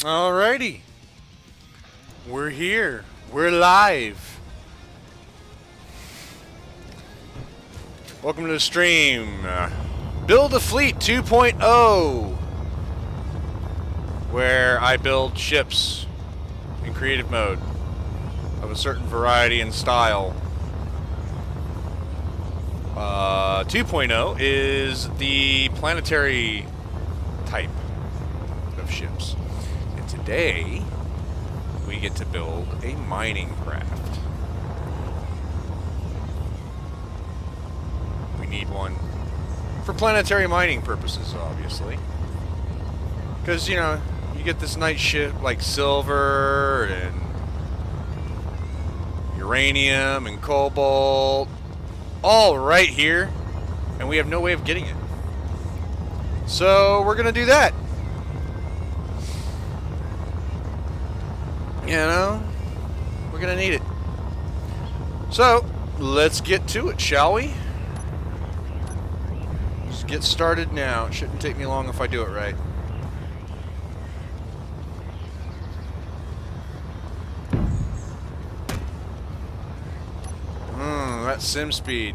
Alrighty. We're here. We're live. Welcome to the stream. Build a Fleet 2.0, where I build ships in creative mode of a certain variety and style. 2.0 is the planetary type of ships. And today, we get to build a mining craft. We need one for planetary mining purposes, obviously. Because, you know, you get this nice shit like silver and uranium and cobalt all right here, and we have no way of getting it. So we're gonna do that. You know, we're gonna need it. So let's get to it, shall we? Just get started now. It shouldn't take me long if I do it right. That sim speed.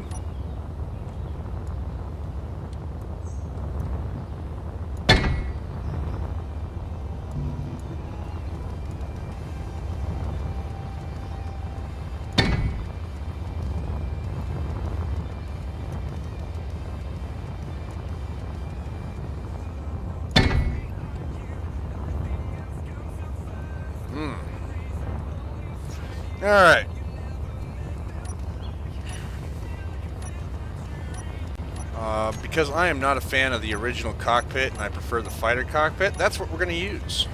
All right. Because I am not a fan of the original cockpit and I prefer the fighter cockpit, that's what we're going to use.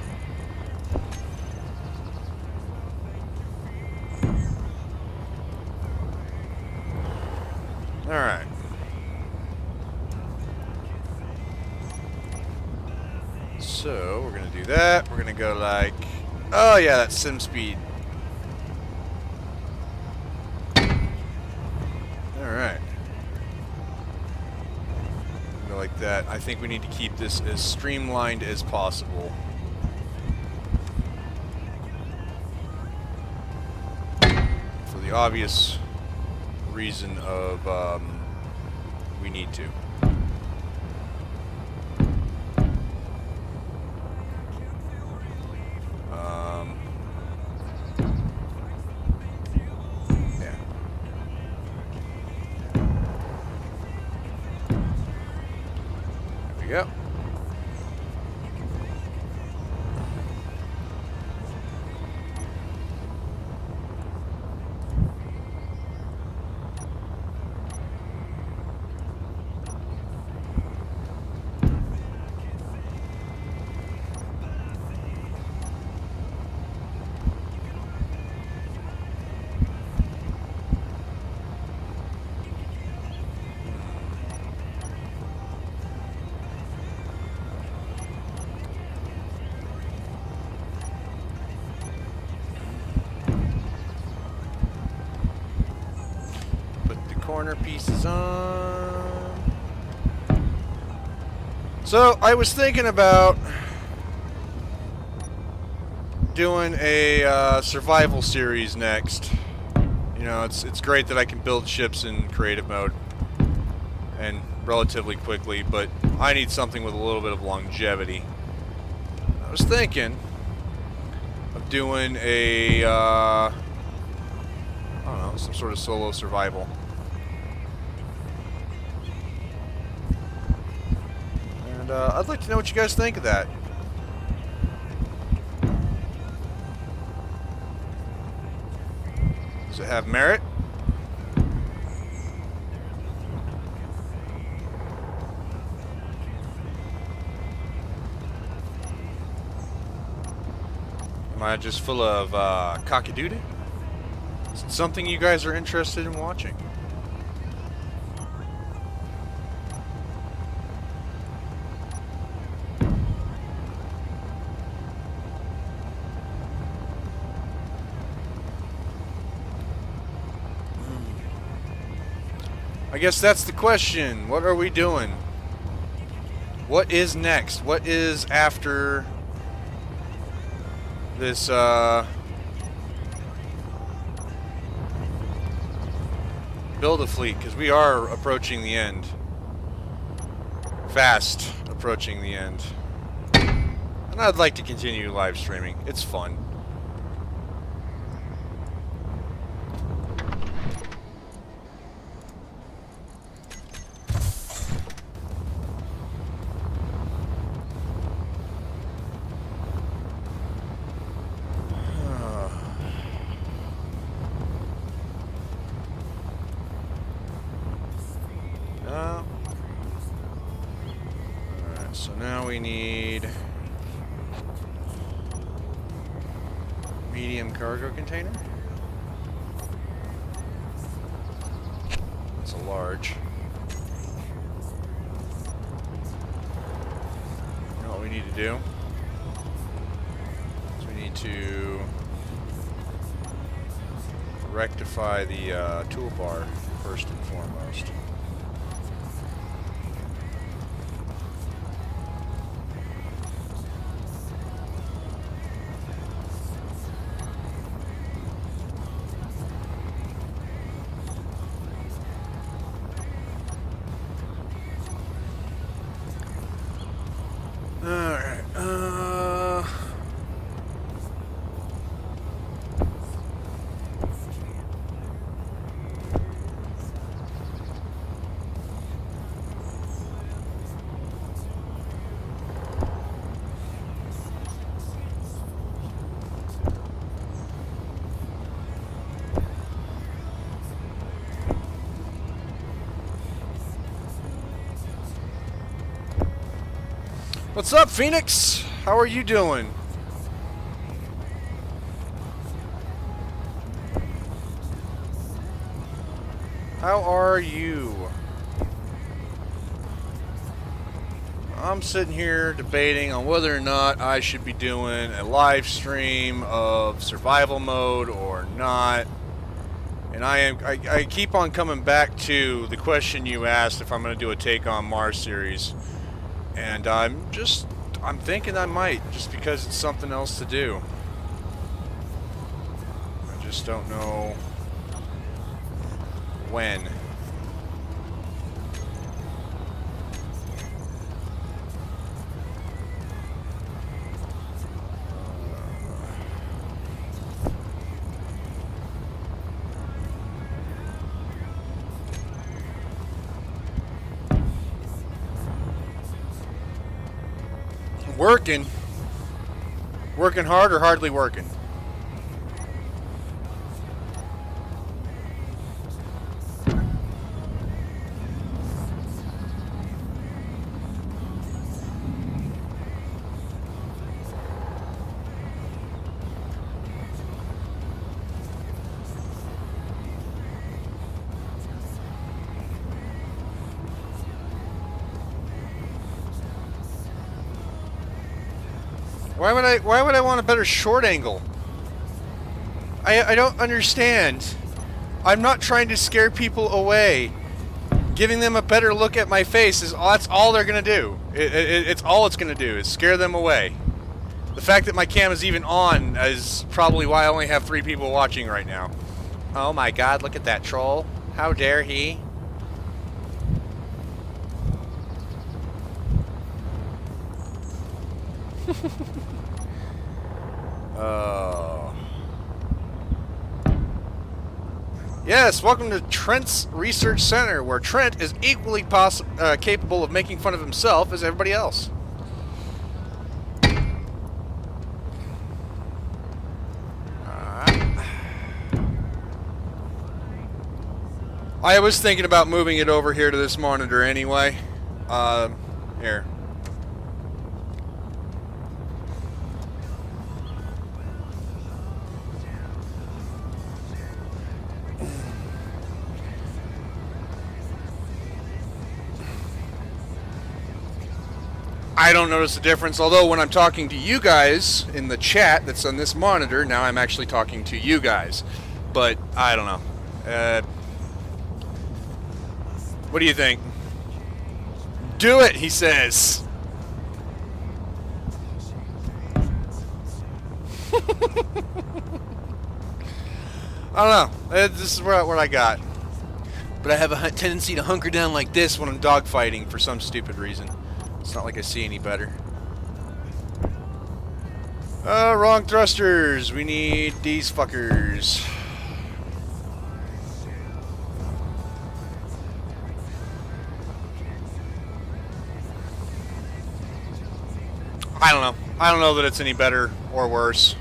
Alright. So, we're going to do that. We're going to go like... Oh yeah, that's sim speed. Alright. Like that. I think we need to keep this as streamlined as possible. the obvious reason of we need to. Yeah. There we go. Corner pieces on. So I was thinking about doing a survival series next. You know, it's great that I can build ships in creative mode and relatively quickly, but I need something with a little bit of longevity. I was thinking of doing a I don't know, some sort of solo survival. I'd like to know what you guys think of that. Does it have merit? Am I just full of cockadoodle? Is it something you guys are interested in watching? I guess that's the question. What are we doing? What is next? What is after this, build a fleet? Because we are approaching the end. Fast approaching the end. And I'd like to continue live streaming. It's fun. So now we need medium cargo container. That's a large. You know what we need to do? So we need to rectify the toolbar first and foremost. What's up, Phoenix? How are you doing? How are you? I'm sitting here debating on whether or not I should be doing a live stream of survival mode or not. And I keep on coming back to the question you asked if I'm going to do a Take on Mars series. And I'm thinking I might, just because it's something else to do. I just don't know When? Working. Working hard or hardly working? Why would I want a better short angle? I don't understand. I'm not trying to scare people away. Giving them a better look at my face that's all they're gonna do. It's all it's gonna do is scare them away. The fact that my cam is even on is probably why I only have 3 people watching right now. Oh my god, look at that troll. How dare he? Oh. Yes, welcome to Trent's Research Center, where Trent is equally capable of making fun of himself as everybody else. I was thinking about moving it over here to this monitor anyway. Here. I don't notice a difference, although when I'm talking to you guys in the chat that's on this monitor, now I'm actually talking to you guys. But, I don't know. What do you think? Do it, he says. I don't know. This is what I got. But I have a tendency to hunker down like this when I'm dogfighting for some stupid reason. It's not like I see any better. Wrong thrusters. We need these fuckers. I don't know. I don't know that it's any better or worse.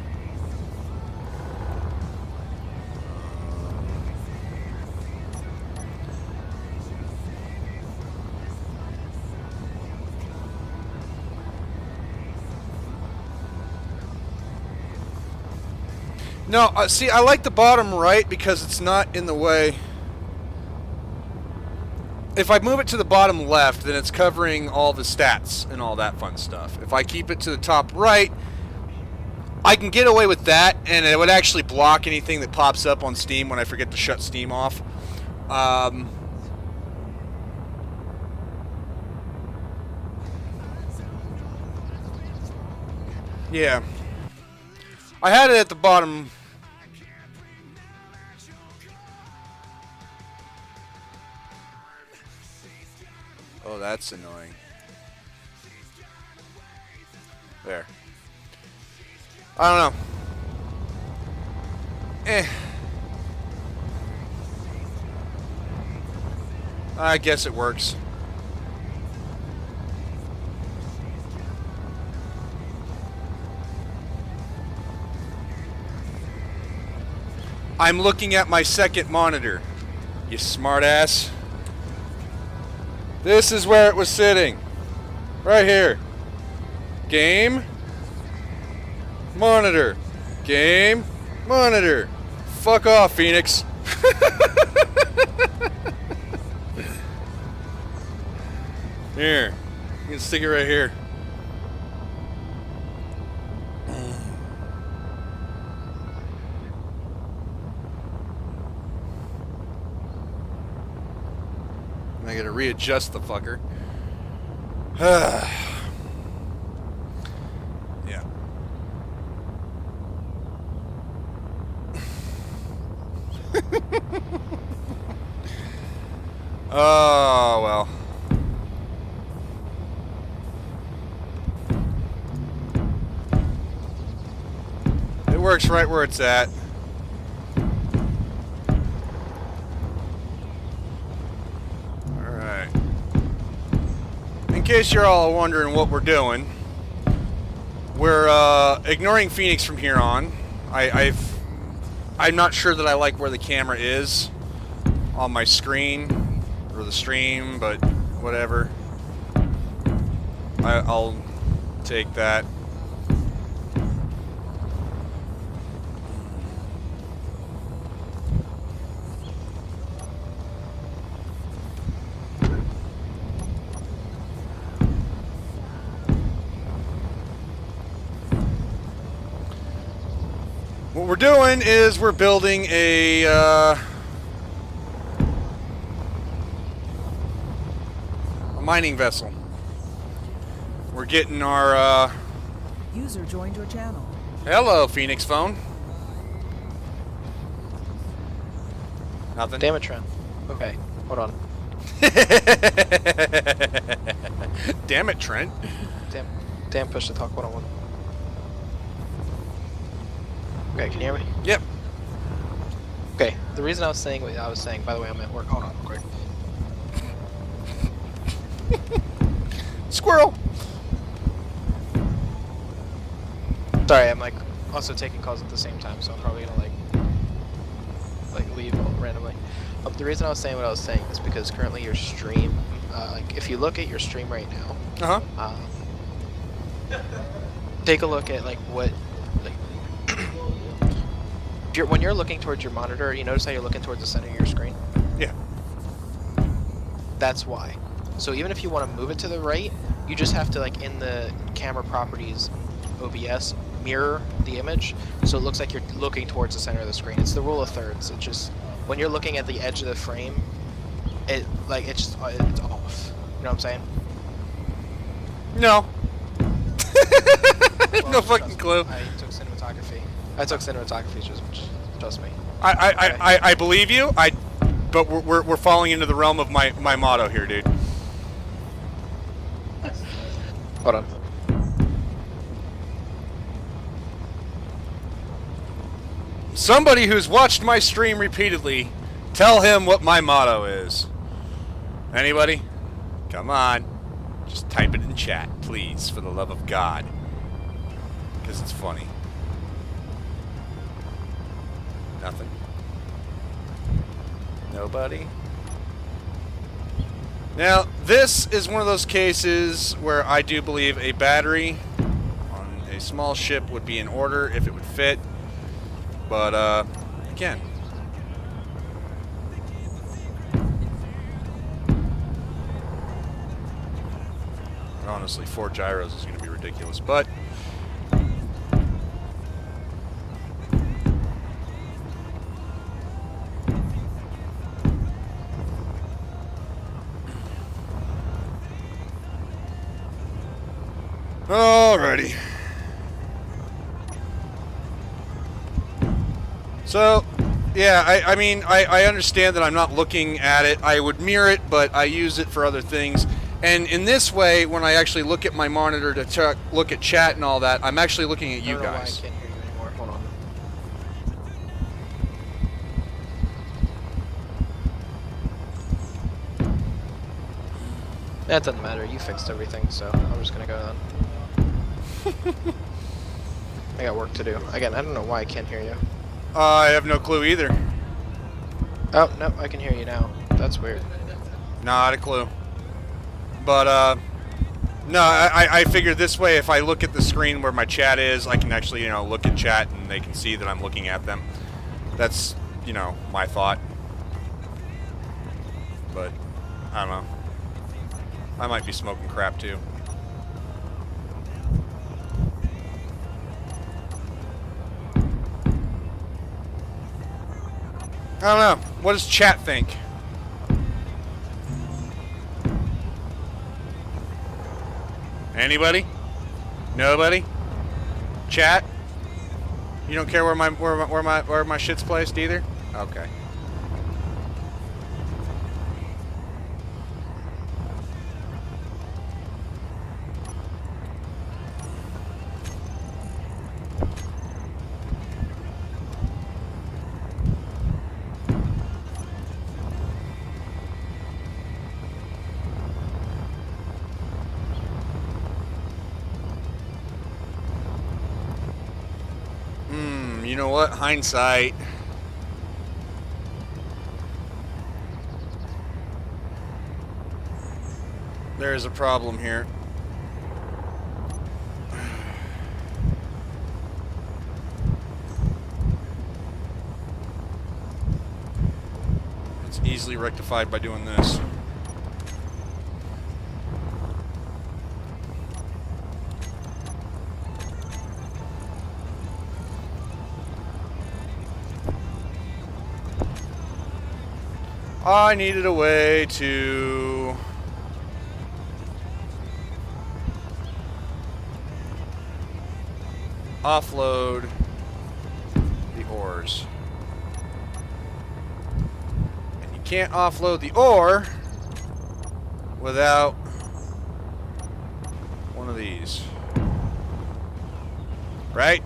No, see, I like the bottom right because it's not in the way. If I move it to the bottom left, then it's covering all the stats and all that fun stuff. If I keep it to the top right, I can get away with that, and it would actually block anything that pops up on Steam when I forget to shut Steam off. Yeah. I had it at the bottom. Oh, that's annoying. There. I don't know. I guess it works. I'm looking at my second monitor, you smartass. This is where it was sitting. Right here. Game. Monitor. Game. Monitor. Fuck off, Phoenix. Here. You can stick it right here. I gotta readjust the fucker. Yeah. Oh, well. It works right where it's at. Alright. In case you're all wondering what we're doing, we're ignoring Phoenix from here on. I'm not sure that I like where the camera is on my screen or the stream, but whatever. I'll take that. What we're doing is we're building a mining vessel. We're getting our User joined your channel. Hello, Phoenix phone. Nothing. Damn it, Trent. Okay, hold on. Damn it, Trent. Damn push to talk 101. Okay, can you hear me? Yep. Okay, the reason I was saying what I was saying, by the way, I'm at work. Hold on, real quick. Squirrel. Sorry, I'm like also taking calls at the same time, so I'm probably gonna like leave randomly. The reason I was saying what I was saying is because currently your stream, like if you look at your stream right now, take a look at like what like. When you're looking towards your monitor, you notice how you're looking towards the center of your screen? Yeah. That's why. So even if you want to move it to the right, you just have to, like, in the camera properties OBS, mirror the image so it looks like you're looking towards the center of the screen. It's the rule of thirds. It just, when you're looking at the edge of the frame, it's off. You know what I'm saying? No. Well, no fucking clue. I took cinematography. Just trust me. I believe you. But we're falling into the realm of my motto here, dude. Hold on. Somebody who's watched my stream repeatedly, tell him what my motto is. Anybody? Come on. Just type it in chat, please, for the love of God. Because it's funny. Nothing. Nobody? Now, this is one of those cases where I do believe a battery on a small ship would be in order if it would fit. But, again. Honestly, 4 gyros is going to be ridiculous, but... Alrighty. So, yeah, I mean, I understand that I'm not looking at it. I would mirror it, but I use it for other things. And in this way, when I actually look at my monitor to look at chat and all that, I'm actually looking at you guys. I can't hear you anymore. Hold on. That doesn't matter. You fixed everything, so I'm just gonna go on. I got work to do. Again, I don't know why I can't hear you. I have no clue either. Oh, no, I can hear you now. That's weird. Not a clue. But, no, I figured this way, if I look at the screen where my chat is, I can actually, you know, look at chat and they can see that I'm looking at them. That's, you know, my thought. But, I don't know. I might be smoking crap, too. I don't know. What does chat think? Anybody? Nobody? Chat? You don't care where my shit's placed either? Okay. you know what? Hindsight. There is a problem here. It's easily rectified by doing this. I needed a way to offload the ores. And you can't offload the ore without one of these. Right?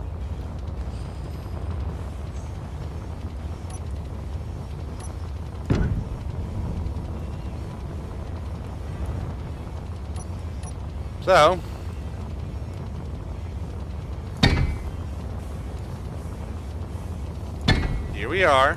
So, here we are.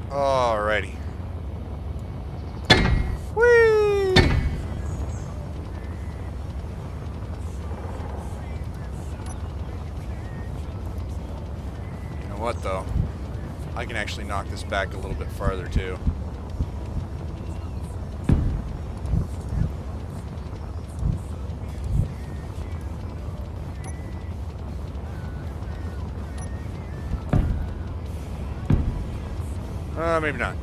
Alrighty. Whee! You know what, though? I can actually knock this back a little bit farther, too. Maybe not.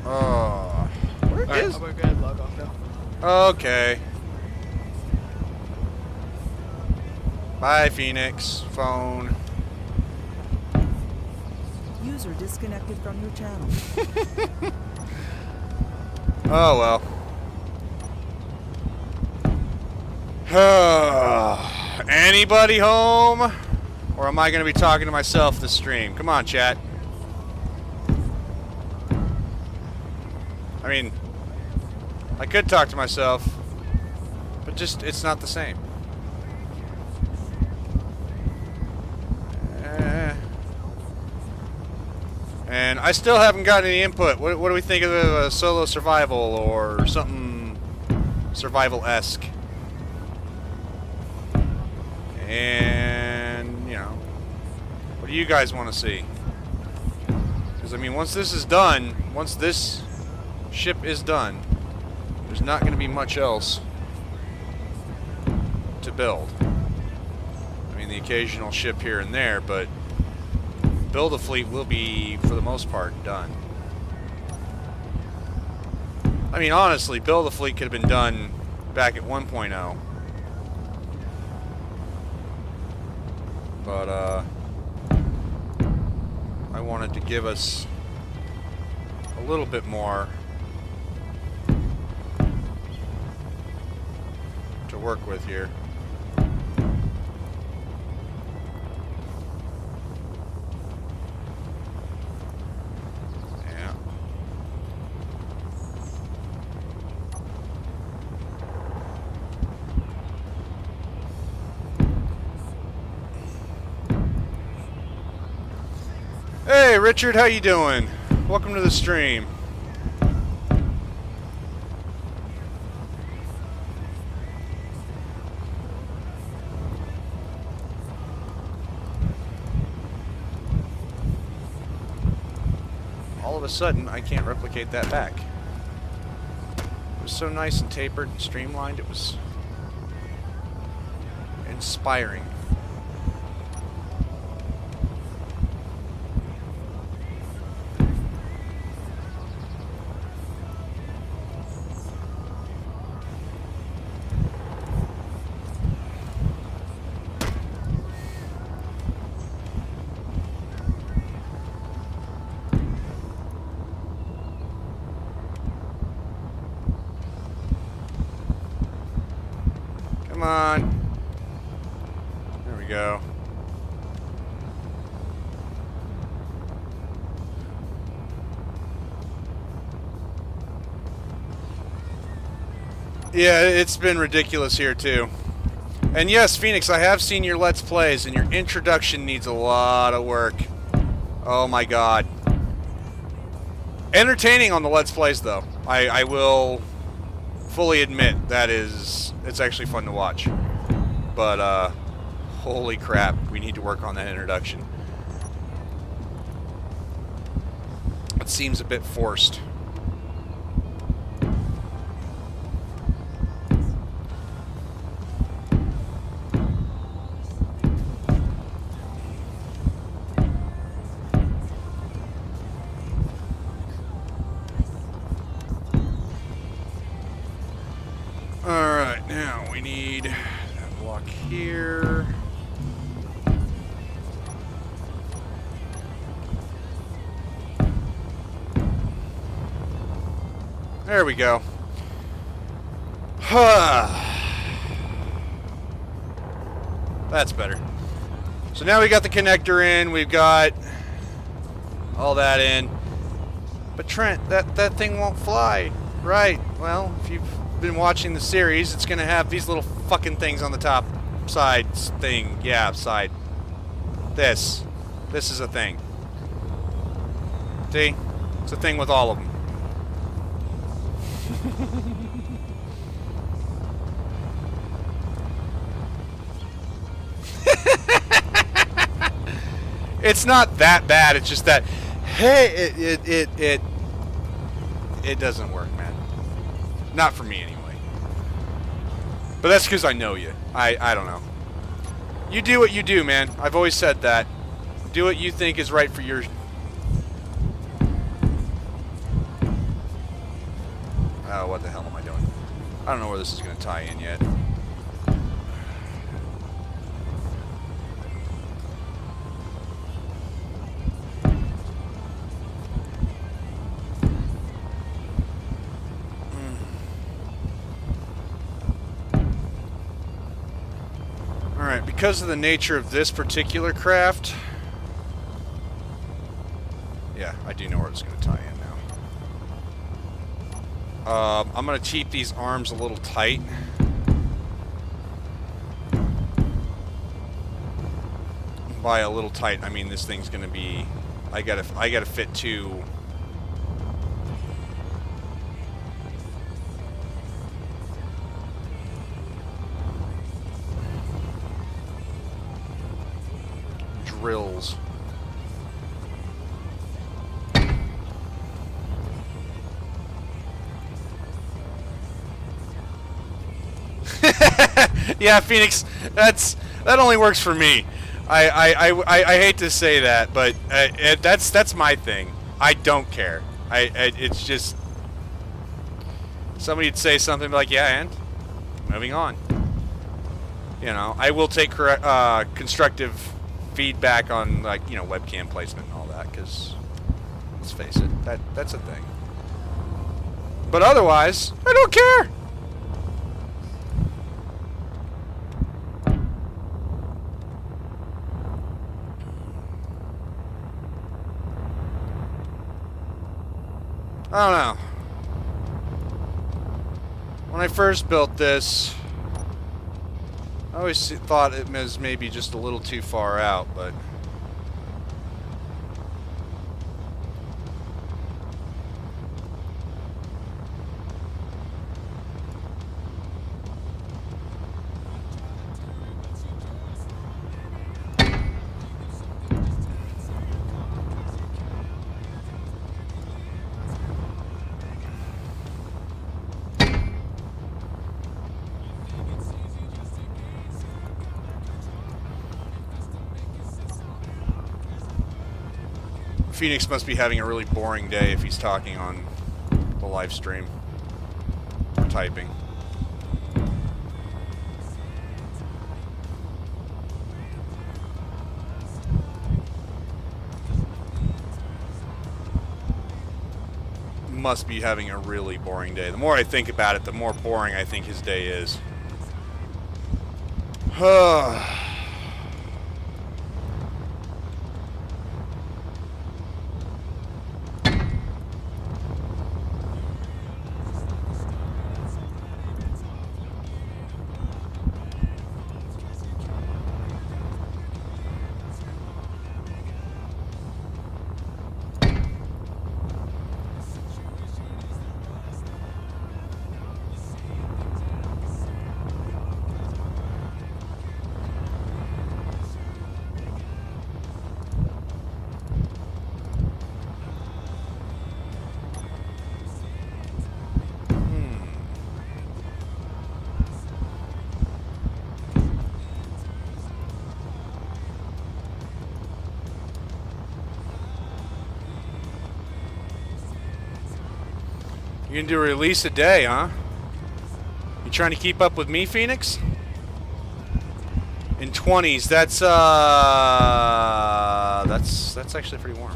Oh, where is? Right, we're good. Log off now. Okay. Bye, Phoenix. Phone. User disconnected from your channel. Oh well. Anybody home? Or am I going to be talking to myself this stream? Come on, chat. I mean, I could talk to myself, but just, it's not the same. And I still haven't gotten any input. What do we think of a solo survival or something survival-esque? And, you know, what do you guys want to see? Because, I mean, once this is done, once this ship is done, there's not going to be much else to build. I mean, the occasional ship here and there, but build a fleet will be, for the most part, done. I mean, honestly, build a fleet could have been done back at 1.0. But, I wanted to give us a little bit more to work with here. Yeah. Hey, Richard, how you doing? Welcome to the stream. All of a sudden, I can't replicate that back. It was so nice and tapered and streamlined, it was inspiring. Come on. There we go. Yeah, it's been ridiculous here too. And yes, Phoenix, I have seen your Let's Plays, and your introduction needs a lot of work. Oh my god. Entertaining on the Let's Plays, though. I will fully admit that it's actually fun to watch. But, holy crap, we need to work on that introduction. It seems a bit forced. Alright, now we need that block here. There we go. That's better. So now we got the connector in, we've got all that in. But Trent, that thing won't fly. Right, well, if you've been watching the series, it's gonna have these little fucking things on the top side thing. Yeah, side. This is a thing. See? It's a thing with all of them. It's not that bad, it's just that, hey, it doesn't work, man. Not for me, anyway. But that's because I know you. I don't know. You do what you do, man. I've always said that. Do what you think is right for your... Oh, what the hell am I doing? I don't know where this is going to tie in yet. Alright, because of the nature of this particular craft... Yeah, I do know where it's going to tie in now. I'm going to keep these arms a little tight. By a little tight, I mean this thing's going to be... I gotta fit two... drills. Yeah, Phoenix, that only works for me. I hate to say that, but that's my thing. I don't care. It's just somebody'd say something like, yeah, and moving on. You know, I will take constructive feedback on, like, you know, webcam placement and all that, because let's face it, that's a thing. But otherwise, I don't care. I don't know. When I first built this, I always thought it was maybe just a little too far out, but... Phoenix must be having a really boring day if he's talking on the live stream or typing. Must be having a really boring day. The more I think about it, the more boring I think his day is. You can do a release a day, huh? You trying to keep up with me, Phoenix? In 20s, that's actually pretty warm.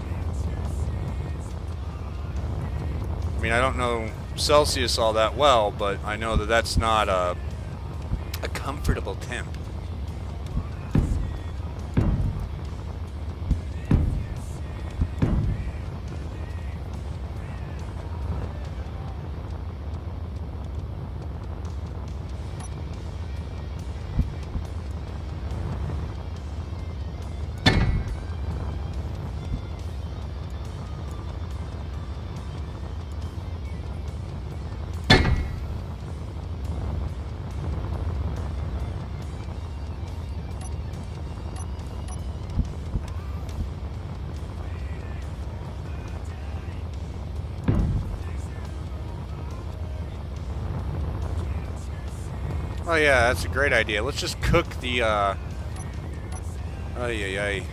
I mean, I don't know Celsius all that well, but I know that that's not a comfortable temp. Oh yeah, that's a great idea. Let's just cook the, ay, ay, ay.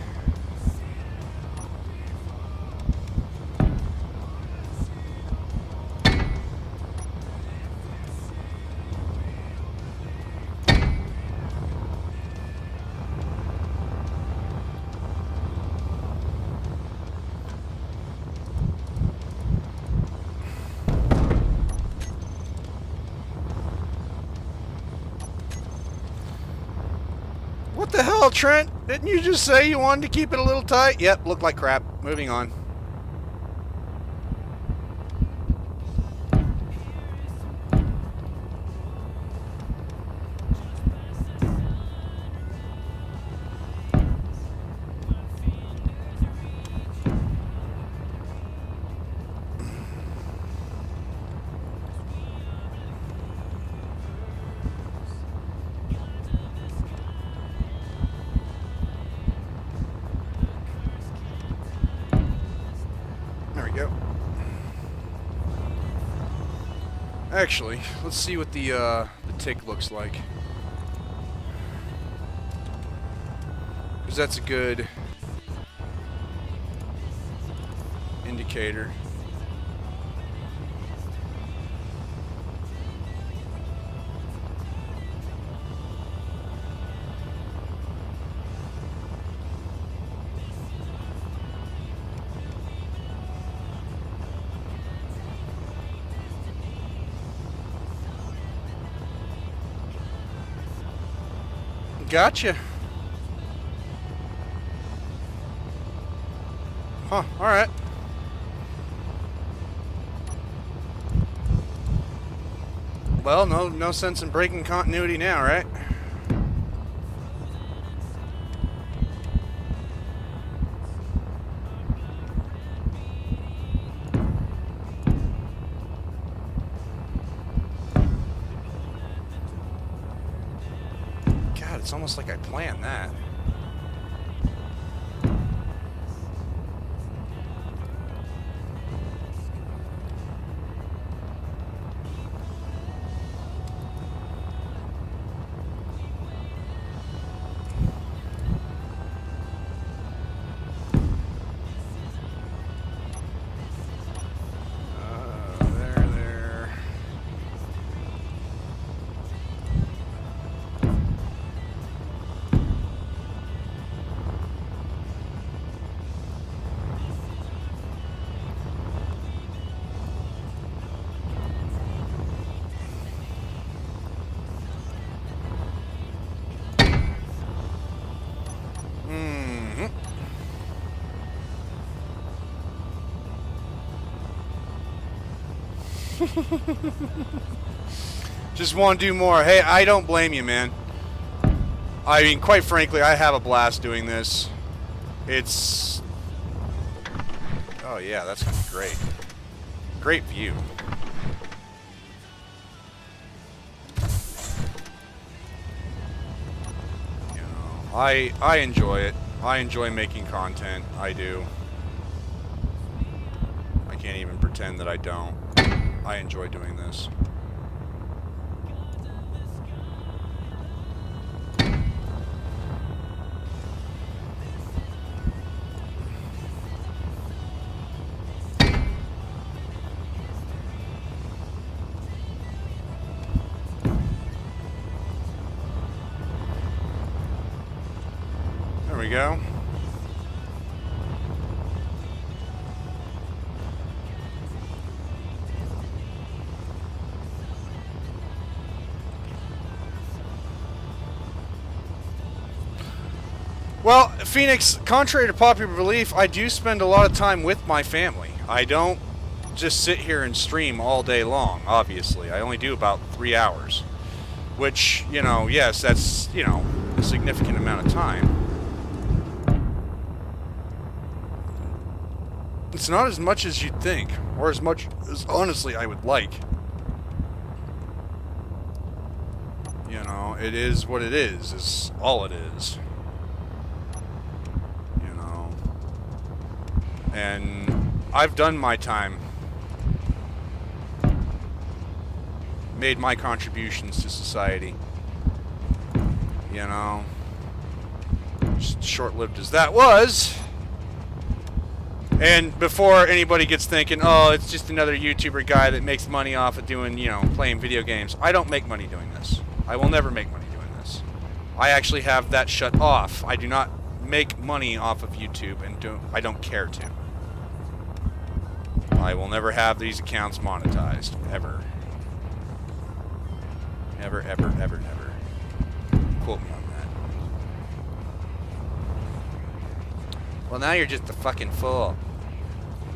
What the hell, Trent? Didn't you just say you wanted to keep it a little tight? Yep, looked like crap. Moving on. There we go. Actually, let's see what the tick looks like. Because that's a good indicator. Gotcha. Huh, alright. Well, no sense in breaking continuity now, right? God, it's almost like I planned that. There. Just want to do more. Hey, I don't blame you, man. I mean, quite frankly, I have a blast doing this. It's... Oh, yeah, that's great. Great view. You know, I enjoy it. I enjoy making content. I do. I can't even pretend that I don't. I enjoy doing this. There we go. Well, Phoenix, contrary to popular belief, I do spend a lot of time with my family. I don't just sit here and stream all day long, obviously. I only do about 3 hours. Which, you know, yes, that's, you know, a significant amount of time. It's not as much as you'd think, or as much as, honestly, I would like. You know, it is what it is all it is. You know. And I've done my time. Made my contributions to society. You know. Just short-lived as that was. And before anybody gets thinking, oh, it's just another YouTuber guy that makes money off of doing, you know, playing video games. I don't make money doing this. I will never make money doing this. I actually have that shut off. I do not make money off of YouTube, and I don't care to. I will never have these accounts monetized. Ever. Ever, ever, ever, never. Quote me on that. Well, now you're just a fucking fool.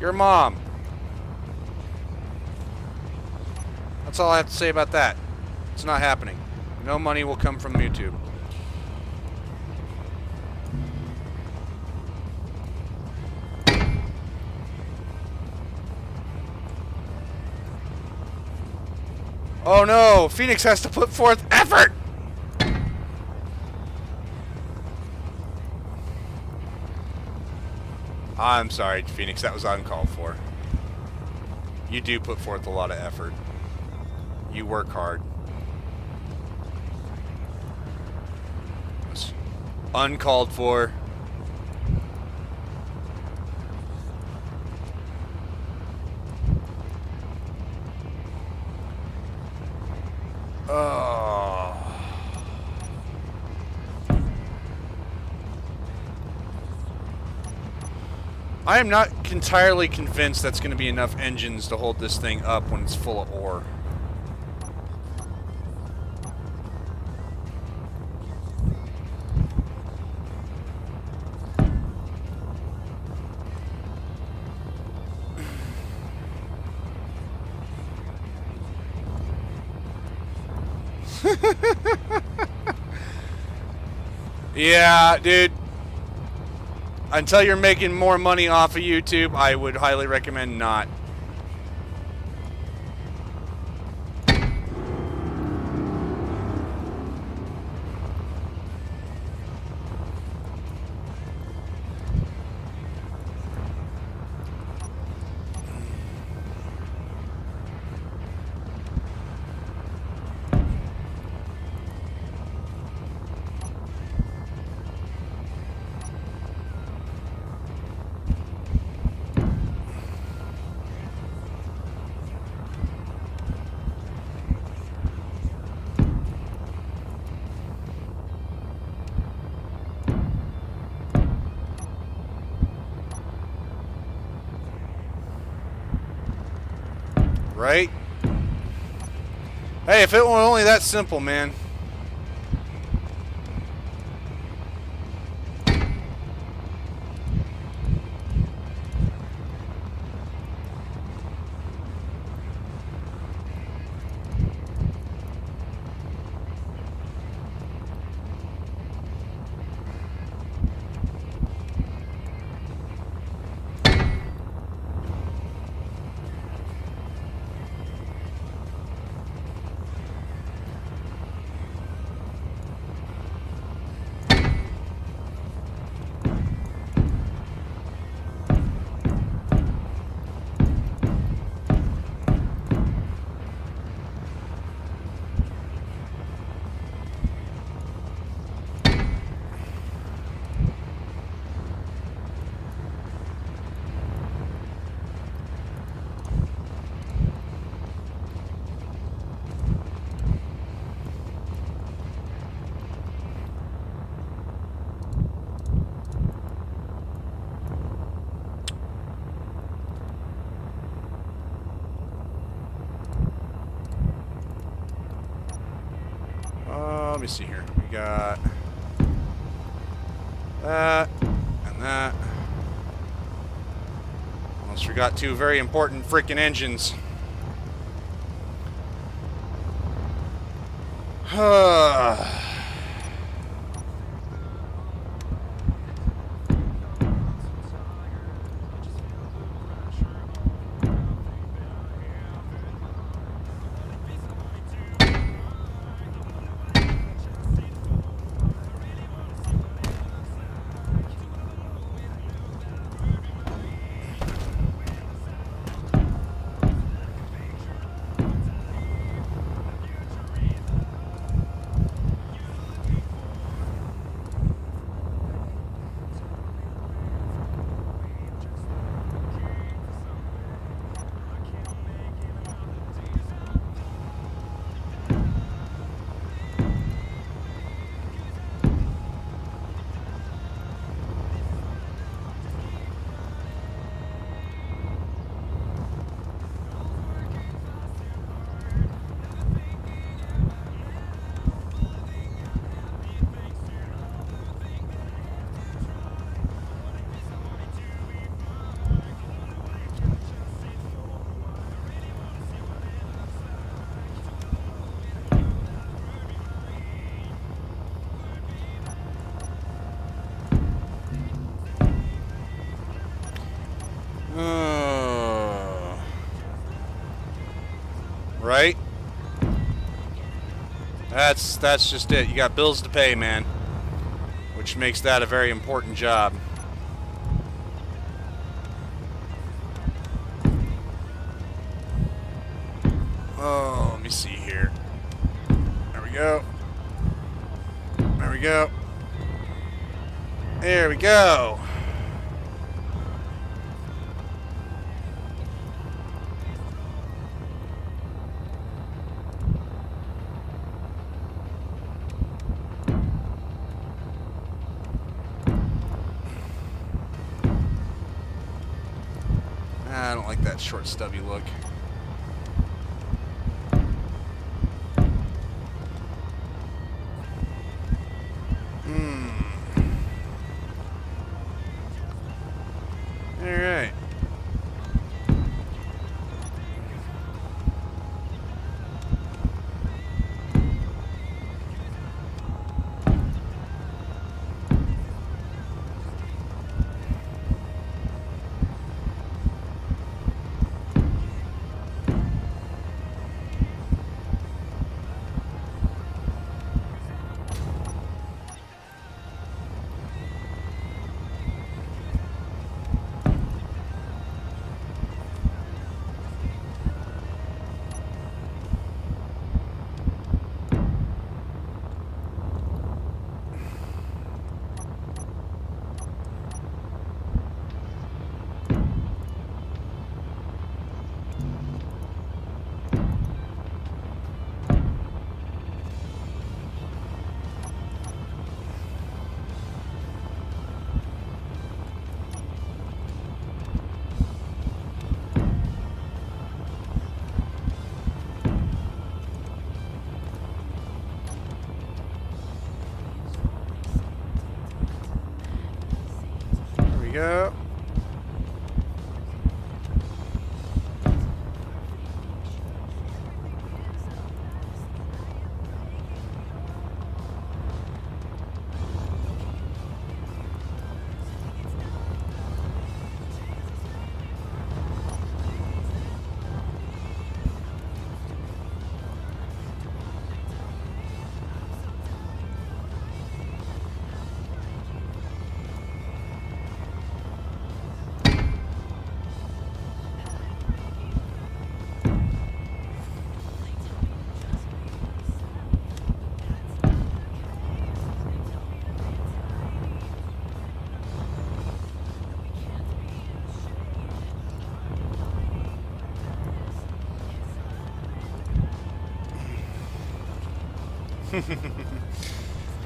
Your mom. That's all I have to say about that. It's not happening. No money will come from YouTube. Oh no! Phoenix has to put forth effort! I'm sorry, Phoenix, that was uncalled for. You do put forth a lot of effort. You work hard. It's uncalled for. Oh. I am not entirely convinced that's going to be enough engines to hold this thing up when it's full of ore. Yeah, dude. Until you're making more money off of YouTube, I would highly recommend not. Right? Hey, if it were only that simple, man. let me see here. We got that and that. Almost forgot two very important freaking engines. Right? That's just it. You got bills to pay, man. Which makes that a very important job. Oh, let me see here. There we go. There we go. There we go. I don't like that short, stubby look. All right. Go.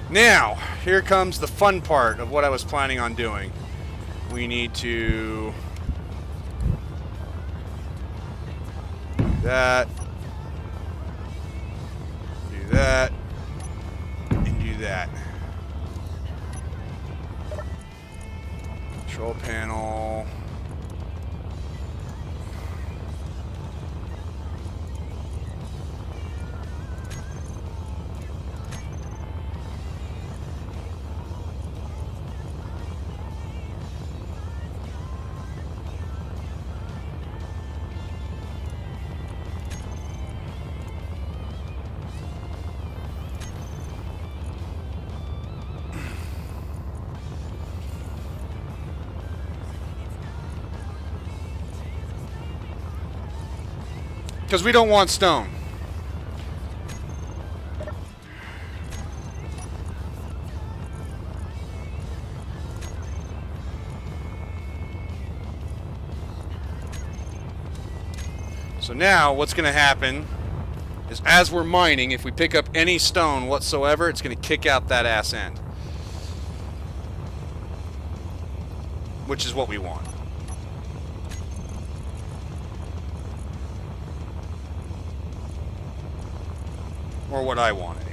Now, here comes the fun part of what I was planning on doing. We need to do that, do that, Control panel. Because we don't want stone. So now what's going to happen is as we're mining, if we pick up any stone whatsoever, it's going to kick out that ass end. Which is what we want. Or what I want, anyway.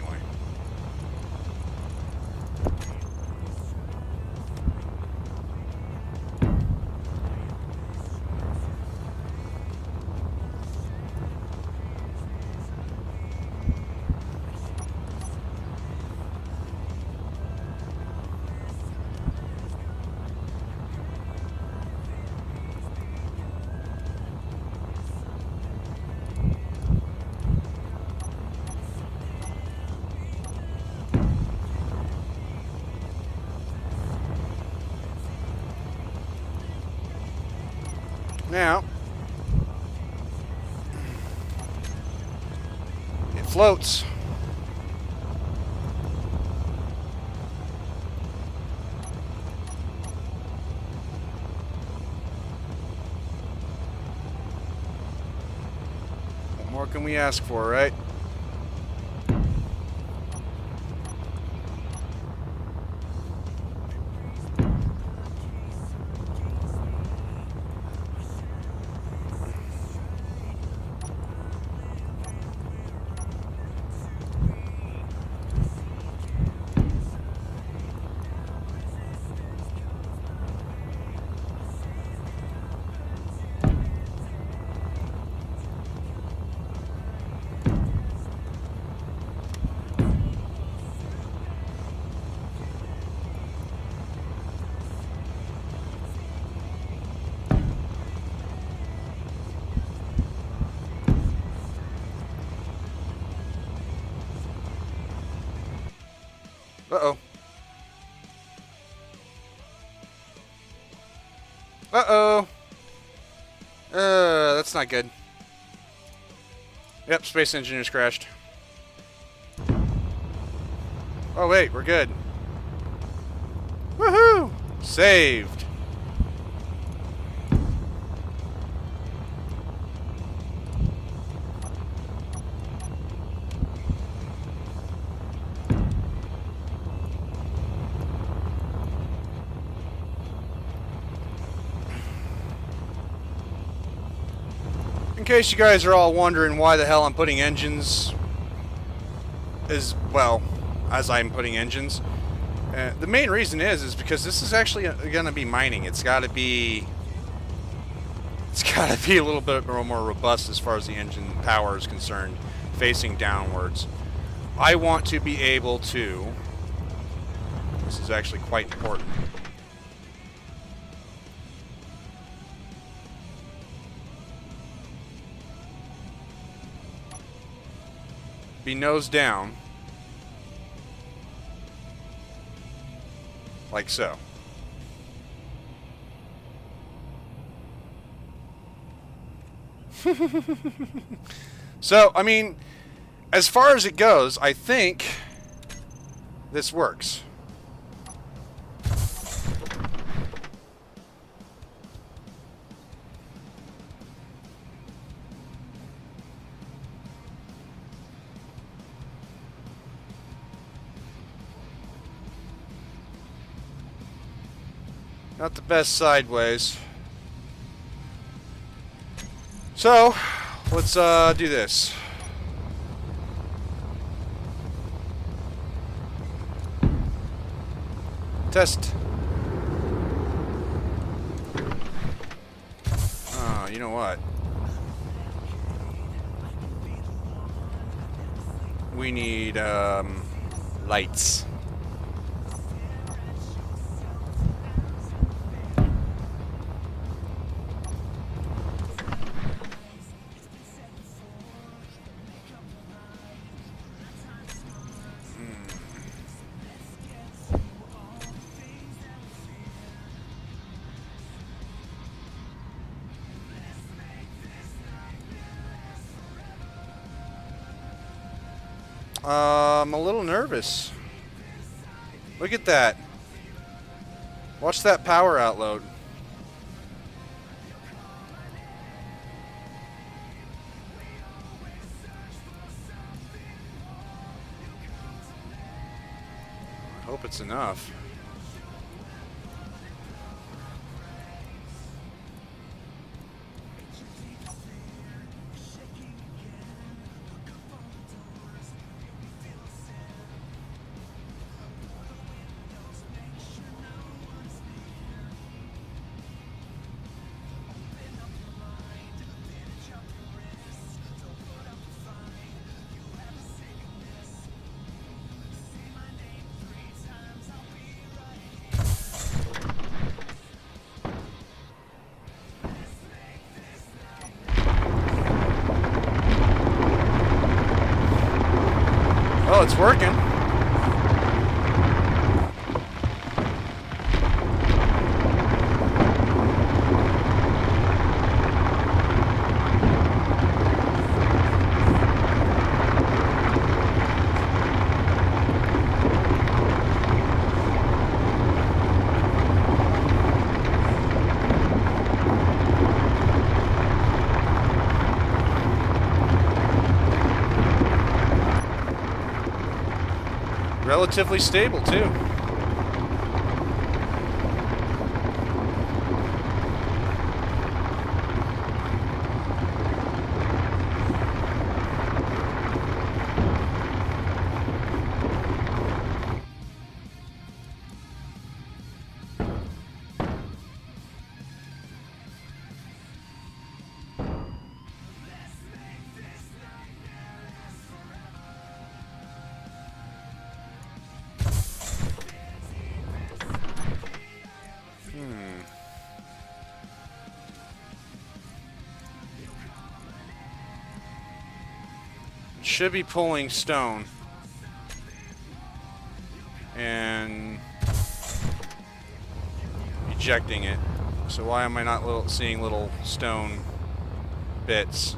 Now, it floats. What more can we ask for, right? Uh-oh. Uh-oh. That's not good. Yep, Space Engineers crashed. Oh, wait, we're good. Woohoo! Saved. In case you guys are all wondering why the hell I'm putting engines as I'm putting engines, the main reason is because this is actually going to be mining. It's got to be a little bit more robust as far as the engine power is concerned, facing downwards. I want to be able to. This is actually quite important. Be nose down, like so. So, I mean, as far as it goes, I think this works. Not the best sideways. So, let's do this. Test. You know what? We need lights. I'm a little nervous. Look at that. Watch that power outload. I hope it's enough. Oh, it's working. Relatively stable, too. Should be pulling stone and ejecting it. So why am I not seeing little stone bits?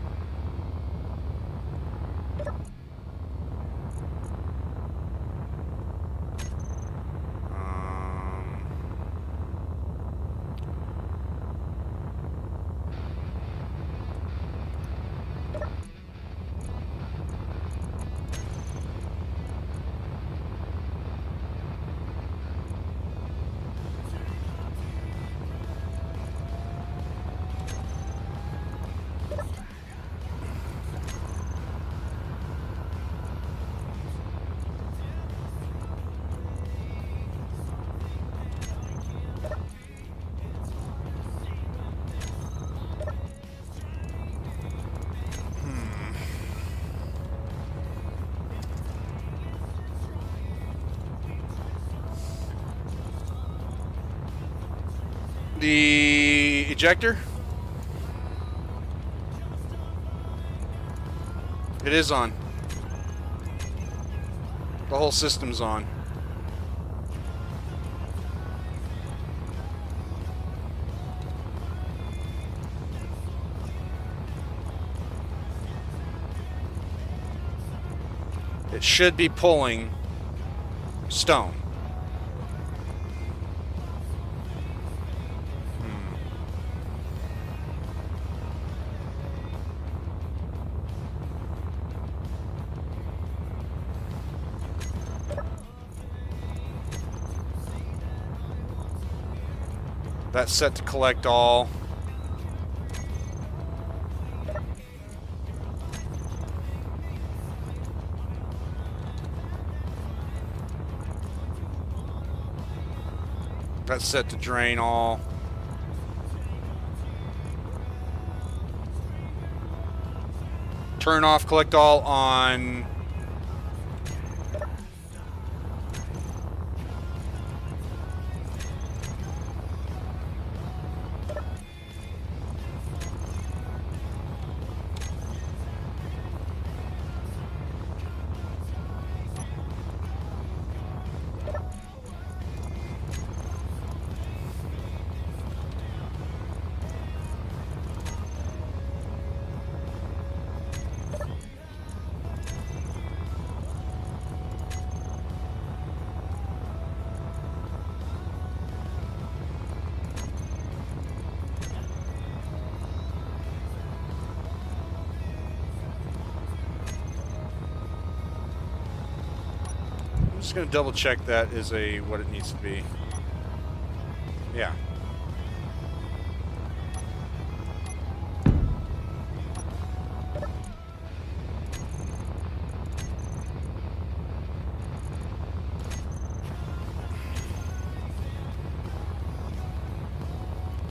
The ejector? It is on. The whole system's on. It should be pulling stone. That's set to collect all. That's set to drain all. turn off collect all on... I'm just going to double check that is what it needs to be. Yeah.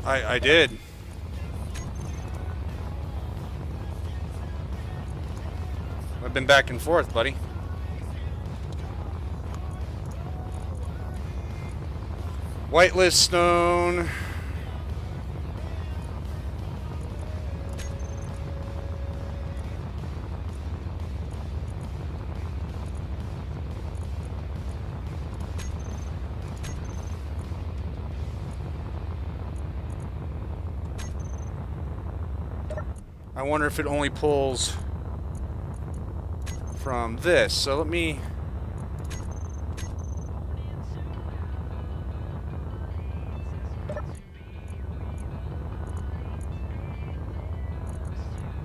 I did. I've been back and forth, buddy. Whitelist stone. I wonder if it only pulls from this. So let me...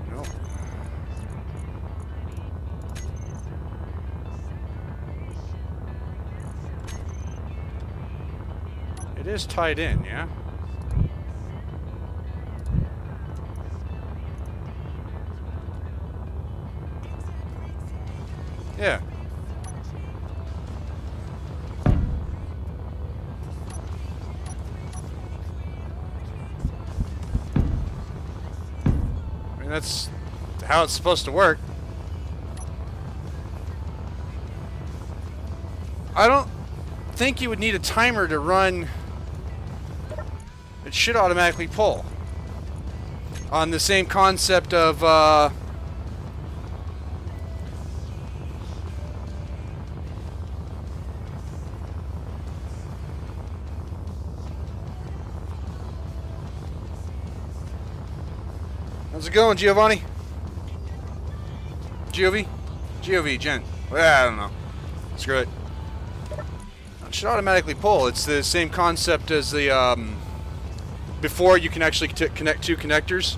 Nope. It is tied in, yeah? Yeah. I mean, that's how it's supposed to work. I don't think you would need a timer to run. It should automatically pull. On the same concept of, how's it going, Giovanni? Giov, Jen. Well, I don't know. Screw it. It should automatically pull. It's the same concept as the, before you can actually connect two connectors.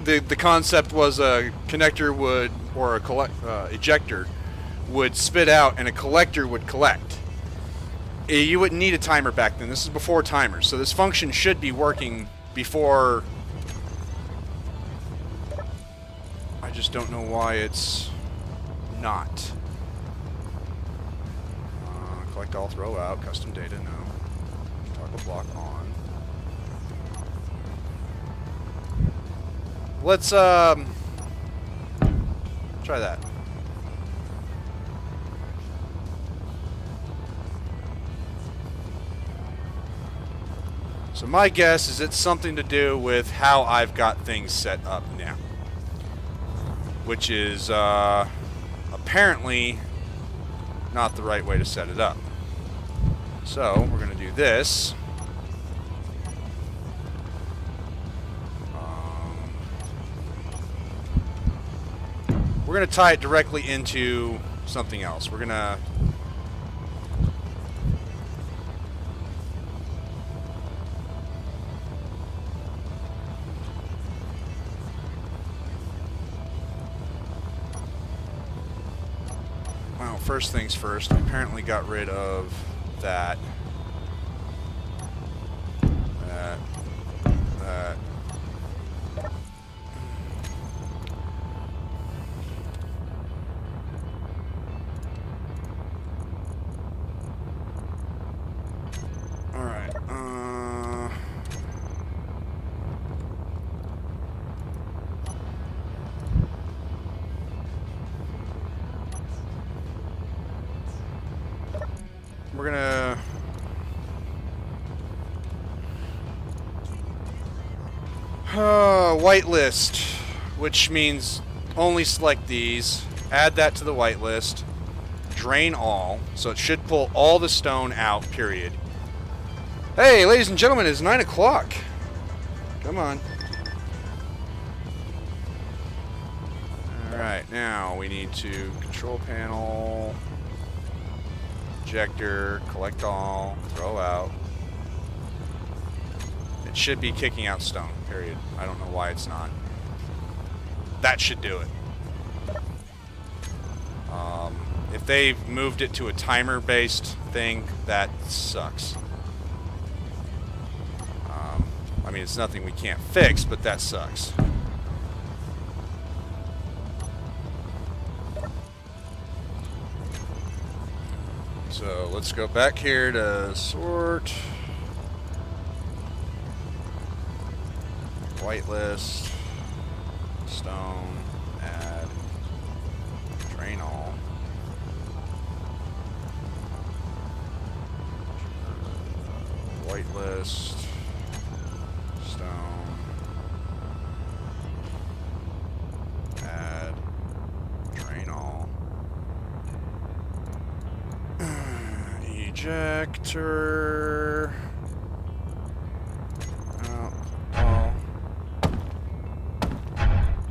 The concept was a connector would, or a ejector would spit out and a collector would collect. You wouldn't need a timer back then. This is before timers. So this function should be working before. I just don't know why it's not. Collect all, throw out, custom data, no. Toggle block on. Let's try that. So my guess is it's something to do with how I've got things set up now. Which is apparently not the right way to set it up. So we're going to do this. We're going to tie it directly into something else. We're going to... Well, first things first, I apparently got rid of that. That. Alright, we're gonna... whitelist, which means only select these. Add that to the whitelist. Drain all, so it should pull all the stone out, period. Hey, ladies and gentlemen, it's 9 o'clock. Come on. Alright, now we need to control panel, ejector, collect all, throw out. It should be kicking out stone, period. I don't know why it's not. That should do it. If they've moved it to a timer-based thing, that sucks. I mean, it's nothing we can't fix, but that sucks. So let's go back here to sort. Whitelist. Stone. Add. Drain all. Whitelist. Stone. Add. Drain all. Ejector. Oh.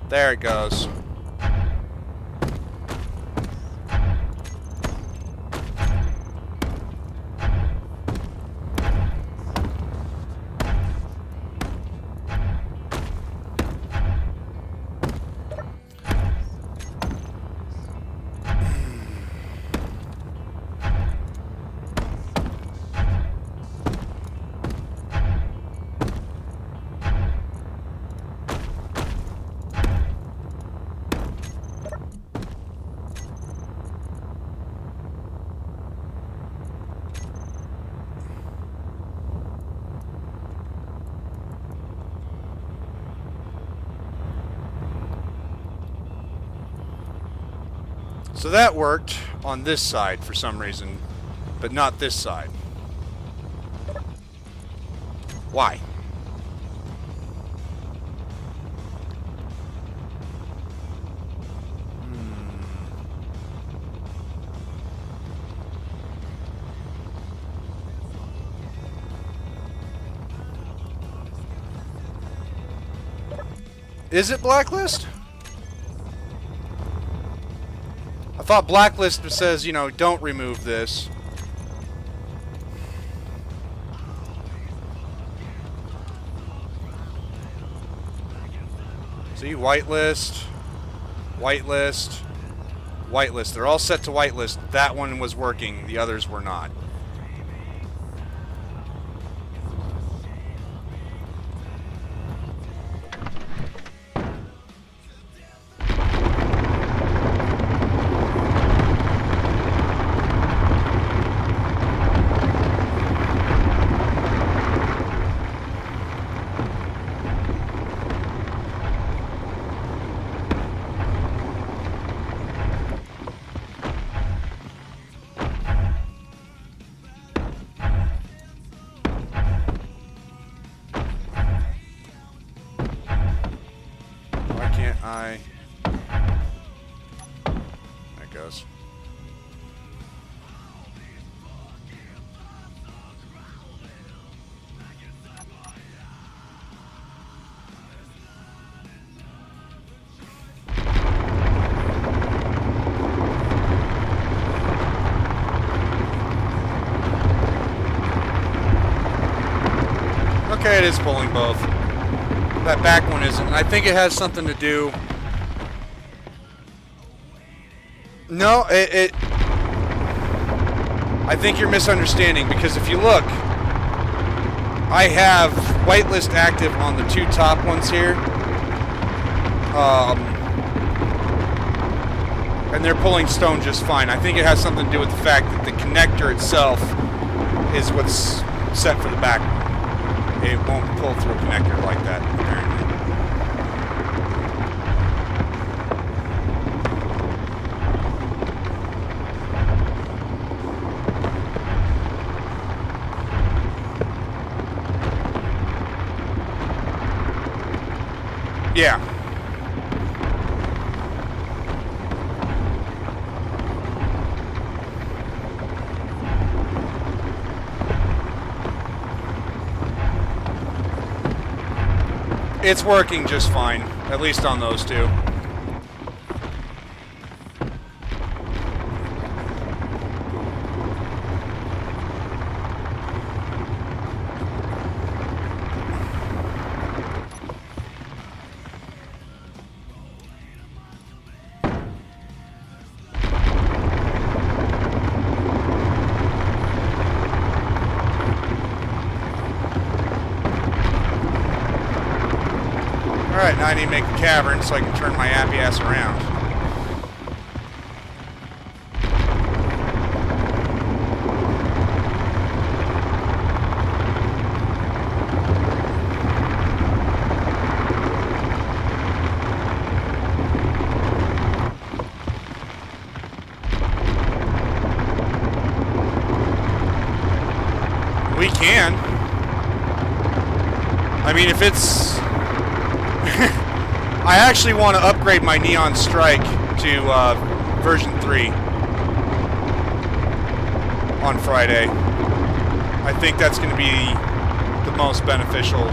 There it goes. So that worked on this side for some reason, but not this side. Why? Is it blacklist? I thought blacklist says, you know, don't remove this. See, whitelist, whitelist, whitelist. They're all set to whitelist. That one was working. The others were not. There it goes. Okay, it is pulling both. That back one isn't. I think it has something to do. No, I think you're misunderstanding, because if you look, I have whitelist active on the two top ones here. And they're pulling stone just fine. I think it has something to do with the fact that the connector itself is what's set for the back one. It won't pull through a connector like that, apparently. it's working just fine, at least on those two. Alright, now I need to make a cavern so I can turn my happy ass around. We can. I mean, if it's... I actually want to upgrade my Neon Strike to version 3 on Friday. I think that's going to be the most beneficial.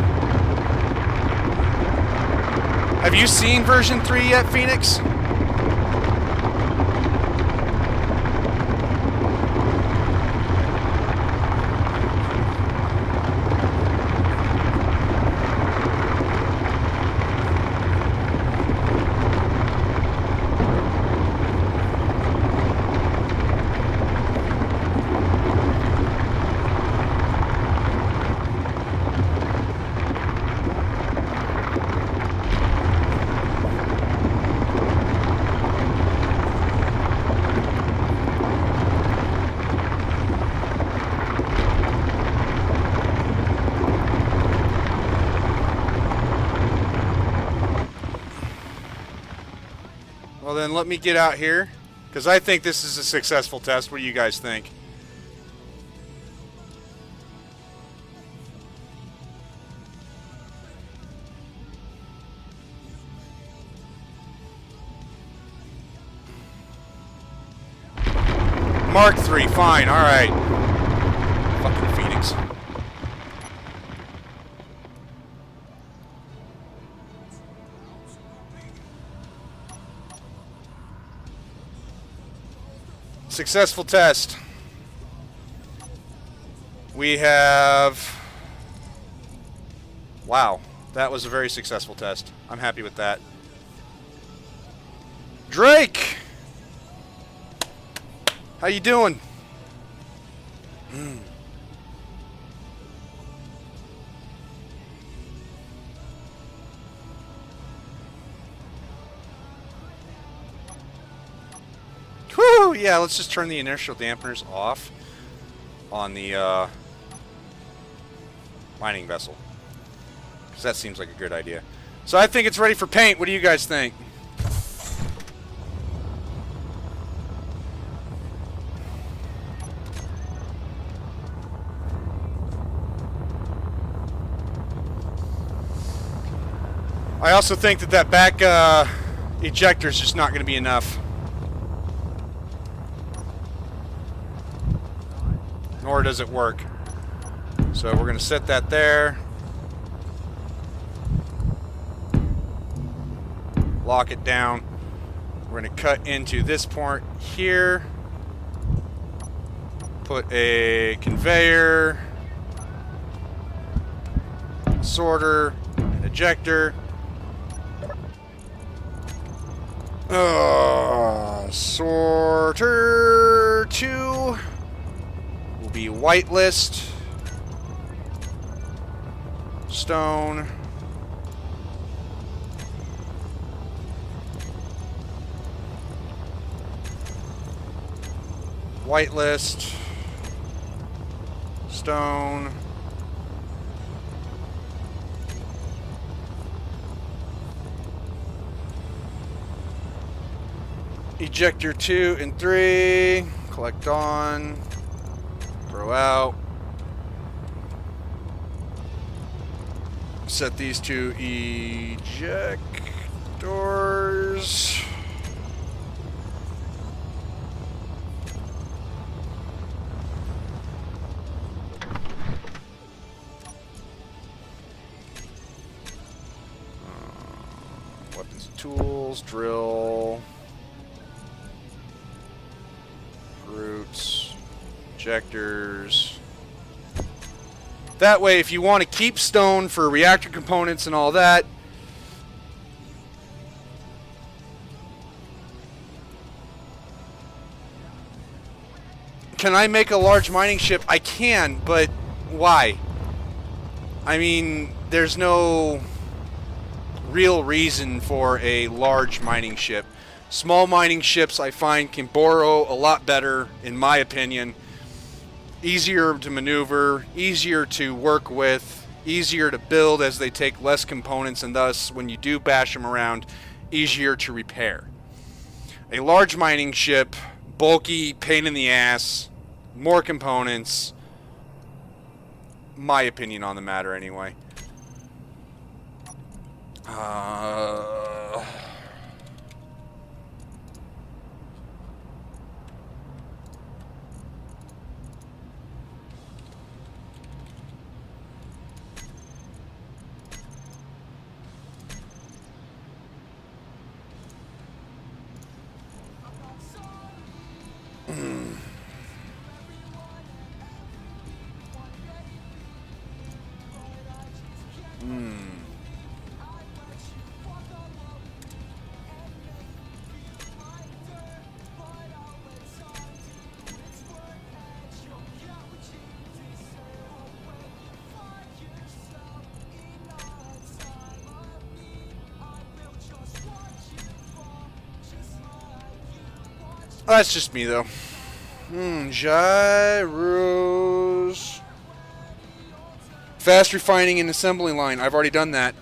Have you seen version 3 yet, Phoenix? Well, then let me get out here, because I think this is a successful test. What do you guys think? Mark 3, fine, alright. Fucking Phoenix. Successful test. We have... Wow, that was a very successful test. I'm happy with that. Drake! How you doing? Whew, yeah, let's just turn the inertial dampeners off on the mining vessel. Because that seems like a good idea. So I think it's ready for paint. What do you guys think? I also think that that back ejector is just not going to be enough. Nor does it work. So we're going to set that there. Lock it down. We're going to cut into this port here. Put a conveyor, sorter, an ejector. Sorter 2 will be whitelist, stone, whitelist, stone, ejector 2 and 3, collect on, throw out, set these two ejectors. tools, drill, roots, injectors. That way, if you want to keep stone for reactor components and all that, can I make a large mining ship? I can, but why? I mean, there's no real reason for a large mining ship. Small mining ships, I find, can borrow a lot better, in my opinion. Easier to maneuver, easier to work with, easier to build as they take less components, and thus, when you do bash them around, easier to repair. A large mining ship, bulky, pain in the ass, more components. My opinion on the matter, anyway. That's just me, though. Gyros. Fast refining and assembly line. I've already done that.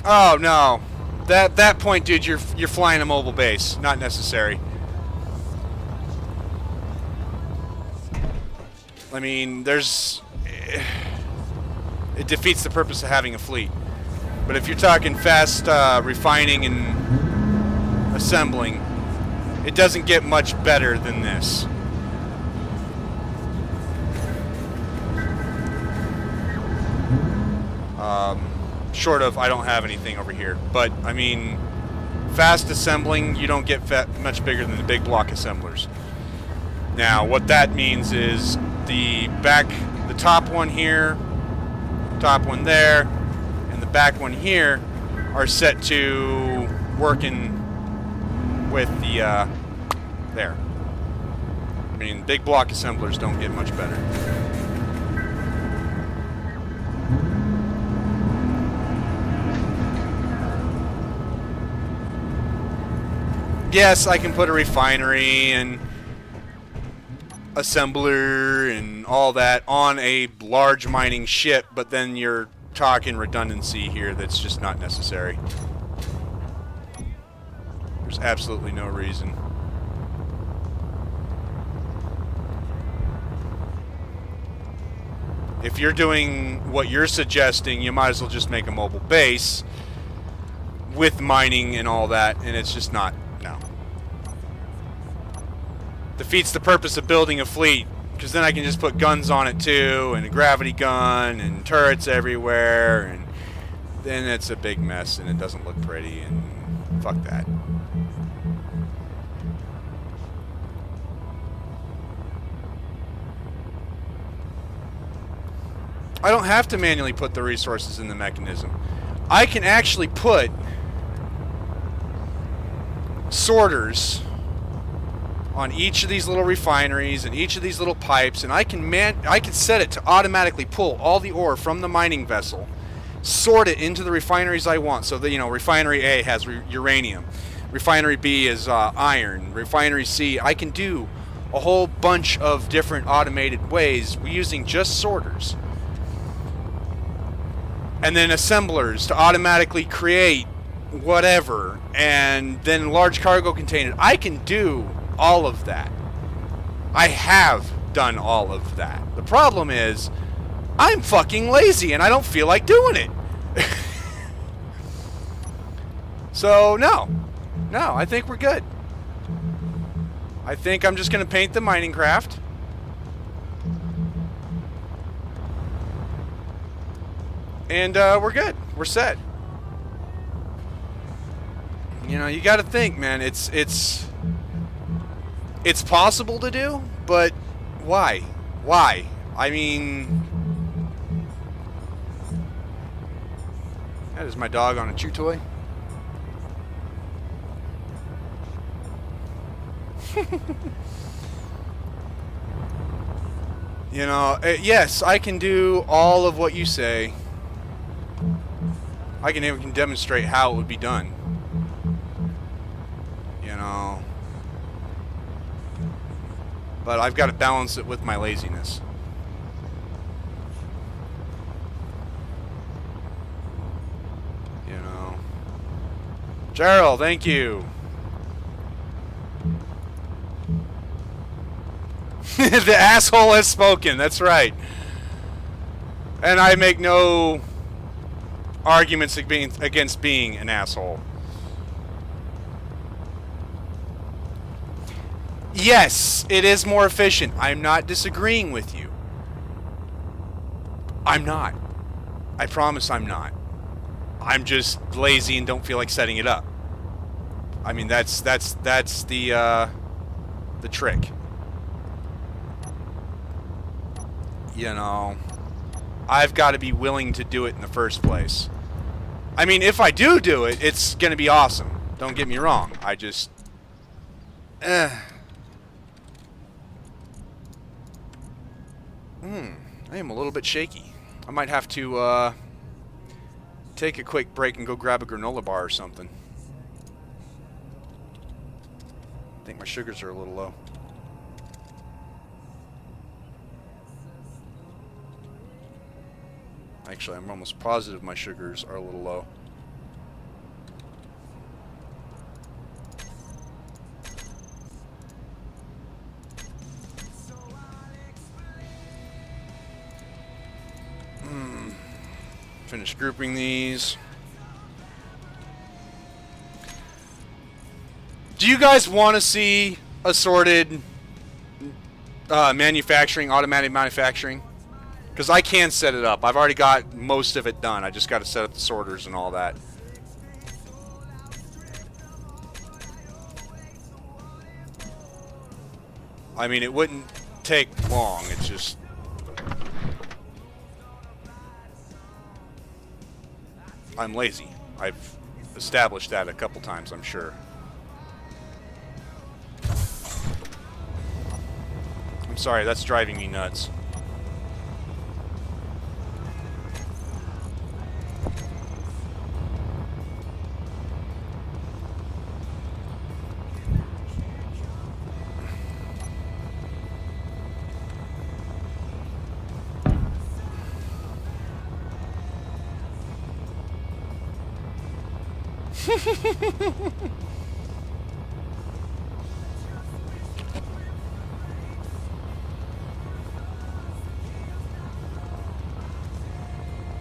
Oh no, that point, dude, you're flying a mobile base. Not necessary. I mean, it defeats the purpose of having a fleet. But if you're talking fast refining and assembling, it doesn't get much better than this. Short of, I don't have anything over here. But, I mean, fast assembling, you don't get much bigger than the big block assemblers. Now, what that means is the top one here, top one there, and the back one here are set to working with the, there. I mean, big block assemblers don't get much better. Yes, I can put a refinery and assembler and all that on a large mining ship, but then you're talking redundancy here that's just not necessary. There's absolutely no reason. If you're doing what you're suggesting, you might as well just make a mobile base with mining and all that, and it's just not. No. Defeats the purpose of building a fleet, because then I can just put guns on it too, and a gravity gun, and turrets everywhere, and then it's a big mess, and it doesn't look pretty, and fuck that. I don't have to manually put the resources in the mechanism. I can actually put sorters on each of these little refineries and each of these little pipes, and I can set it to automatically pull all the ore from the mining vessel, sort it into the refineries I want. So that, you know, refinery A has uranium, refinery B is iron, refinery C. I can do a whole bunch of different automated ways using just sorters. And then assemblers to automatically create whatever, and then large cargo containers. I can do all of that. I have done all of that. The problem is, I'm fucking lazy and I don't feel like doing it. So, no, I think we're good. I think I'm just going to paint the mining craft. And we're good. We're set. You know, you got to think, man. It's possible to do, but why? Why? I mean, that is my dog on a chew toy. You know, yes, I can do all of what you say. I can even demonstrate how it would be done. You know, but I've got to balance it with my laziness. You know, Gerald, thank you. The asshole has spoken. That's right. And I make no arguments against being an asshole. Yes, it is more efficient. I'm not disagreeing with you. I'm not. I promise I'm not. I'm just lazy and don't feel like setting it up. I mean, that's the trick. You know, I've got to be willing to do it in the first place. I mean, if I do it, it's going to be awesome. Don't get me wrong. I just... I am a little bit shaky. I might have to take a quick break and go grab a granola bar or something. I think my sugars are a little low. Actually, I'm almost positive my sugars are a little low. Finish grouping these. Do you guys want to see assorted manufacturing, automatic manufacturing? Because I can set it up. I've already got most of it done. I just got to set up the sorters and all that. I mean, it wouldn't take long. It's just... I'm lazy. I've established that a couple times, I'm sure. I'm sorry, that's driving me nuts.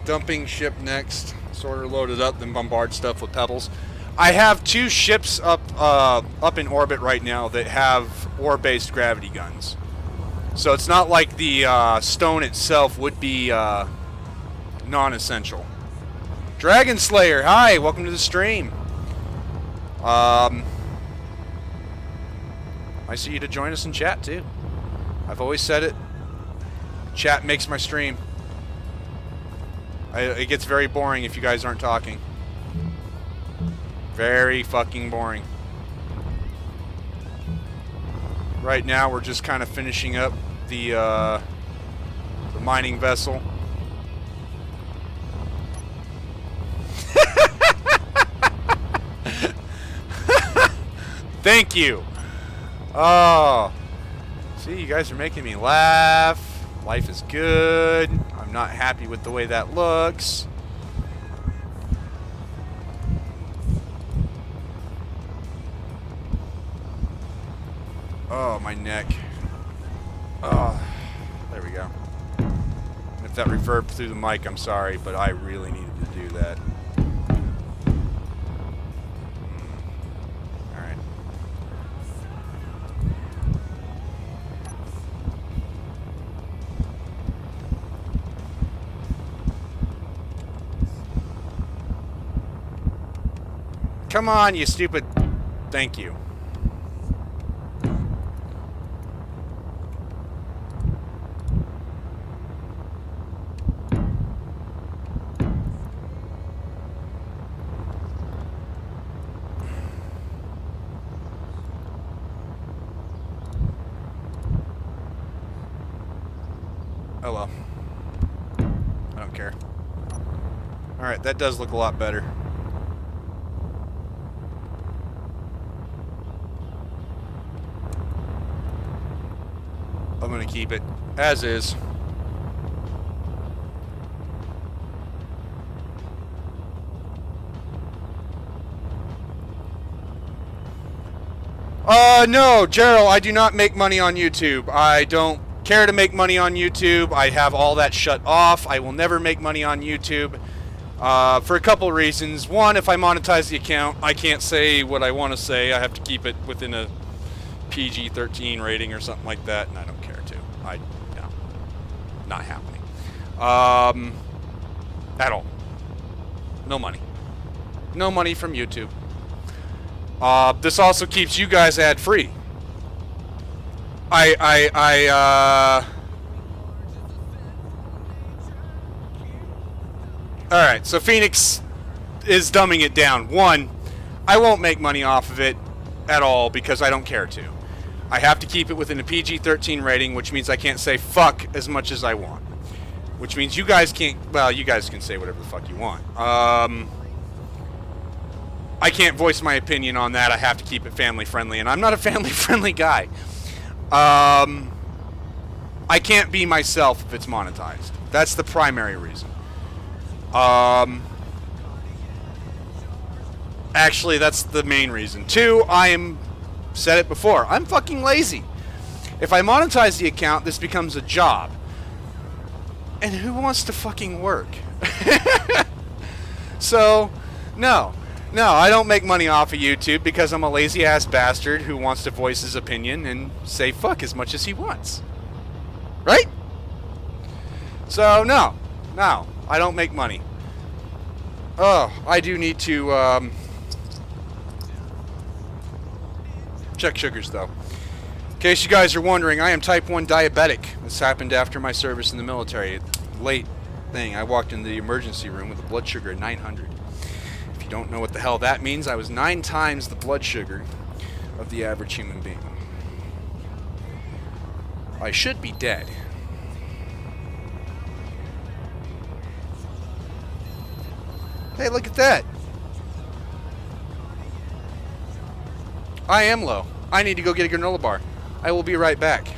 Dumping ship next. Sorter loaded up, then bombard stuff with pebbles. I have 2 ships up in orbit right now that have ore-based gravity guns. So it's not like the stone itself would be non-essential. Dragon Slayer, hi, welcome to the stream. I see you to join us in chat too. I've always said it. Chat makes my stream. It gets very boring if you guys aren't talking. Very fucking boring. Right now, we're just kind of finishing up the mining vessel. Thank you. Oh, see, you guys are making me laugh. Life is good. I'm not happy with the way that looks. Oh, my neck. Oh, there we go. And if that reverbed through the mic, I'm sorry, but I really needed to do that. Alright. Come on, you stupid... Thank you. Oh well. I don't care. Alright, that does look a lot better. I'm gonna keep it as is. No, Gerald, I do not make money on YouTube. I don't care to make money on YouTube. I have all that shut off. I will never make money on YouTube for a couple of reasons. One, if I monetize the account, I can't say what I want to say. I have to keep it within a PG-13 rating or something like that, and I don't care to. No, not happening. At all. No money. No money from YouTube. This also keeps you guys ad-free. Alright, so Phoenix is dumbing it down. One, I won't make money off of it at all because I don't care to. I have to keep it within a PG-13 rating, which means I can't say fuck as much as I want. Which means you guys can't, well, you guys can say whatever the fuck you want. I can't voice my opinion on that. I have to keep it family friendly, and I'm not a family friendly guy. I can't be myself if it's monetized. That's the primary reason. Actually, that's the main reason. Two, said it before, I'm fucking lazy. If I monetize the account, this becomes a job. And who wants to fucking work? So, no. No, I don't make money off of YouTube because I'm a lazy-ass bastard who wants to voice his opinion and say fuck as much as he wants. Right? So, no. No, I don't make money. Oh, I do need to, check sugars, though. In case you guys are wondering, I am type 1 diabetic. This happened after my service in the military. Late thing. I walked into the emergency room with a blood sugar of 900. If you don't know what the hell that means, I was 9 times the blood sugar of the average human being. I should be dead. Hey, look at that. I am low. I need to go get a granola bar. I will be right back.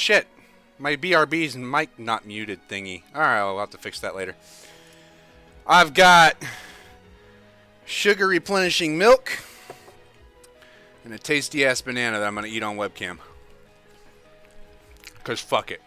Shit. My BRB's mic not muted thingy. Alright, I'll have to fix that later. I've got sugar replenishing milk and a tasty ass banana that I'm going to eat on webcam. Because fuck it.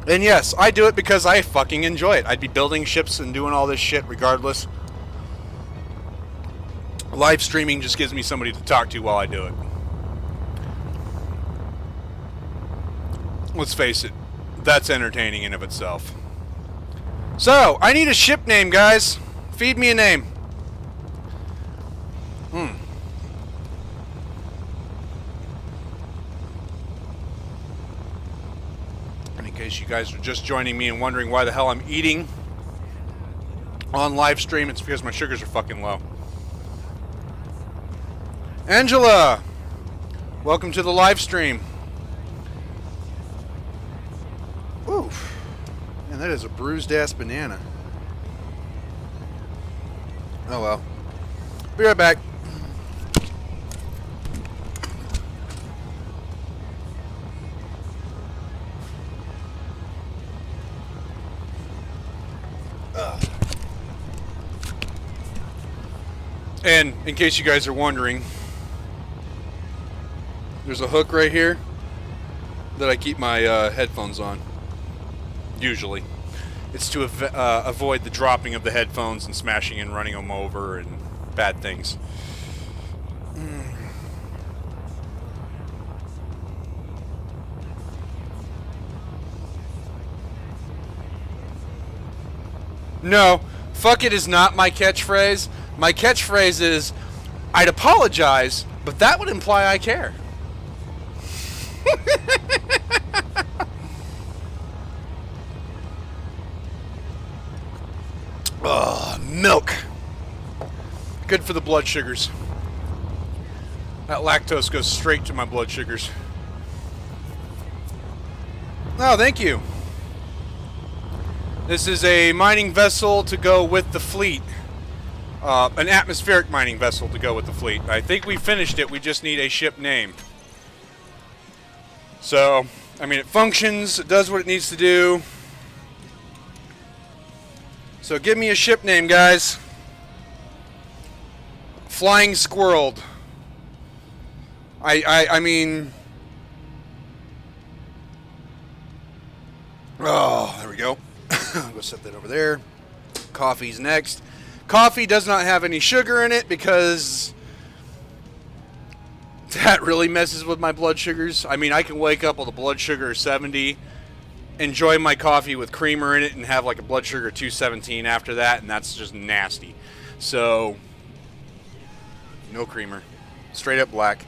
And yes, I do it because I fucking enjoy it. I'd be building ships and doing all this shit regardless. Live streaming just gives me somebody to talk to while I do it. Let's face it, that's entertaining in of itself. So, I need a ship name, guys. Feed me a name. In case you guys are just joining me and wondering why the hell I'm eating on live stream, it's because my sugars are fucking low. Angela, welcome to the live stream. Oof, man, that is a bruised ass banana. Oh well. Be right back. And in case you guys are wondering, there's a hook right here that I keep my headphones on. Usually. It's to avoid the dropping of the headphones and smashing and running them over and bad things. No, fuck it is not my catchphrase. My catchphrase is, I'd apologize, but that would imply I care. Oh, milk. Good for the blood sugars. That lactose goes straight to my blood sugars. Oh, thank you. This is a mining vessel to go with the fleet. An atmospheric mining vessel to go with the fleet. I think we finished it. We just need a ship name. So, I mean, it functions. It does what it needs to do. So give me a ship name, guys. Flying Squirreled. I mean... Oh, there we go. I'll go set that over there. Coffee's next. Coffee does not have any sugar in it because that really messes with my blood sugars. I mean, I can wake up with a blood sugar of 70, enjoy my coffee with creamer in it, and have like a blood sugar of 217 after that, and that's just nasty. So, no creamer. Straight up black.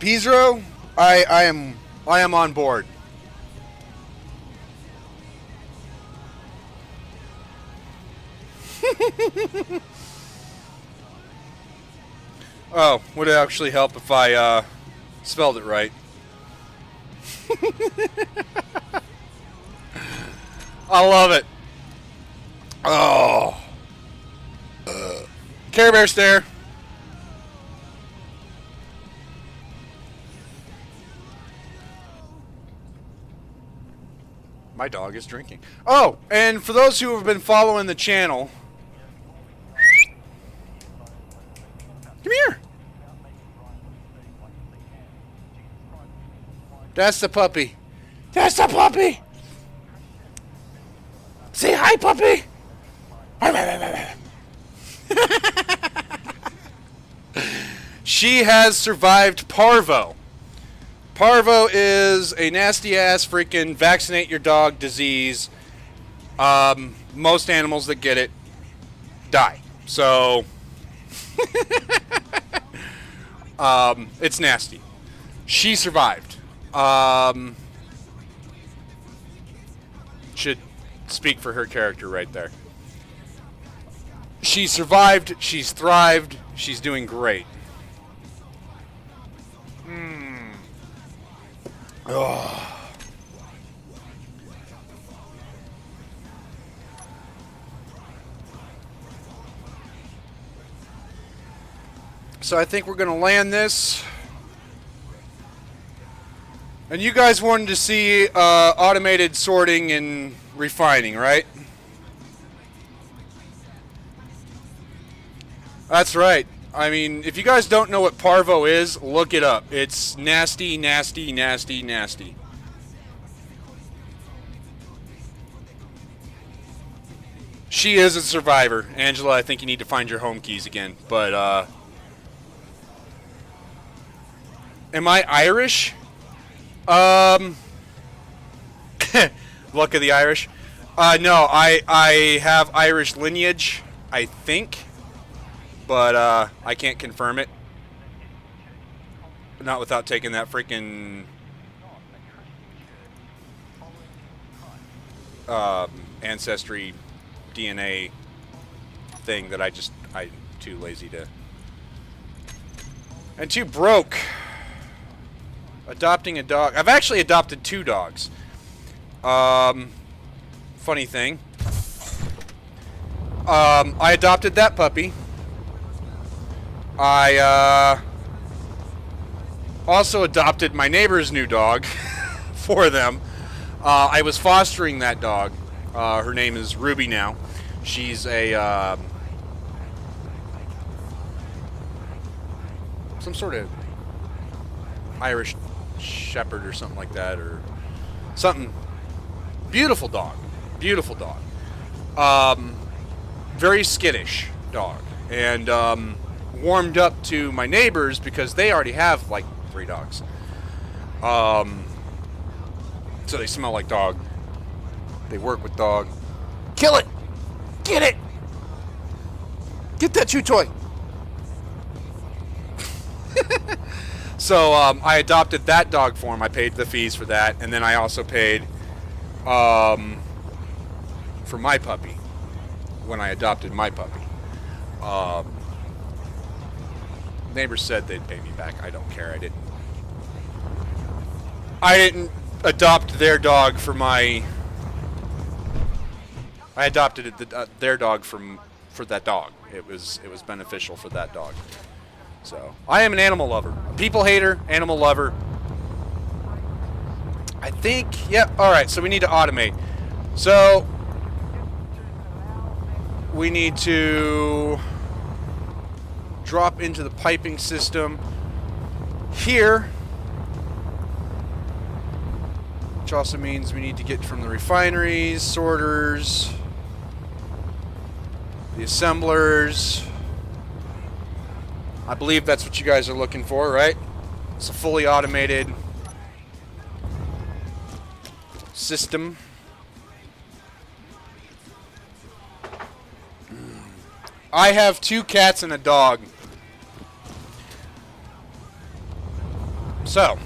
Pizro, I am on board. Oh, would it actually help if I spelled it right? I love it. Oh. Care Bear stare. My dog is drinking. Oh, and for those who have been following the channel, come here. That's the puppy. That's the puppy. Say hi, puppy. She has survived parvo. Parvo is a nasty-ass freaking vaccinate your dog disease. Most animals that get it die. So, it's nasty. She survived. speak for her character right there. She survived. She's thrived. She's doing great. Oh. So I think we're going to land this. And you guys wanted to see automated sorting and refining, right? That's right. I mean, if you guys don't know what parvo is, look it up. It's nasty, nasty, nasty, nasty. She is a survivor. Angela, I think you need to find your home keys again. But, am I Irish? Luck of the Irish. No, I have Irish lineage, I think. But, I can't confirm it. Not without taking that freaking ancestry DNA thing that I'm too lazy to. And too broke. Adopting a dog. I've actually adopted 2 dogs. Funny thing. I adopted that puppy. I also adopted my neighbor's new dog for them. I was fostering that dog. Her name is Ruby now. She's a some sort of Irish shepherd or something like that, or something. Beautiful dog. Beautiful dog. Very skittish dog. And warmed up to my neighbors because they already have like 3 dogs. So they smell like dog. They work with dog. Kill it! Get it! Get that chew toy! So I adopted that dog for him. I paid the fees for that, and then I also paid for my puppy when I adopted my puppy. Neighbors said they'd pay me back. I don't care. I didn't adopt their dog for my. I adopted their dog for that dog. It was beneficial for that dog. So I am an animal lover, a people hater, animal lover. I think. Yep. All right. So we need to automate. So we need to drop into the piping system here, which also means we need to get from the refineries, sorters, the assemblers. I believe that's what you guys are looking for, right? It's a fully automated system. I have 2 cats and a dog. So,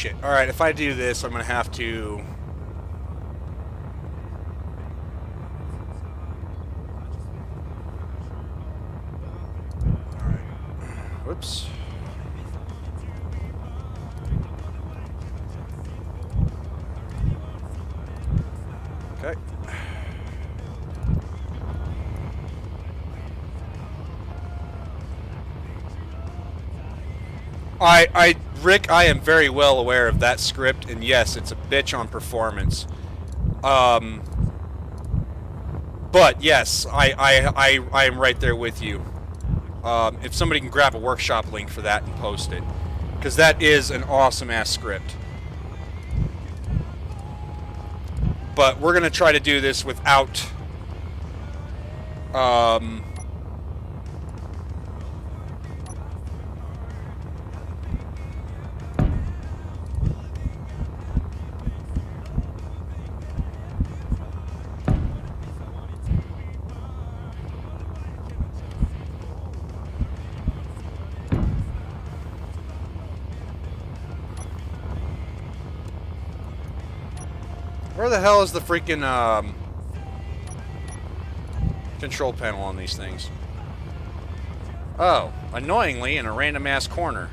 shit. Alright, if I do this, I'm going to have to... Alright. Whoops. Okay. Rick, I am very well aware of that script, and yes, it's a bitch on performance. But yes, I am right there with you. If somebody can grab a workshop link for that and post it, because that is an awesome-ass script. But we're gonna try to do this without, where the hell is the freaking, control panel on these things? Oh, annoyingly in a random ass corner.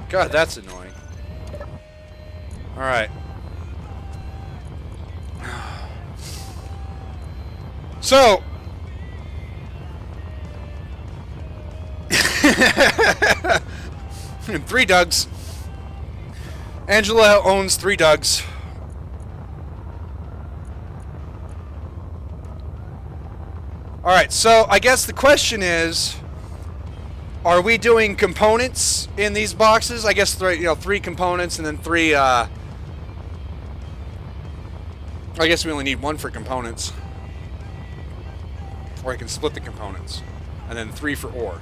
God, that's annoying. Alright. So... Three Dougs. Angela owns 3 Dougs. Alright, so I guess the question is... Are we doing components in these boxes? I guess 3 components and then 3, I guess we only need 1 for components. Or I can split the components. And then 3 for ore.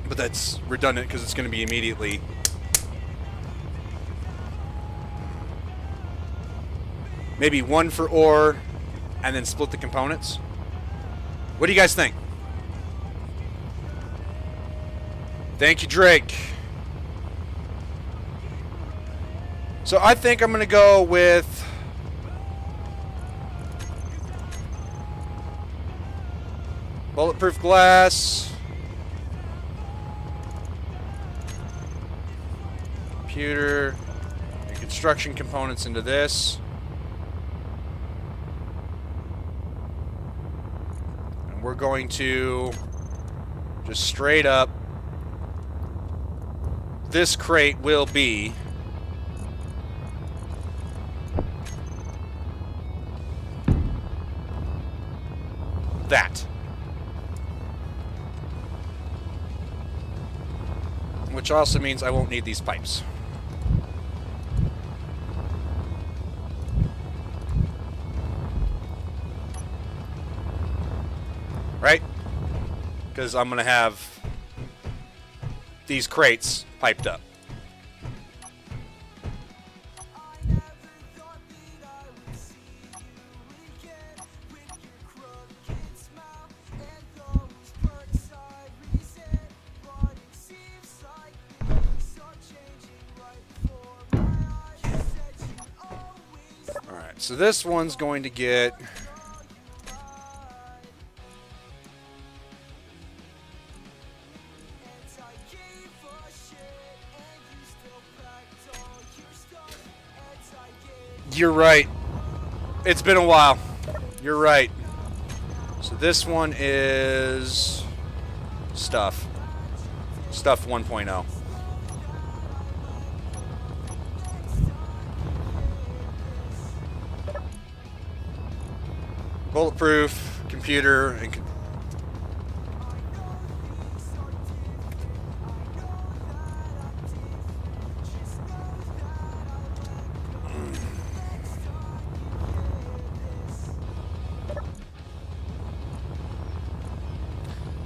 But that's redundant because it's going to be immediately... Maybe 1 for ore and then split the components. What do you guys think? Thank you, Drake. So I think I'm going to go with... bulletproof glass. Computer. And construction components into this. And we're going to just straight up... This crate will be that. Which also means I won't need these pipes. Right? Because I'm going to have these crates piped up. Alright, so this one's going to get... You're right. It's been a while. You're right. So this one is... Stuff. Stuff 1.0. Bulletproof, computer, and...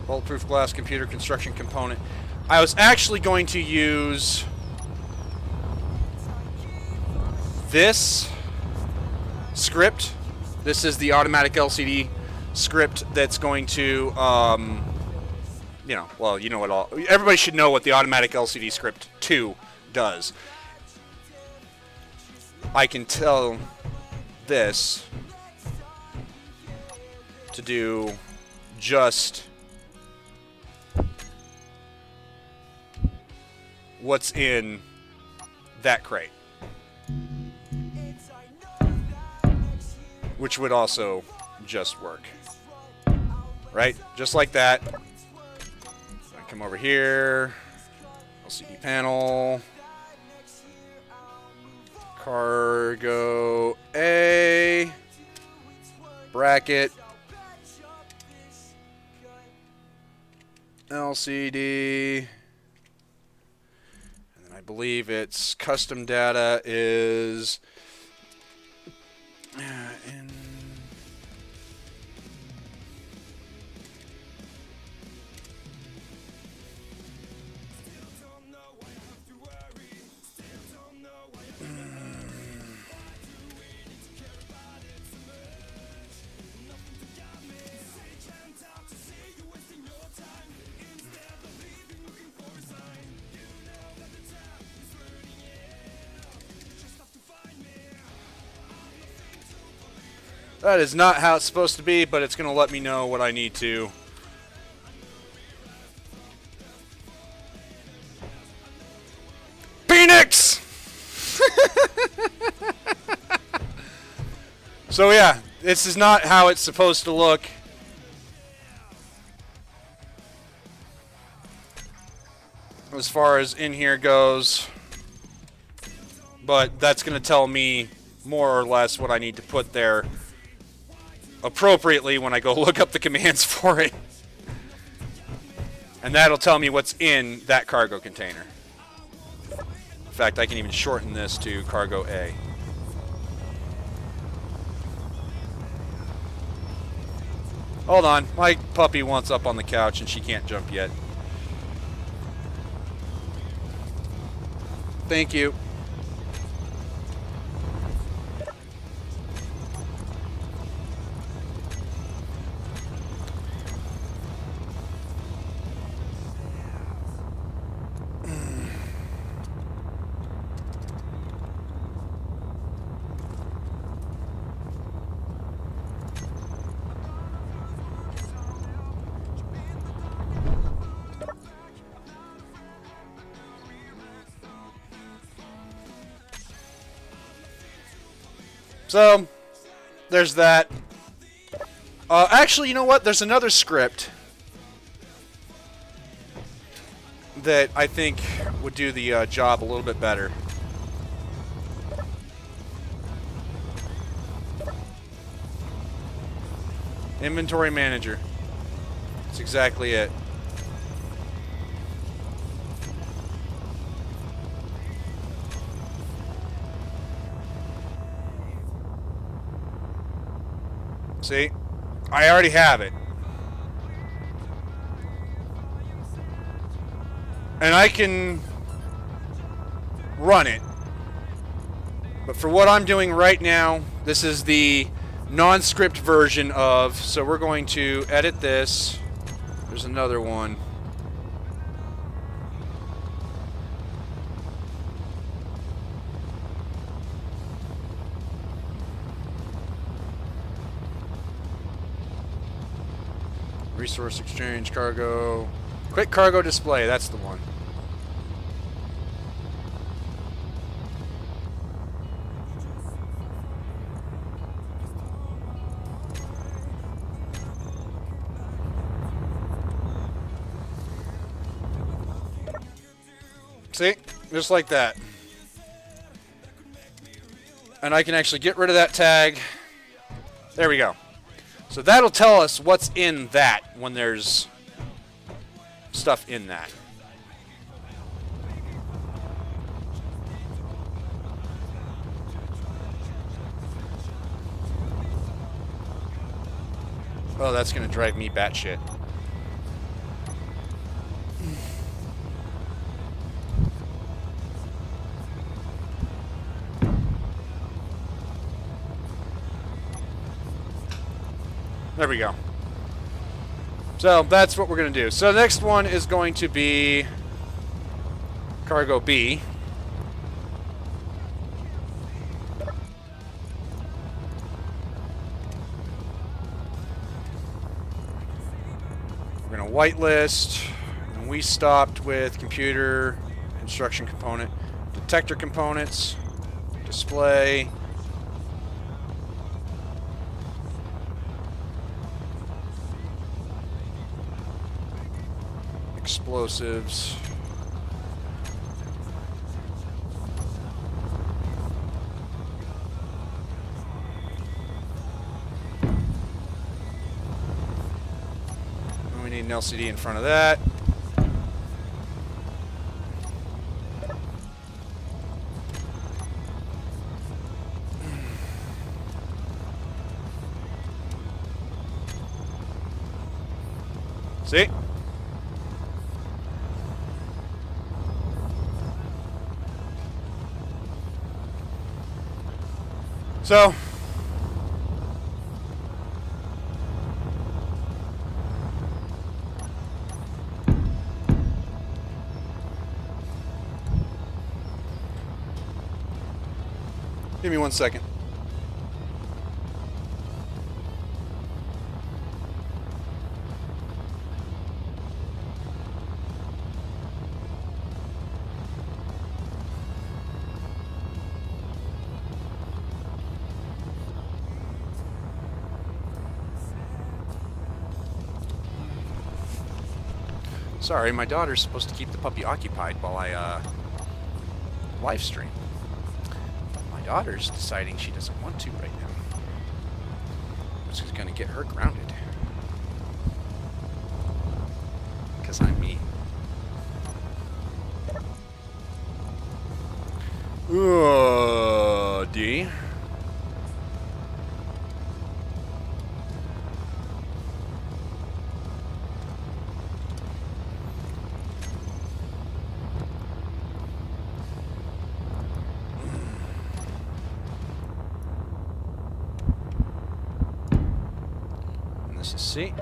Bulletproof glass, computer, construction component. I was actually going to use this script. This is the automatic LCD script that's going to, you know, well, you know what all... Everybody should know what the automatic LCD script 2 does. I can tell this to do just what's in that crate. which would also just work. Right? Just like that. I come over here. LCD panel. Cargo A. Bracket. LCD. And then I believe its custom data is in that is not how it's supposed to be, but it's going to let me know what I need to. Phoenix! So yeah, this is not how it's supposed to look. As far as in here goes. But that's going to tell me more or less what I need to put there appropriately when I go look up the commands for it. And that'll tell me what's in that cargo container. In fact, I can even shorten this to cargo A. Hold on, my puppy wants up on the couch and she can't jump yet. Thank you. So, there's that. Actually, you know what? There's another script that I think would do the job a little bit better. Inventory Manager. That's exactly it. See? I already have it. And I can run it. But for what I'm doing right now, this is the non-script version of, so we're going to edit this. There's another one. Resource exchange, cargo. Quick cargo display, that's the one. See? Just like that. And I can actually get rid of that tag. There we go. So that'll tell us what's in that when there's stuff in that. Oh, that's going to drive me batshit. There we go. So that's what we're going to do. So the next one is going to be cargo B. We're going to whitelist. And we stopped with computer, instruction component, detector components, display. explosives. We need an LCD in front of that. See? So, give me 1 second. Sorry, my daughter's supposed to keep the puppy occupied while I live stream. My daughter's deciding she doesn't want to right now, which is going to get her grounded. Because I'm mean. D. This is C.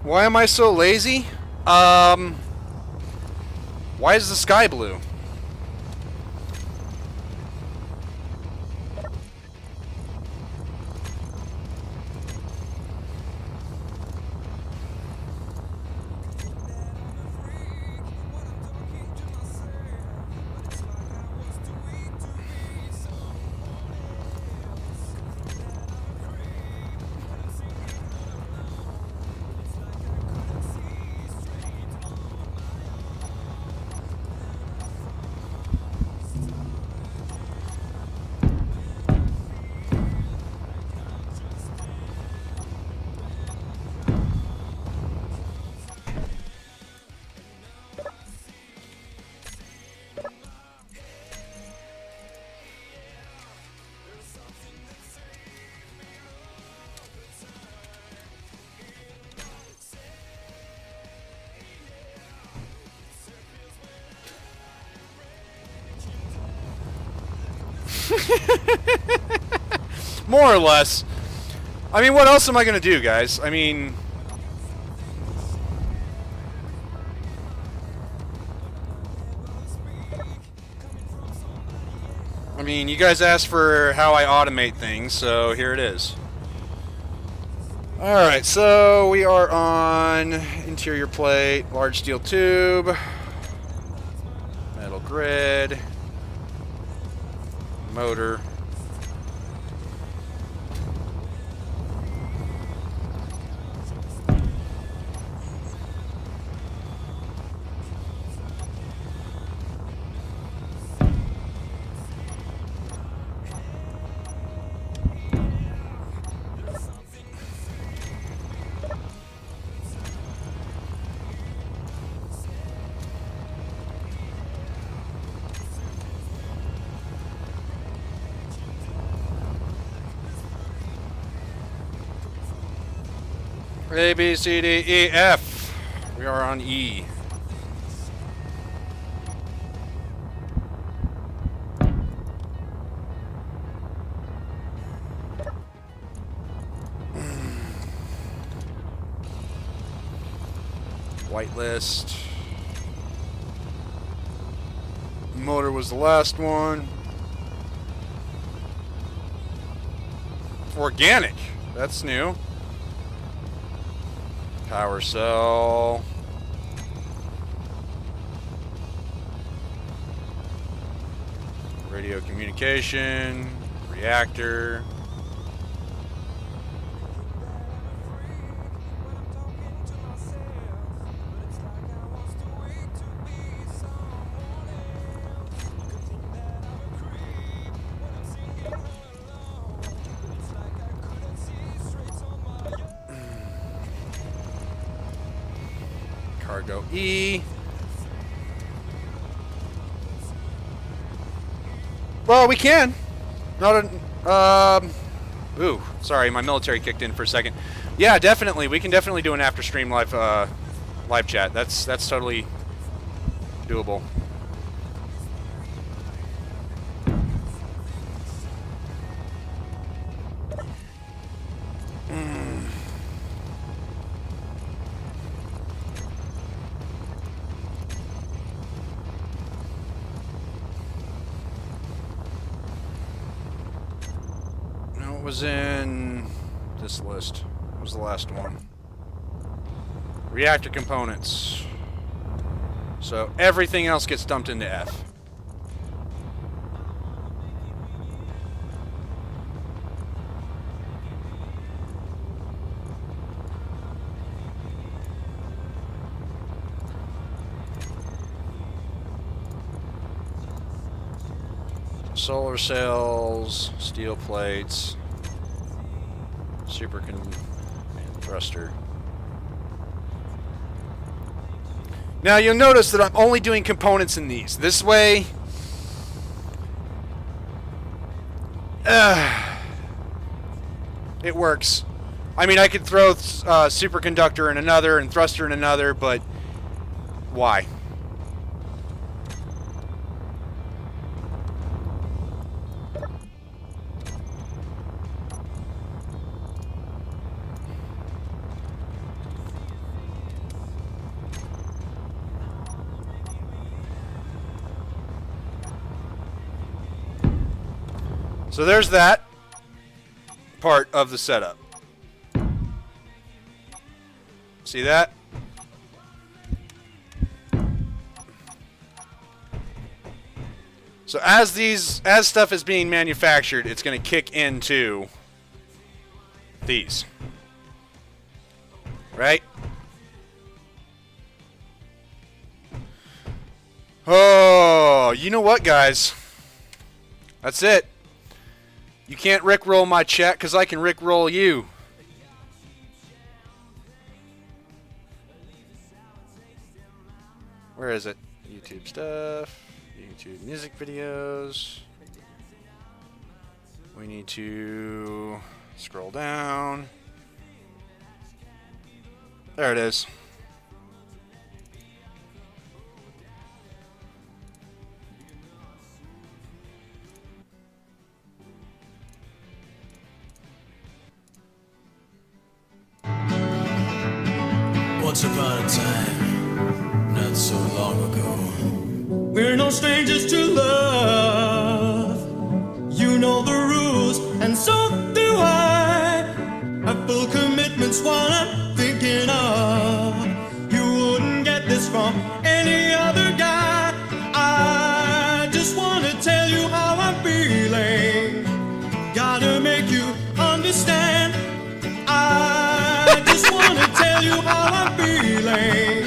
Why am I so lazy? Why is the sky blue? More or less. I mean, what else am I going to do, guys? I mean... you guys asked for how I automate things, so here it is. Alright, so we are on interior plate, large steel tube, metal grid, motor. A, B, C, D, E, F. We are on E. Whitelist. Motor was the last one. Organic. That's new. Power cell. Radio communication. Reactor. Cargo E. Well, we can. Not a... ooh, sorry, my military kicked in for a second. Yeah, definitely. We can definitely do an after stream live live chat. That's totally doable. No, it was in this list. What was the last one? Reactor components. So everything else gets dumped into F. Solar cells, steel plates, and thruster. Now you'll notice that I'm only doing components in these. This way, it works. I mean, I could throw superconductor in another and thruster in another, but why? So there's that part of the setup. See that? So as stuff is being manufactured, it's going to kick into these. Right? Oh, you know what, guys? That's it. You can't rickroll my chat because I can rickroll you. Where is it? YouTube stuff. YouTube music videos. We need to scroll down. There it is. Once upon a time, not so long ago, we're no strangers to love. You know the rules, and so do I. Have full commitment's what I'm thinking of. You wouldn't get this from any other guy. I just wanna tell you how I'm feeling. Gotta make you understand. I just wanna tell you how I'm feeling.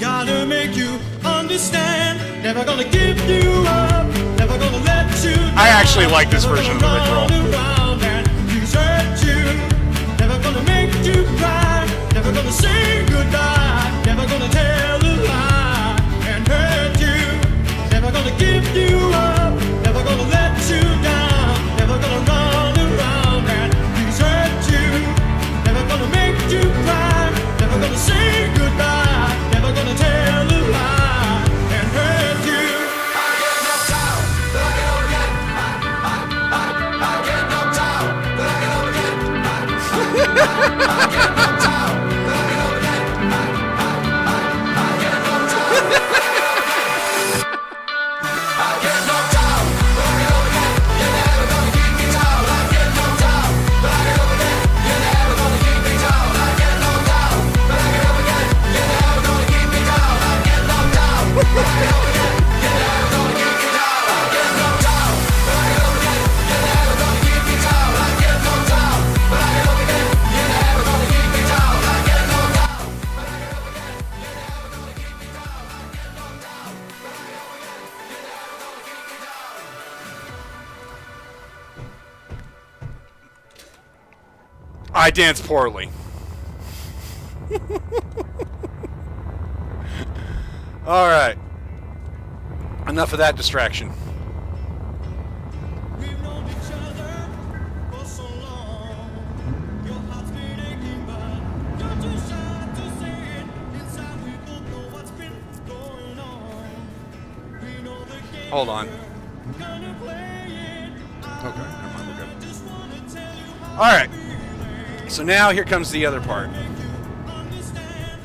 Gotta make you understand. Never gonna give you up. Never gonna let you down. I actually like this version of the rickroll. Never gonna make you cry. Never gonna say goodbye. Never gonna tell a lie and hurt you. Never gonna give you up. Never gonna let you down. Never gonna run around and desert you. Never gonna make you cry. Never gonna say goodbye. Never gonna tell a lie and hurt you. I get knocked out, but I get up again. I get knocked out, but I get up again. I get knocked out, but I get up again. I get knocked out. I get knocked out, but I get up again. You're never gonna keep me down. I get knocked out, but I get up again. You're never gonna keep me down. I get knocked out, but I get up again. You're never gonna keep me down. I get knocked out, but I get up again. You're never gonna keep me down. I get knocked out, but I get up again. You're never gonna keep me down. I get knocked out, but I get up again. You're never gonna keep me down. I get knocked out, but I get up again. You're never gonna keep me down. I get knocked out, but I get up again. You're never gonna keep me down. I dance poorly. Alright. Enough of that distraction. We've known each other for so long. Your heart's been aching, but you're too shy to say it. Inside we both know what's been going on. We know the game. Hold on. Gonna play it. Okay, never mind, we're good. Just wanna tell you how Alright. So now here comes the other part. understand.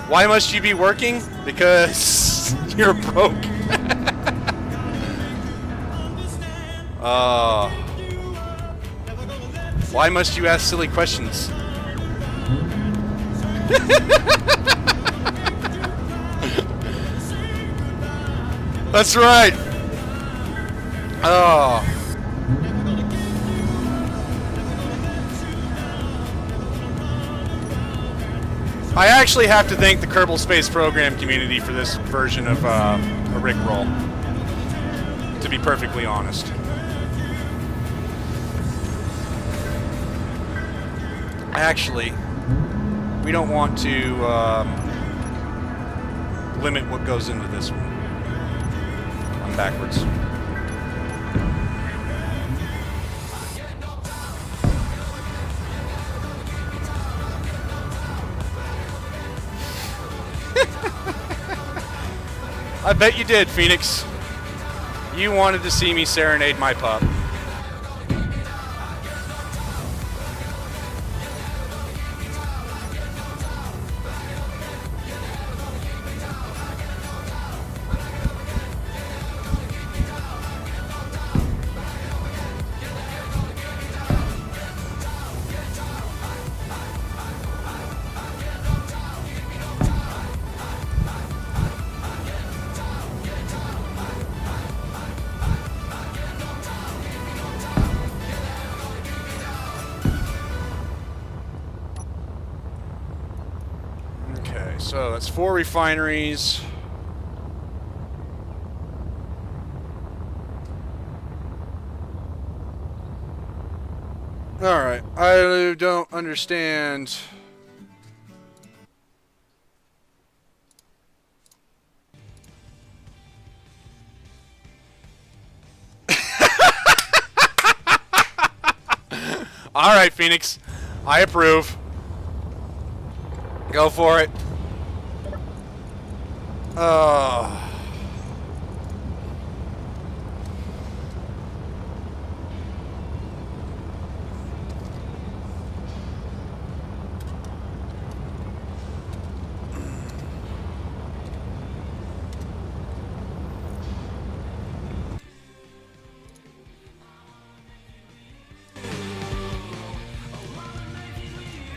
Why must you be working? Because you're broke. Why must you ask silly questions? That's right. Oh. I actually have to thank the Kerbal Space Program community for this version of a Rickroll, to be perfectly honest. Actually, we don't want to limit what goes into this one. I'm backwards. I bet you did, Phoenix. You wanted to see me serenade my pup. So that's 4 refineries. Alright, I don't understand. Alright, Phoenix. I approve. Go for it.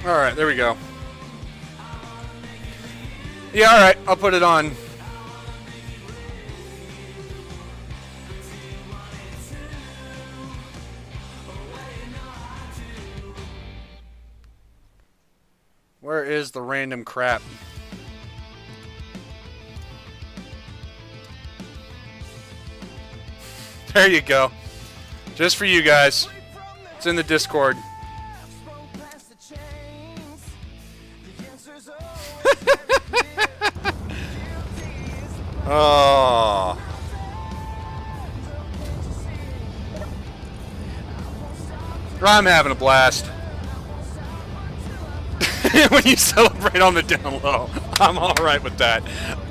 Alright, there we go. Yeah, alright, I'll put it on. Where is the random crap? There you go. Just for you guys. It's in the Discord. Oh. I'm having a blast. When you celebrate on the down low, I'm alright with that.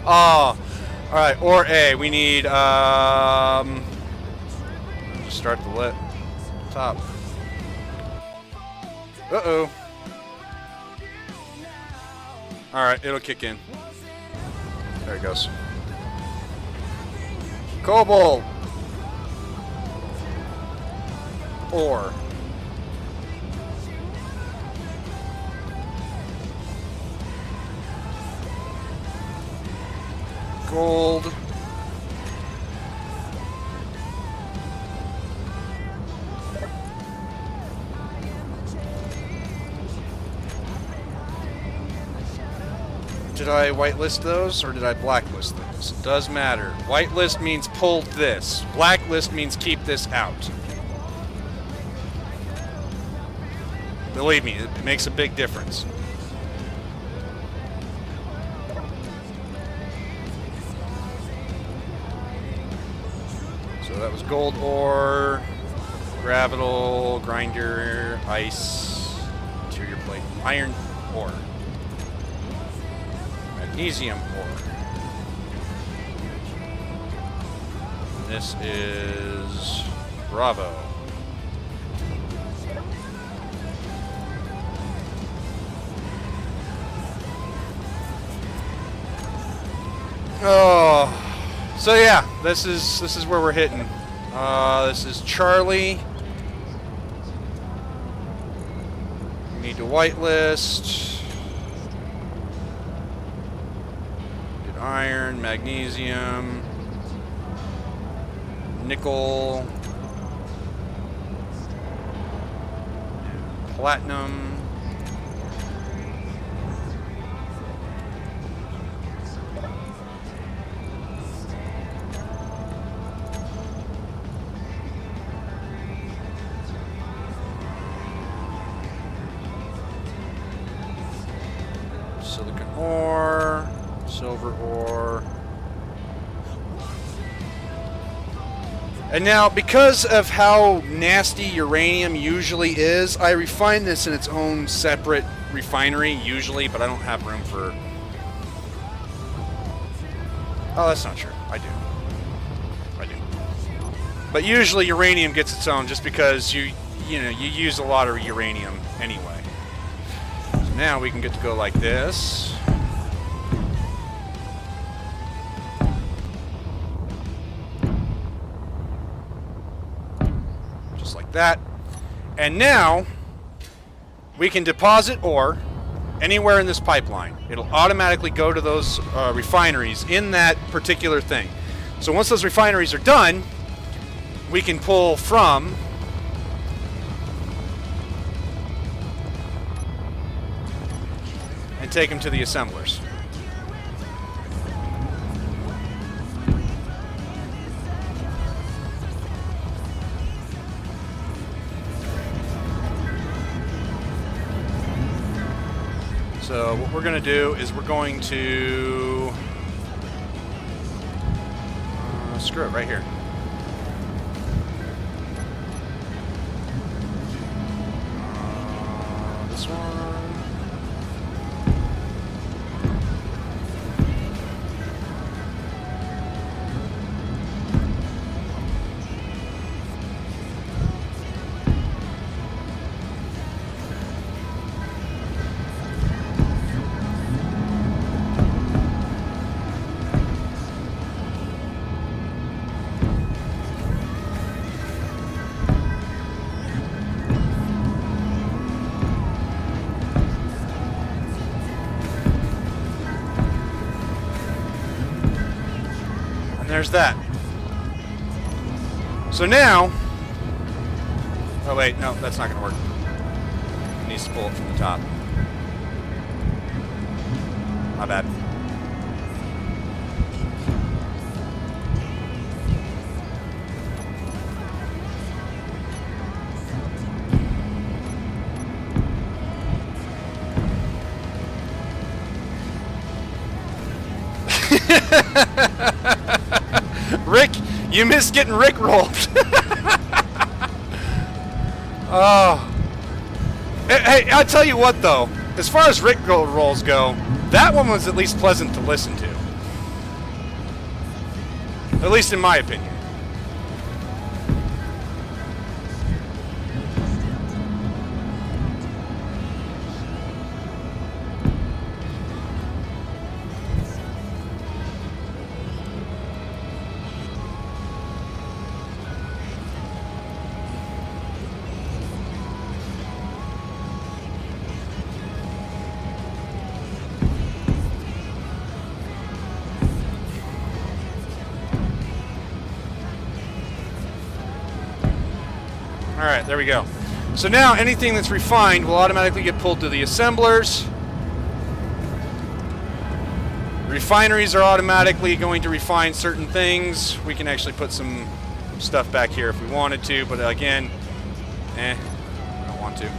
Oh. Alright, or A. We need, just start the lit. Top. Uh-oh. Alright, it'll kick in. There it goes. Cobalt. Ore. Gold. Did I whitelist those or did I blacklist those? It does matter. Whitelist means pull this. Blacklist means keep this out. Believe me, it makes a big difference. So that was gold ore, gravital, grinder, ice, interior plate, iron ore, magnesium ore. This is Bravo. Oh, so yeah, this is where we're hitting. This is Charlie. We need to whitelist. Did iron, magnesium, nickel, and platinum. Silicon ore, silver ore. And now, because of how nasty uranium usually is, I refine this in its own separate refinery, usually, but I don't have room for... Oh, that's not true. I do. But usually uranium gets its own just because you use a lot of uranium anyway. So now we can get to go like this. Just like that. And now we can deposit ore anywhere in this pipeline. It'll automatically go to those refineries in that particular thing. So once those refineries are done, we can pull from and take them to the assemblers. So what we're going to do is we're going to screw it right here. This one. There's that. So now, oh wait, no, that's not going to work. It needs to pull it from the top. My bad. Rick, you missed getting Rick rolled. Oh. Hey, I'll tell you what though. As far as Rick rolls go, that one was at least pleasant to listen to. At least in my opinion. Alright, there we go. So now anything that's refined will automatically get pulled to the assemblers. Refineries are automatically going to refine certain things. We can actually put some stuff back here if we wanted to, but again, I don't want to.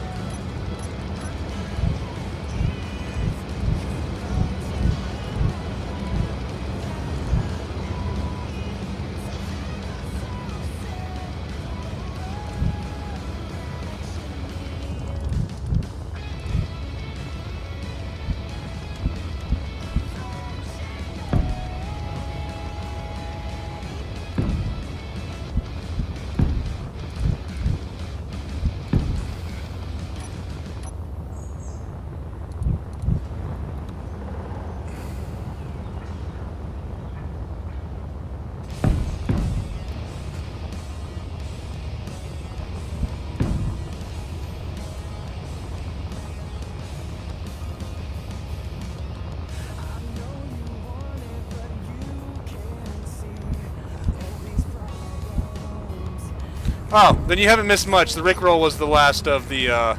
Oh, then you haven't missed much. The Rickroll was the last of the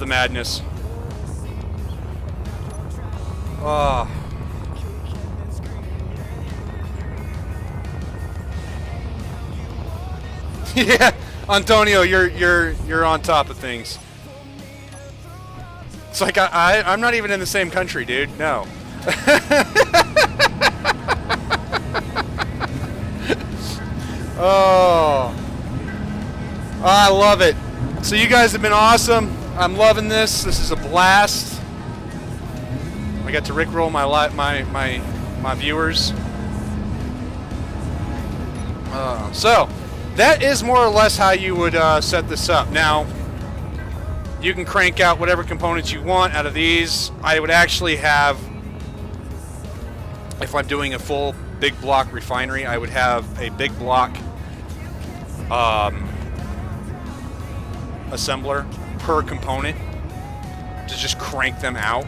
madness. Oh. Yeah, Antonio, you're on top of things. It's like I'm not even in the same country, dude. No. Oh, I love it. So you guys have been awesome. I'm loving this. This is a blast. I got to Rickroll my viewers. So that is more or less how you would set this up. Now, you can crank out whatever components you want out of these. I would actually have, if I'm doing a full big block refinery, I would have a big block assembler per component to just crank them out.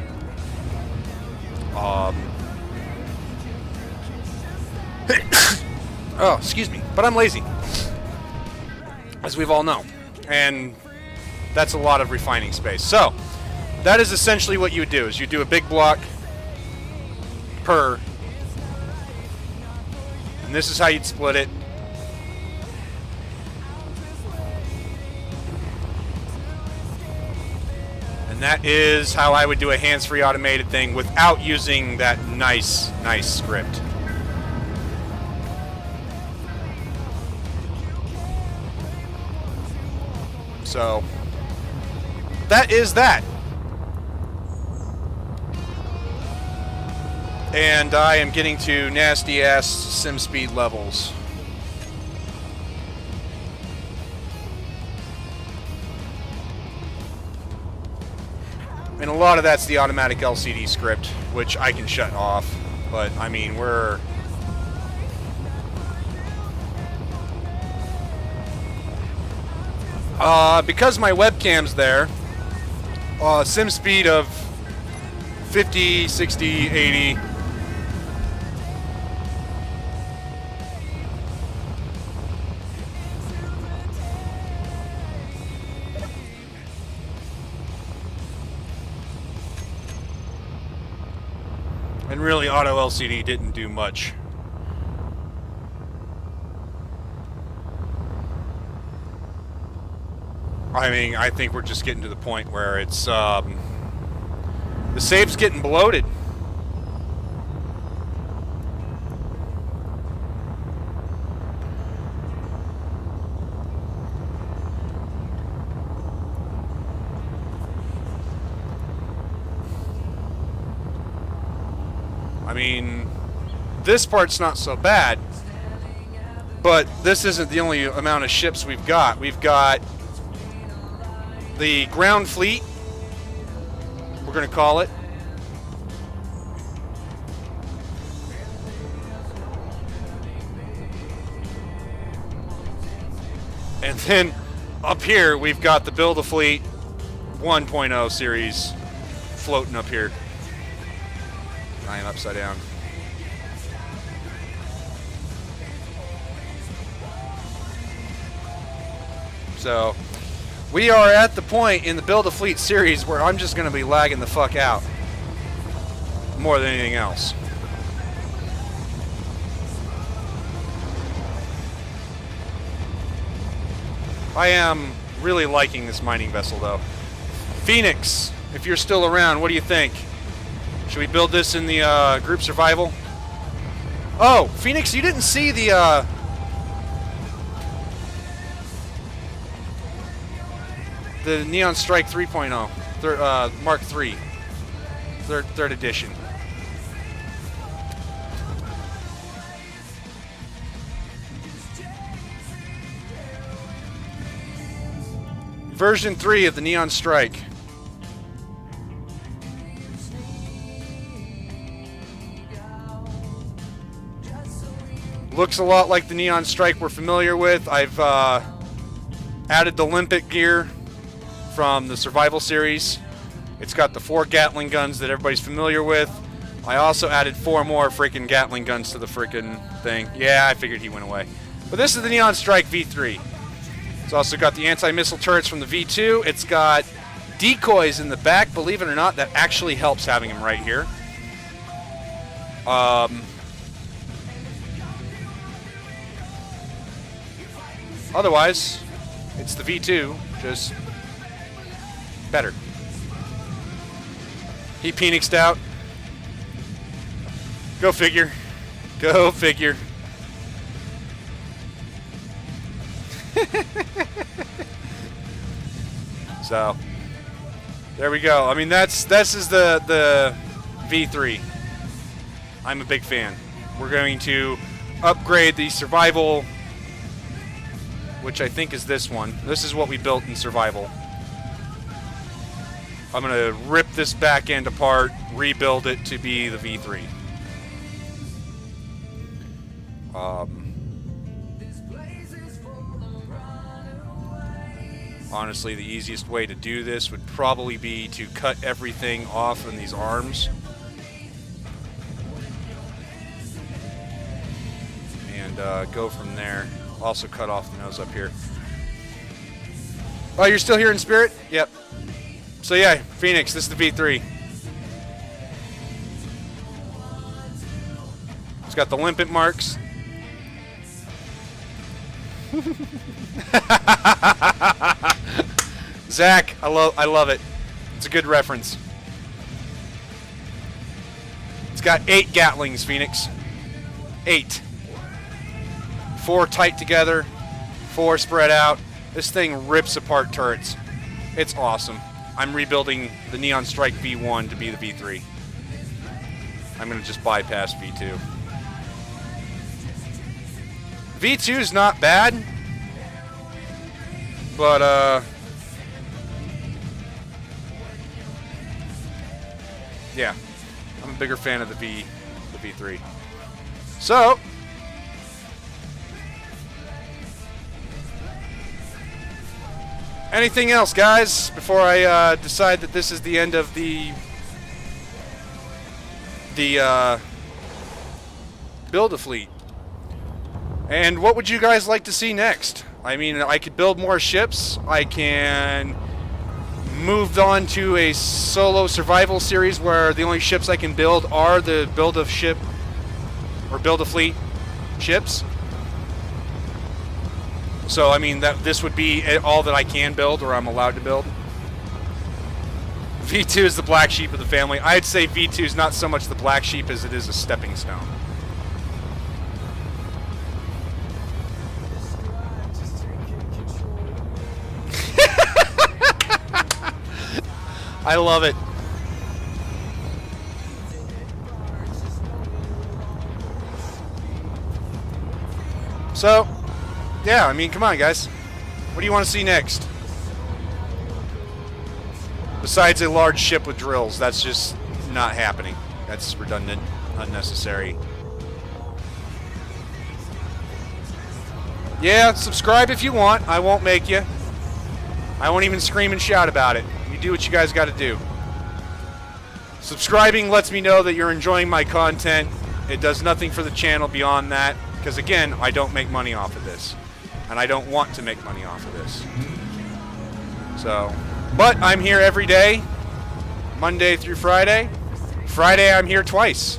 Oh, excuse me, but I'm lazy, as we've all know, and that's a lot of refining space. So that is essentially what you would do, is you do a big block per, and this is how you'd split it. And that is how I would do a hands-free automated thing without using that nice script. So that is that. And I am getting to nasty-ass sim speed levels. And a lot of that's the automatic LCD script, which I can shut off. But, I mean, we're... because my webcam's there, sim speed of 50, 60, 80... And really, auto LCD didn't do much. I mean, I think we're just getting to the point where it's, the save's getting bloated. I mean, this part's not so bad, but this isn't the only amount of ships we've got. We've got the ground fleet, we're going to call it. And then up here, we've got the Build a Fleet 1.0 series floating up here. I am upside down. So, we are at the point in the Build a Fleet series where I'm just going to be lagging the fuck out. More than anything else. I am really liking this mining vessel, though. Phoenix, if you're still around, what do you think? Should we build this in the group survival? Oh, Phoenix, you didn't see the Neon Strike 3.0, Mark III, third edition. Version 3 of the Neon Strike. Looks a lot like the Neon Strike we're familiar with. I've added the Olympic gear from the Survival series. It's got the 4 Gatling guns that everybody's familiar with. I also added 4 more freaking Gatling guns to the freaking thing. Yeah, I figured he went away. But this is the Neon Strike V3. It's also got the anti-missile turrets from the V2. It's got decoys in the back. Believe it or not, that actually helps having them right here. Otherwise, it's the V2, just better. He Phoenixed out. Go figure. Go figure. So, there we go. I mean, this is the V3. I'm a big fan. We're going to upgrade the survival, which I think is this one. This is what we built in survival. I'm going to rip this back end apart, rebuild it to be the V3. Honestly, the easiest way to do this would probably be to cut everything off in these arms. And go from there. Also cut off the nose up here. Oh, you're still here in spirit? Yep. So yeah, Phoenix, this is the V3. It's got the limpet marks. Zach, I love it. It's a good reference. It's got 8 Gatlings, Phoenix. 8. 4 tight together, 4 spread out. This thing rips apart turrets. It's awesome. I'm rebuilding the Neon Strike V1 to be the V3. I'm going to just bypass V2. V2 is not bad, but yeah, I'm a bigger fan of the V3. So, anything else, guys, before I decide that this is the end of the Build-A-Fleet? And what would you guys like to see next? I mean, I could build more ships. I can move on to a solo survival series where the only ships I can build are the Build-A-Ship or Build-A-Fleet ships. So, I mean, this would be all that I can build or I'm allowed to build. V2 is the black sheep of the family. I'd say V2 is not so much the black sheep as it is a stepping stone. I love it. So, yeah, I mean, come on, guys. What do you want to see next? Besides a large ship with drills, that's just not happening. That's redundant, unnecessary. Yeah, subscribe if you want. I won't make you. I won't even scream and shout about it. You do what you guys got to do. Subscribing lets me know that you're enjoying my content. It does nothing for the channel beyond that, because again, I don't make money off of this. And I don't want to make money off of this. So, but I'm here every day, Monday through Friday. Friday I'm here twice.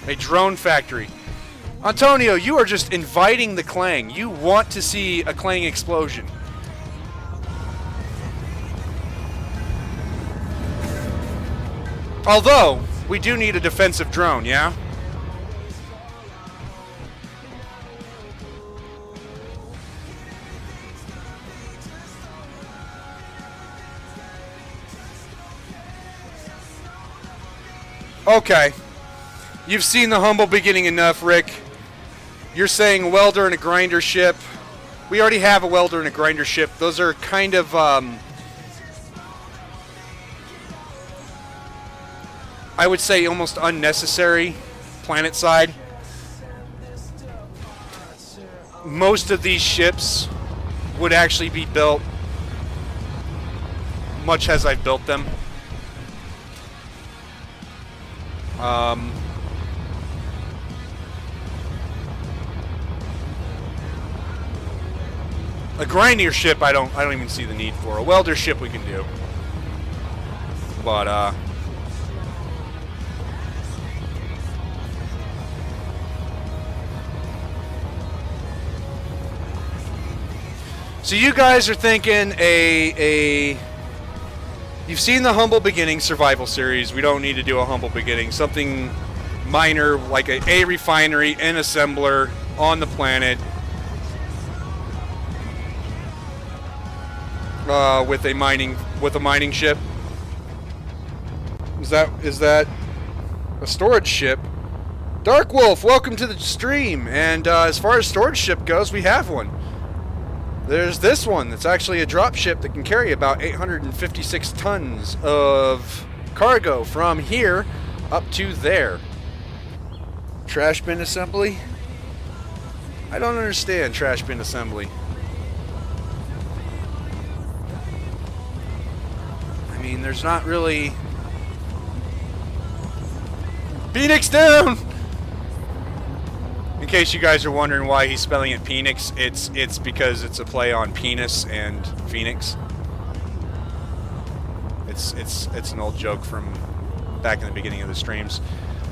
A drone factory. Antonio, you are just inviting the clang. You want to see a clang explosion. Although, we do need a defensive drone, yeah? Okay. You've seen the humble beginning enough, Rick. You're saying welder and a grinder ship. We already have a welder and a grinder ship. Those are kind of, I would say almost unnecessary planet side. Most of these ships would actually be built much as I've built them. A grinder ship, I don't even see the need for. A welder ship we can do. But, so you guys are thinking you've seen the Humble Beginnings survival series. We don't need to do a Humble Beginning. Something minor, like a refinery, an assembler on the planet. With a mining ship. Is that a storage ship? Dark Wolf, welcome to the stream. And as far as storage ship goes, we have one. There's this one that's actually a drop ship that can carry about 856 tons of cargo from here up to there. Trash bin assembly? I don't understand trash bin assembly. I mean, there's not really... Phoenix down! In case you guys are wondering why he's spelling it Phoenix, it's because it's a play on penis and Phoenix. It's an old joke from back in the beginning of the streams.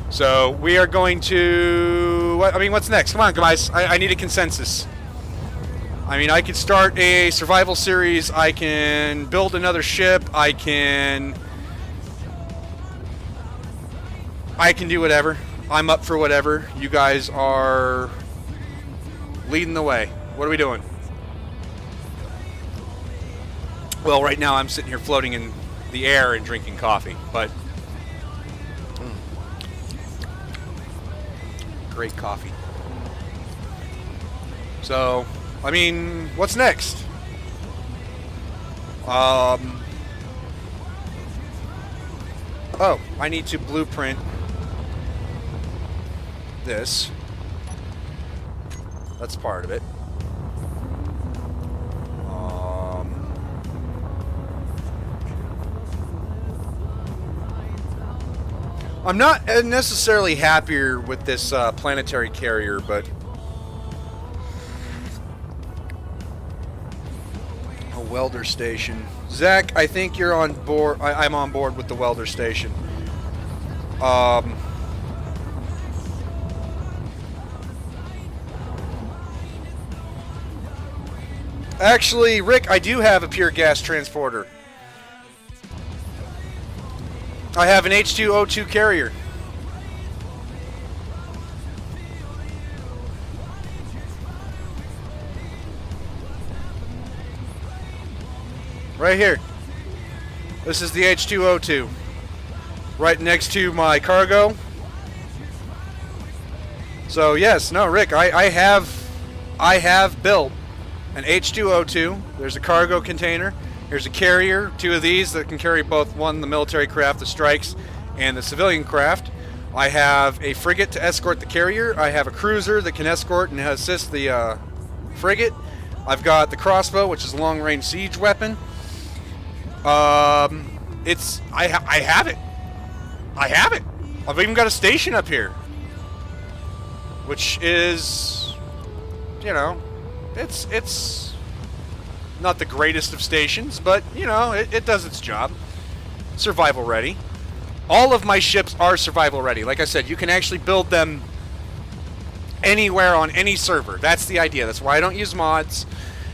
So we are going to... what's next? Come on, guys. I need a consensus. I mean, I could start a survival series. I can build another ship. I can do whatever. I'm up for whatever. You guys are leading the way. What are we doing? Well, right now I'm sitting here floating in the air and drinking coffee, but great coffee. So, I mean, what's next? Oh, I need to blueprint this. That's part of it. I'm not necessarily happier with this planetary carrier, but a welder station. Zach, I think you're on board. I'm on board with the welder station. Actually, Rick, I do have a pure gas transporter. I have an H2O2 carrier. Right here. This is the H2O2. Right next to my cargo. So yes, no, Rick, I have built an H2O2. There's a cargo container. Here's a carrier, two of these that can carry both, one, the military craft, the strikes, and the civilian craft. I have a frigate to escort the carrier. I have a cruiser that can escort and assist the frigate. I've got the crossbow, which is a long-range siege weapon. I have it. I have it. I've even got a station up here, which is, you know, it's not the greatest of stations, but, you know, it does its job. Survival ready. All of my ships are survival ready. Like I said, you can actually build them anywhere on any server. That's the idea. That's why I don't use mods,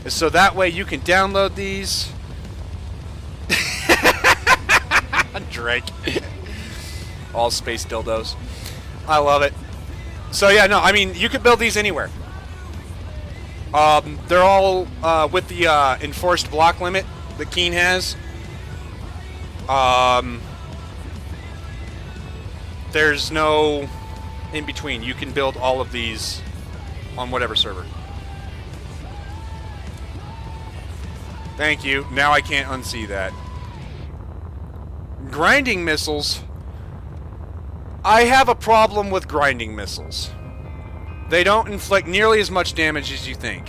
is so that way you can download these. Drake. All space dildos. I love it. So yeah, no, I mean, you could build these anywhere. They're all with the enforced block limit that Keen has. There's no in between. You can build all of these on whatever server. Thank you. Now I can't unsee that. Grinding missiles. I have a problem with grinding missiles. They don't inflict nearly as much damage as you think.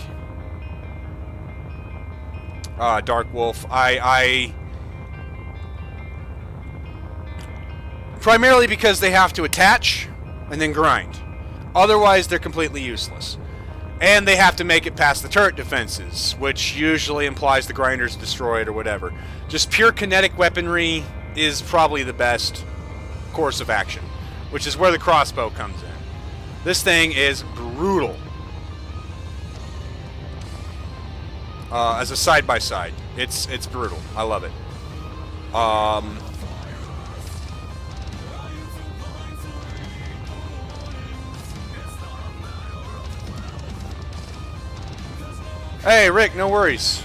Dark Wolf. Primarily because they have to attach and then grind. Otherwise, they're completely useless. And they have to make it past the turret defenses, which usually implies the grinder's destroyed or whatever. Just pure kinetic weaponry is probably the best course of action, which is where the crossbow comes in. This thing is brutal. As a side-by-side, it's brutal. I love it. Hey, Rick, no worries.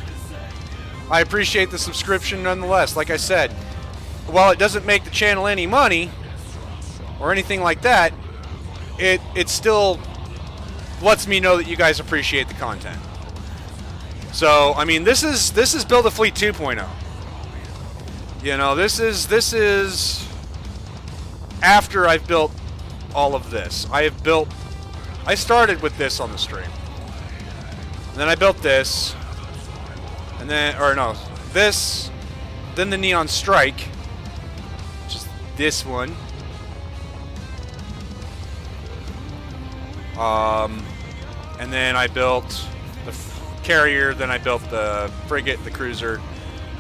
I appreciate the subscription nonetheless. Like I said, while it doesn't make the channel any money or anything like that, it still lets me know that you guys appreciate the content. So, I mean, this is Build a Fleet 2.0. You know, this is after I've built all of this. I started with this on the stream. And then I built this, and then, or no, this, then the Neon Strike, which is this one. And then I built the carrier, then I built the frigate, the cruiser.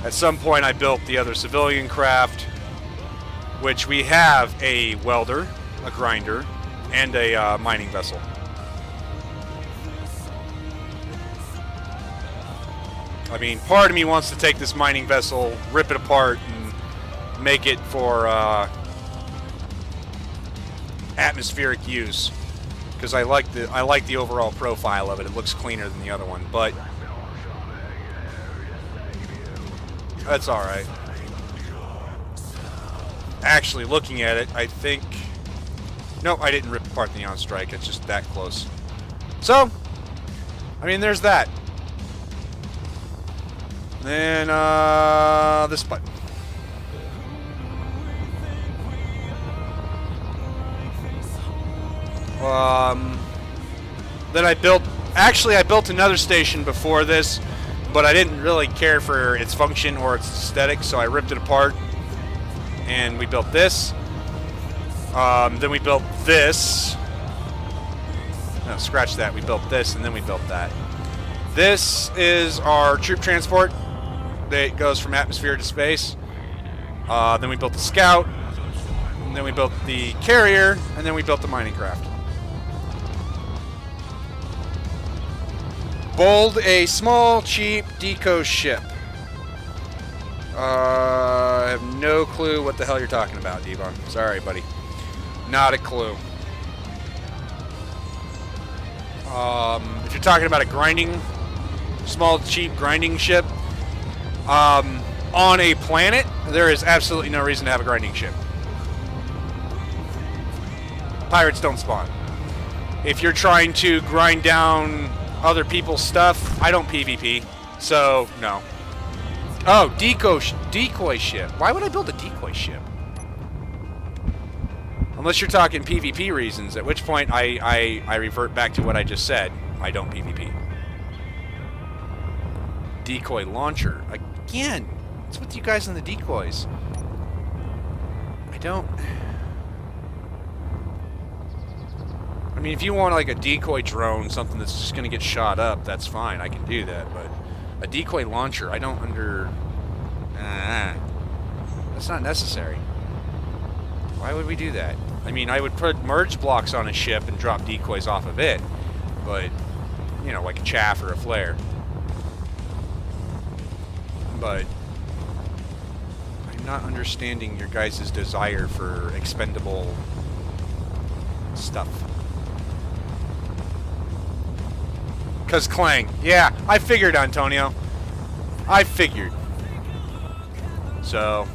At some point I built the other civilian craft, which we have a welder, a grinder, and a mining vessel. I mean, part of me wants to take this mining vessel, rip it apart, and make it for atmospheric use, because I like the overall profile of it. It looks cleaner than the other one, but that's all right. Actually, looking at it, I think no, I didn't rip apart the Neon Strike. It's just that close. So, I mean, there's that. Then, this button. Then I built another station before this, but I didn't really care for its function or its aesthetic, so I ripped it apart, and we built this. Then we built this. No, scratch that. We built this, and then we built that. This is our troop transport. It goes from atmosphere to space. Then we built the scout, and then we built the carrier, and then we built the mining craft. Bold a small, cheap deco ship. I have no clue what the hell you're talking about, Devon. Sorry, buddy. Not a clue. If you're talking about a grinding, small, cheap grinding ship, on a planet, there is absolutely no reason to have a grinding ship. Pirates don't spawn. If you're trying to grind down other people's stuff, I don't PvP, so no. Oh, decoy ship. Why would I build a decoy ship? Unless you're talking PvP reasons, at which point I revert back to what I just said. I don't PvP. Decoy launcher. Again, what's with you guys on the decoys? I mean, if you want like a decoy drone, something that's just going to get shot up, that's fine. I can do that, but a decoy launcher, I don't that's not necessary. Why would we do that? I mean, I would put merge blocks on a ship and drop decoys off of it, but, you know, like a chaff or a flare. But I'm not understanding your guys' desire for expendable stuff. Because Clang. Yeah, I figured, Antonio. I figured. So,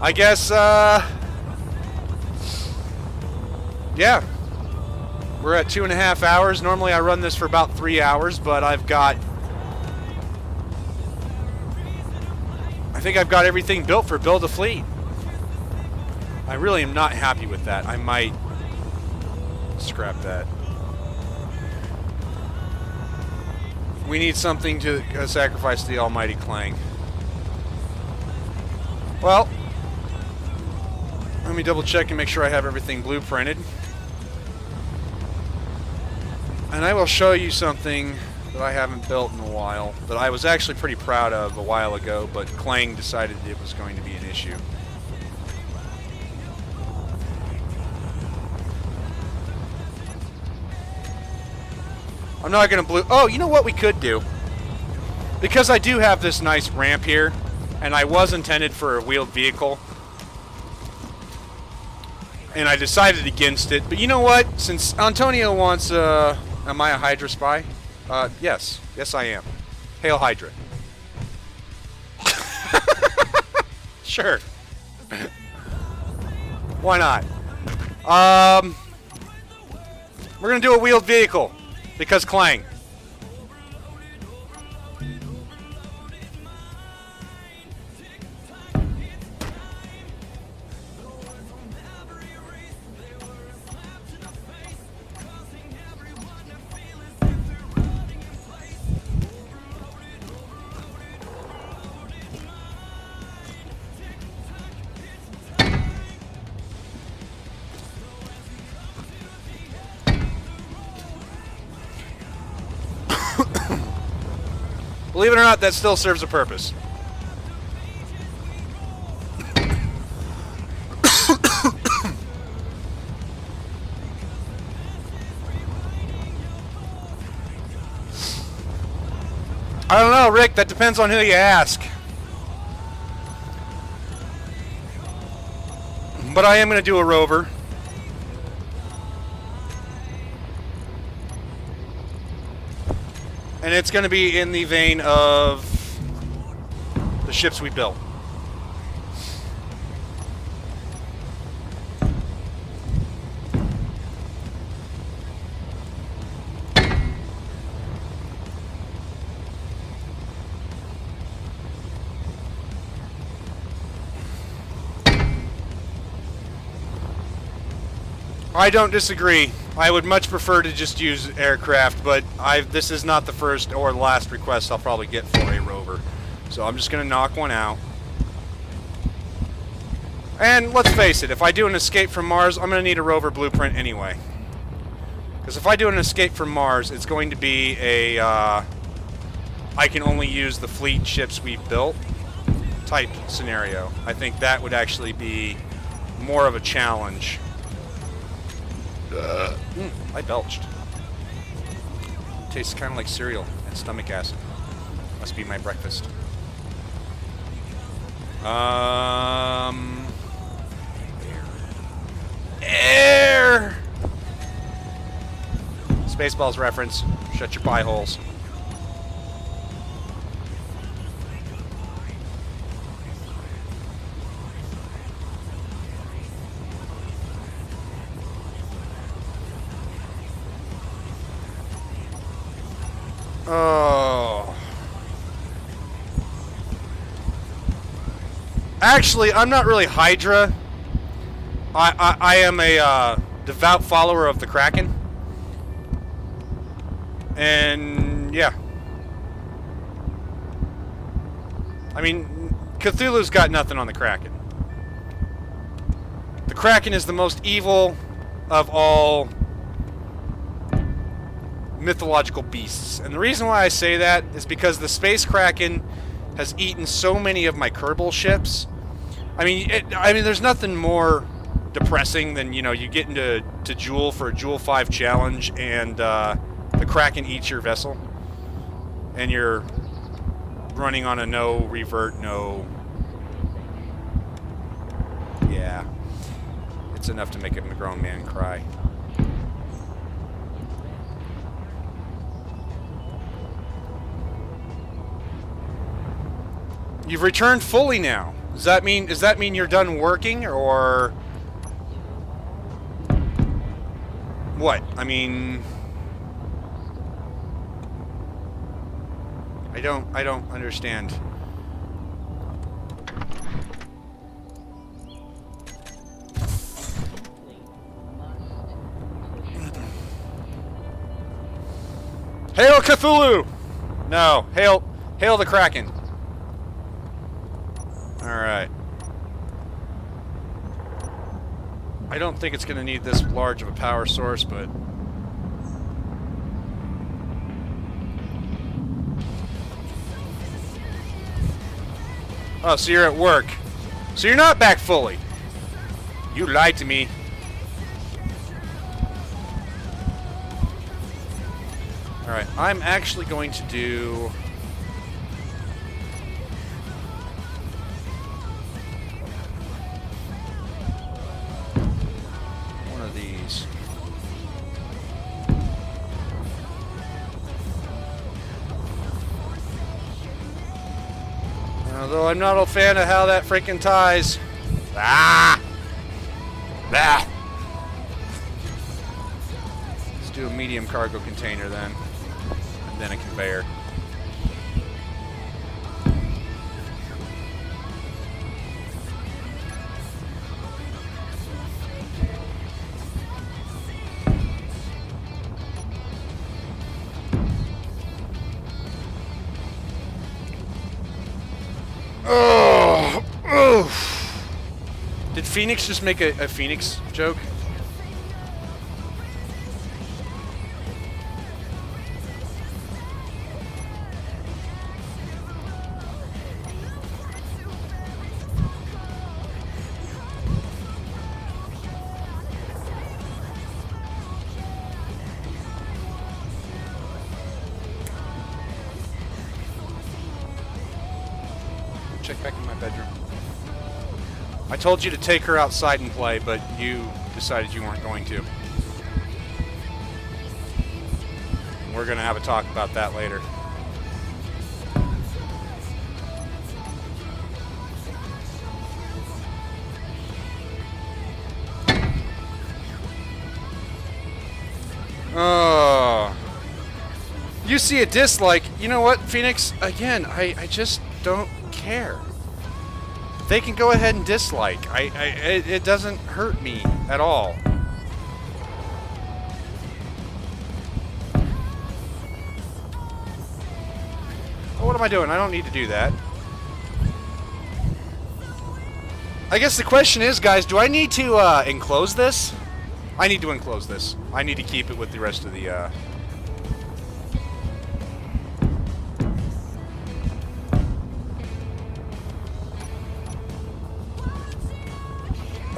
I guess, yeah. We're at 2.5 hours. Normally I run this for about 3 hours, but I think I've got everything built for Build a Fleet. I really am not happy with that. I might scrap that. We need something to sacrifice the almighty Clang. Well, let me double check and make sure I have everything blueprinted. And I will show you something that I haven't built in a while, that I was actually pretty proud of a while ago, but Clang decided it was going to be an issue. I'm not going to Oh, you know what we could do? Because I do have this nice ramp here, and I was intended for a wheeled vehicle, and I decided against it. But you know what? Since Antonio wants, am I a Hydra spy? Yes. Yes, I am. Hail Hydra. Sure. Why not? We're gonna do a wheeled vehicle because Clang. Believe it or not, that still serves a purpose. I don't know, Rick. That depends on who you ask. But I am going to do a rover. And it's going to be in the vein of the ships we built. I don't disagree. I would much prefer to just use aircraft, but this is not the first or last request I'll probably get for a rover. So I'm just going to knock one out. And let's face it, if I do an escape from Mars, I'm going to need a rover blueprint anyway. Because if I do an escape from Mars, it's going to be a I can only use the fleet ships we've built type scenario. I think that would actually be more of a challenge. I belched. Tastes kind of like cereal and stomach acid. Must be my breakfast. Air! Spaceballs reference. Shut your pie holes. Oh. Actually, I'm not really Hydra. I am a devout follower of the Kraken. And yeah. I mean, Cthulhu's got nothing on the Kraken. The Kraken is the most evil of all mythological beasts. And the reason why I say that is because the Space Kraken has eaten so many of my Kerbal ships. I mean, there's nothing more depressing than, you know, you get into Jewel for a Jewel 5 challenge and the Kraken eats your vessel and you're running on a no revert, no... Yeah. It's enough to make a grown man cry. You've returned fully now. Does that mean you're done working, or what? I mean, I don't understand. Hail Cthulhu! No, hail the Kraken. Alright. I don't think it's going to need this large of a power source, but Oh, so you're at work. So you're not back fully. You lied to me. Alright, I'm actually going to do... one of these. Although I'm not a fan of how that freaking ties. Ah! Ah! Let's do a medium cargo container then. And then a conveyor. Oh! Oof. Did Phoenix just make a Phoenix joke? Check back in my bedroom. I told you to take her outside and play, but you decided you weren't going to. We're going to have a talk about that later. Oh. You see a dislike. You know what, Phoenix? Again, I just don't care. They can go ahead and dislike. It doesn't hurt me at all. Oh, what am I doing? I don't need to do that. I guess the question is, guys, do I need to enclose this? I need to enclose this. I need to keep it with the rest of the...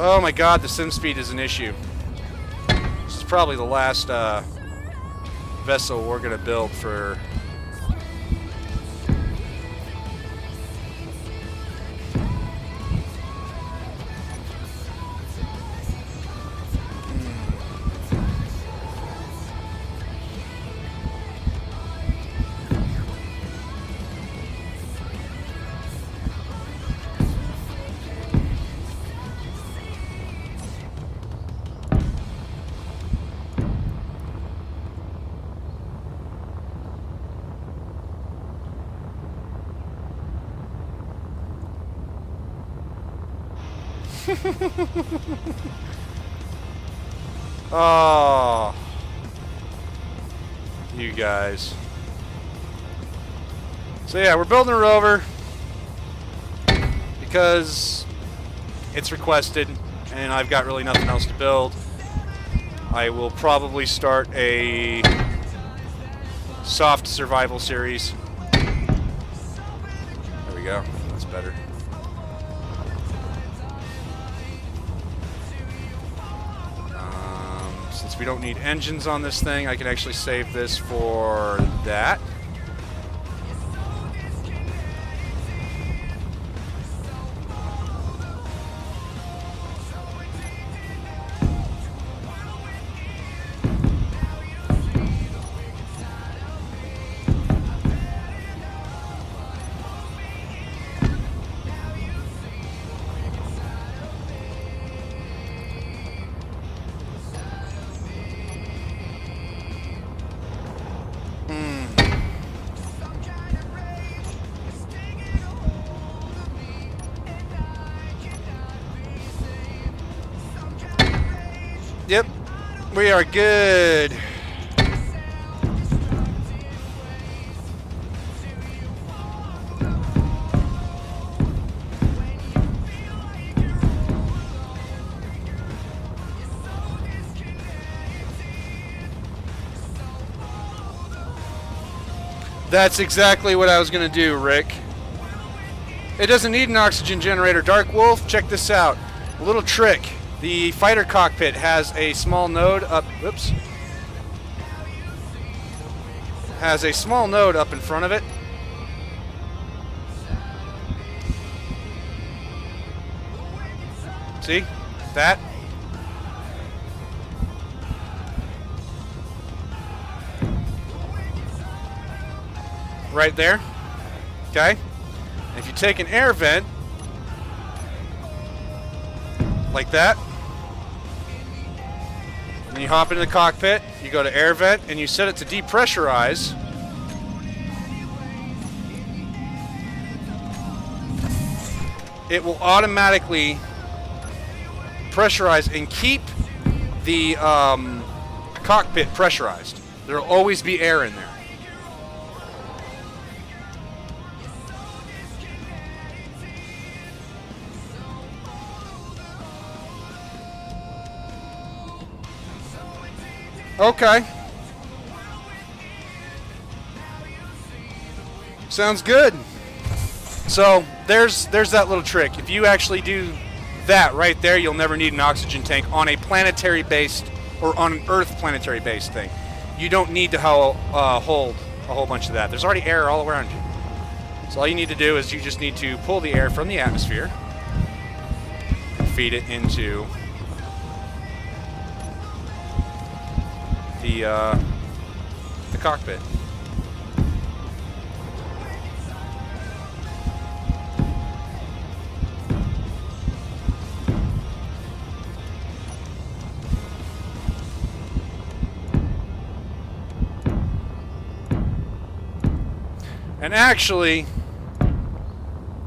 Oh my god, the sim speed is an issue. This is probably the last vessel we're going to build for... Oh, you guys. So yeah, we're building a rover because it's requested and I've got really nothing else to build. I will probably start a soft survival series. There we go. That's better. Since we don't need engines on this thing, I can actually save this for that. Yep, we are good. That's exactly what I was going to do, Rick. It doesn't need an oxygen generator. Dark Wolf, check this out. A little trick. The fighter cockpit has a small node up. Whoops. Has a small node up in front of it. See? That? Right there. Okay? And if you take an air vent, like that, and you hop into the cockpit, you go to air vent, and you set it to depressurize. It will automatically pressurize and keep the cockpit pressurized. There will always be air in there. Okay. Sounds good. So there's that little trick. If you actually do that right there, you'll never need an oxygen tank on a planetary based or on an Earth planetary based thing. You don't need to hold a whole bunch of that. There's already air all around you. So all you need to do is you just need to pull the air from the atmosphere and feed it into the cockpit. And actually,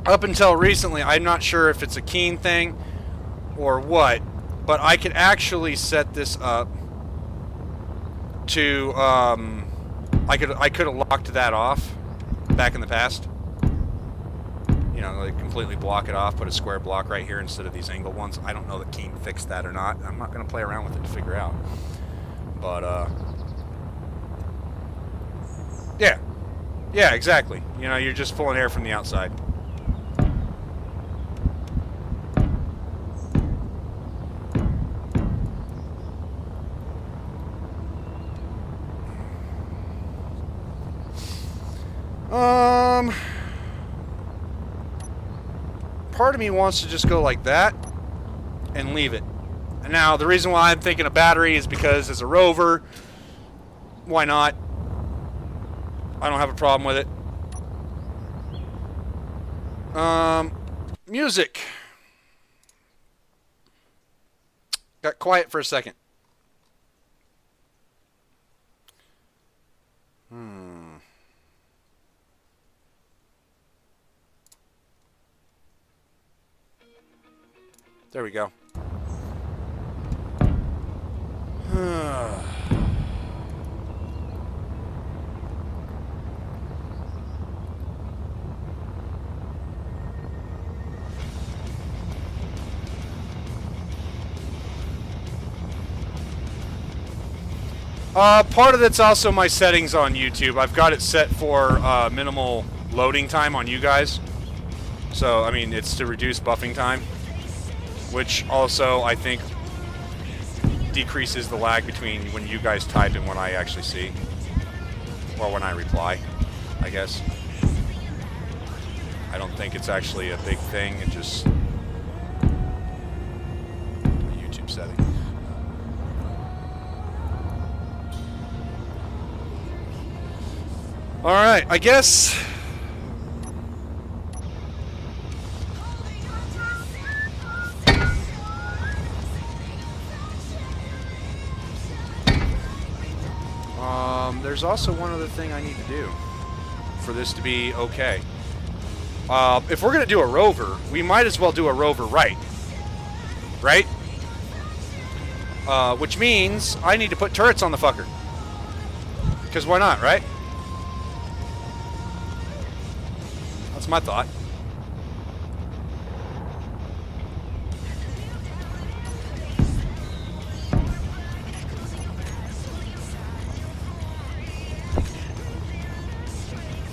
up until recently, I'm not sure if it's a keen thing or what, but I could actually set this up to I could have locked that off back in the past. You know, like completely block it off, put a square block right here instead of these angle ones. I don't know that Keen fixed that or not. I'm not going to play around with it to figure out. But yeah, exactly. You know, you're just pulling air from the outside. Part of me wants to just go like that and leave it. And now, the reason why I'm thinking a battery is because as a rover, why not? I don't have a problem with it. Music. Got quiet for a second. There we go. Part of that's also my settings on YouTube. I've got it set for minimal loading time on you guys. So, I mean, it's to reduce buffing time, which also, I think, decreases the lag between when you guys type and when I actually see. Or when I reply, I guess. I don't think it's actually a big thing. It just... a YouTube setting. Alright, I guess... there's also one other thing I need to do for this to be okay. If we're going to do a rover, we might as well do a rover right. Right? Which means I need to put turrets on the fucker. Because why not, right? That's my thought.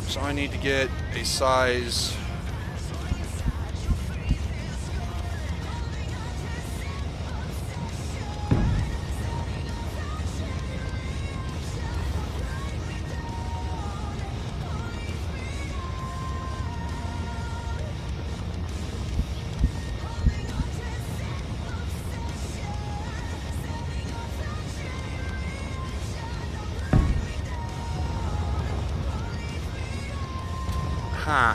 So I need to get a size Huh.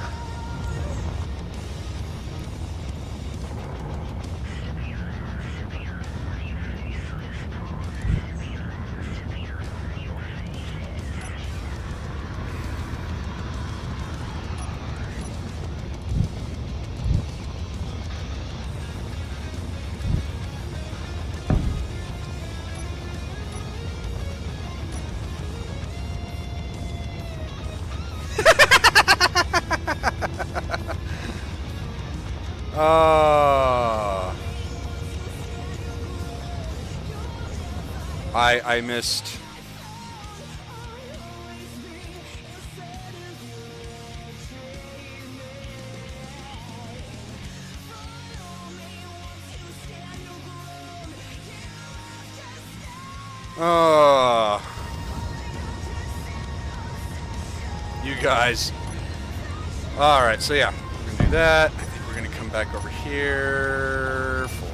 I missed. You guys. Alright, so yeah, we're gonna do that. I think we're gonna come back over here. 4, 3,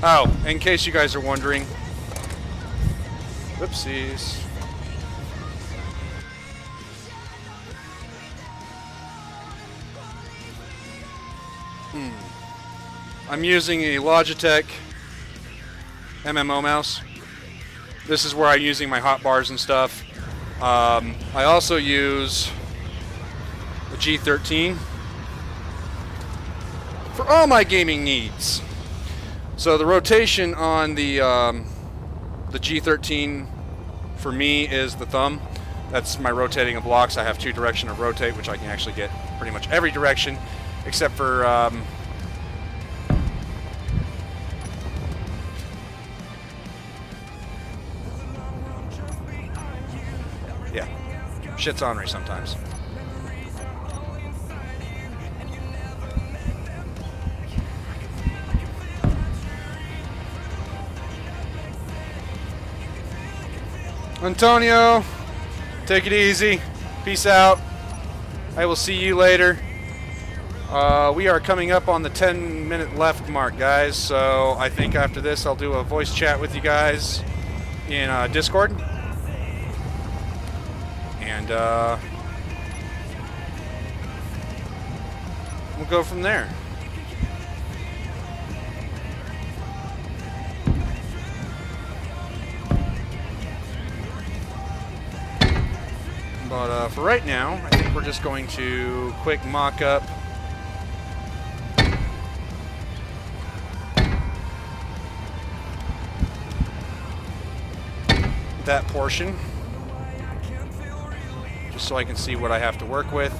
5. Oh, in case you guys are wondering. Whoopsies. I'm using a Logitech MMO mouse. This is where I'm using my hotbars and stuff. I also use a G13 for all my gaming needs. So the rotation on the G13 for me is the thumb. That's my rotating of blocks. I have 2 direction of rotate, which I can actually get pretty much every direction, except for yeah, shit's ornery sometimes. Antonio, take it easy. Peace out. I will see you later. We are coming up on the 10-minute left mark, guys, so I think after this I'll do a voice chat with you guys in Discord. And we'll go from there. But for right now, I think we're just going to quick mock up that portion, just so I can see what I have to work with.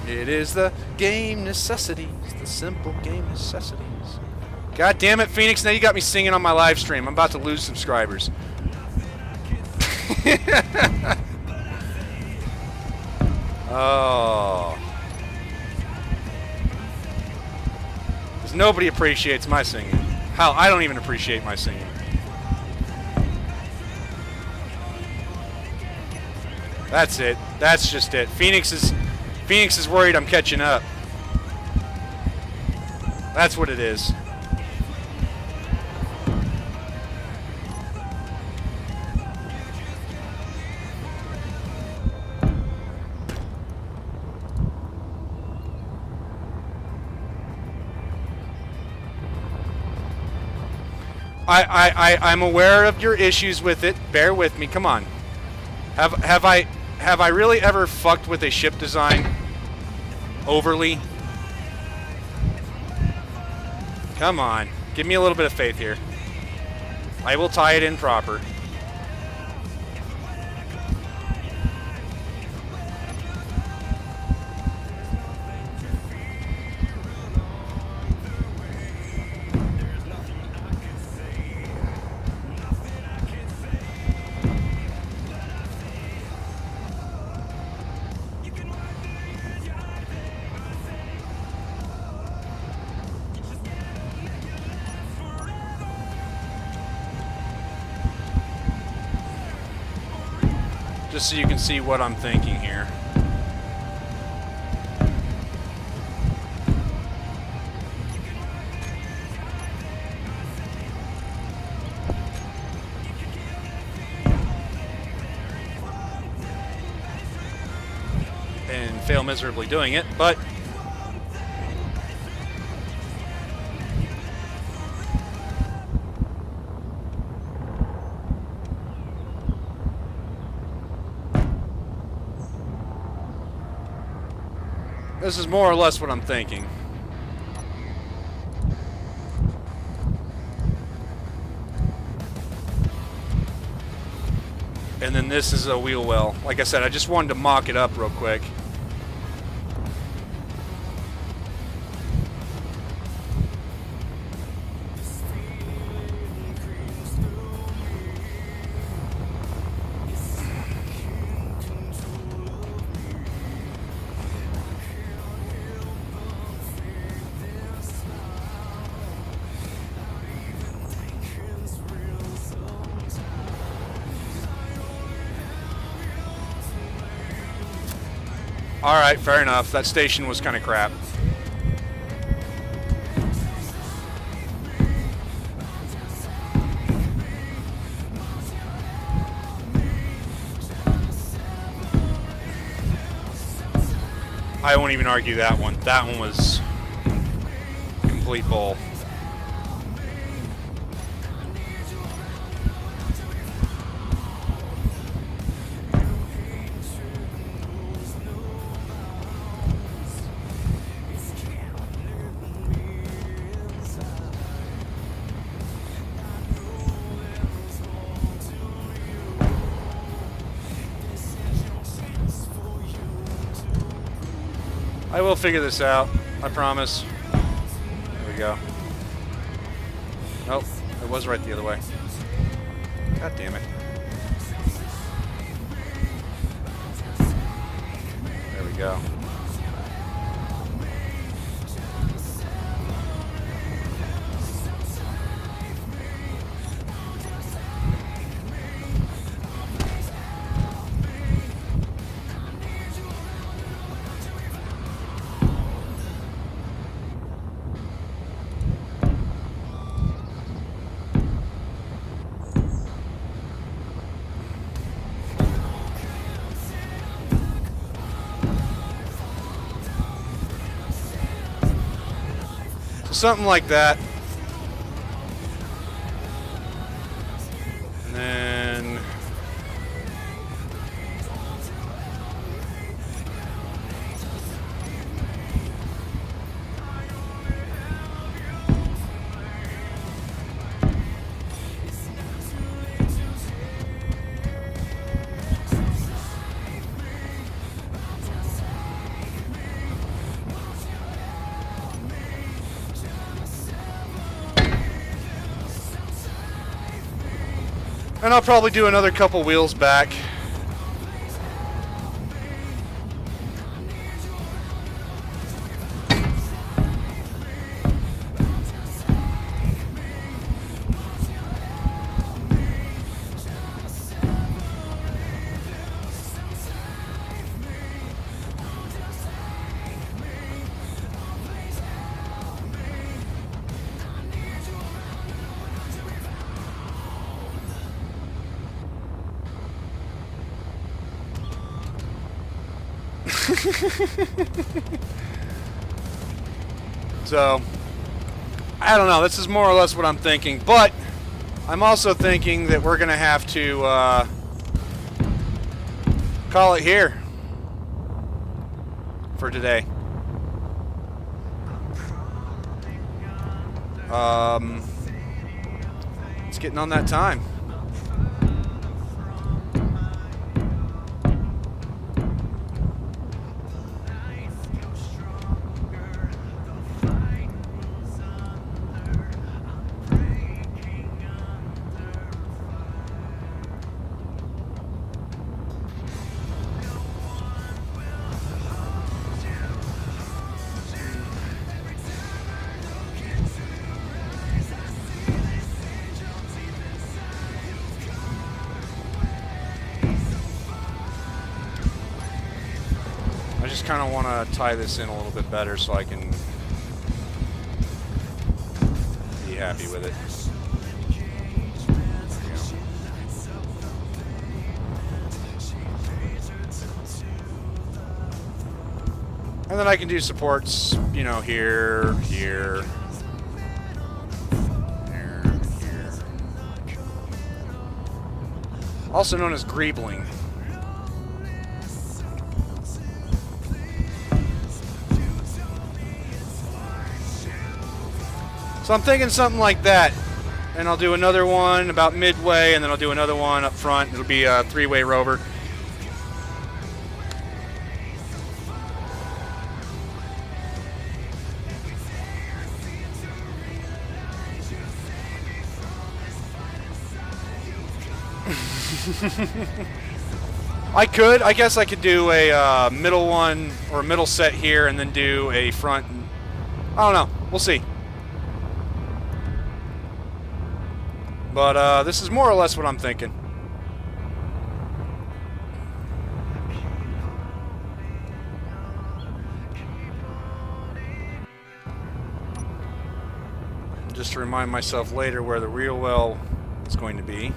It is the game necessities, the simple game necessities. God damn it, Phoenix, now you got me singing on my live stream. I'm about to lose subscribers. Oh. Because nobody appreciates my singing. Hell, I don't even appreciate my singing. That's it. That's just it. Phoenix is worried I'm catching up. That's what it is. I'm aware of your issues with it. Bear with me. Come on. Have I really ever fucked with a ship design overly? Come on. Give me a little bit of faith here. I will tie it in proper. Just so you can see what I'm thinking here. And fail miserably doing it, but this is more or less what I'm thinking. And then this is a wheel well. Like I said, I just wanted to mock it up real quick. Alright, fair enough. That station was kind of crap. I won't even argue that one. That one was complete bull. I will figure this out, I promise. There we go. Nope, it was right the other way. God damn it. There we go. Something like that. And then and I'll probably do another couple wheels back. So, I don't know. This is more or less what I'm thinking. But, I'm also thinking that we're going to have to call it here for today. It's getting on that time. kind of want to tie this in a little bit better so I can be happy with it. And then I can do supports, you know, here, here, here, here. Also known as greebling. So I'm thinking something like that. And I'll do another one about midway, and then I'll do another one up front. It'll be a three-way rover. I guess I could do a middle one or a middle set here and then do a front. I don't know. We'll see. But this is more or less what I'm thinking. Just to remind myself later where the real well is going to be.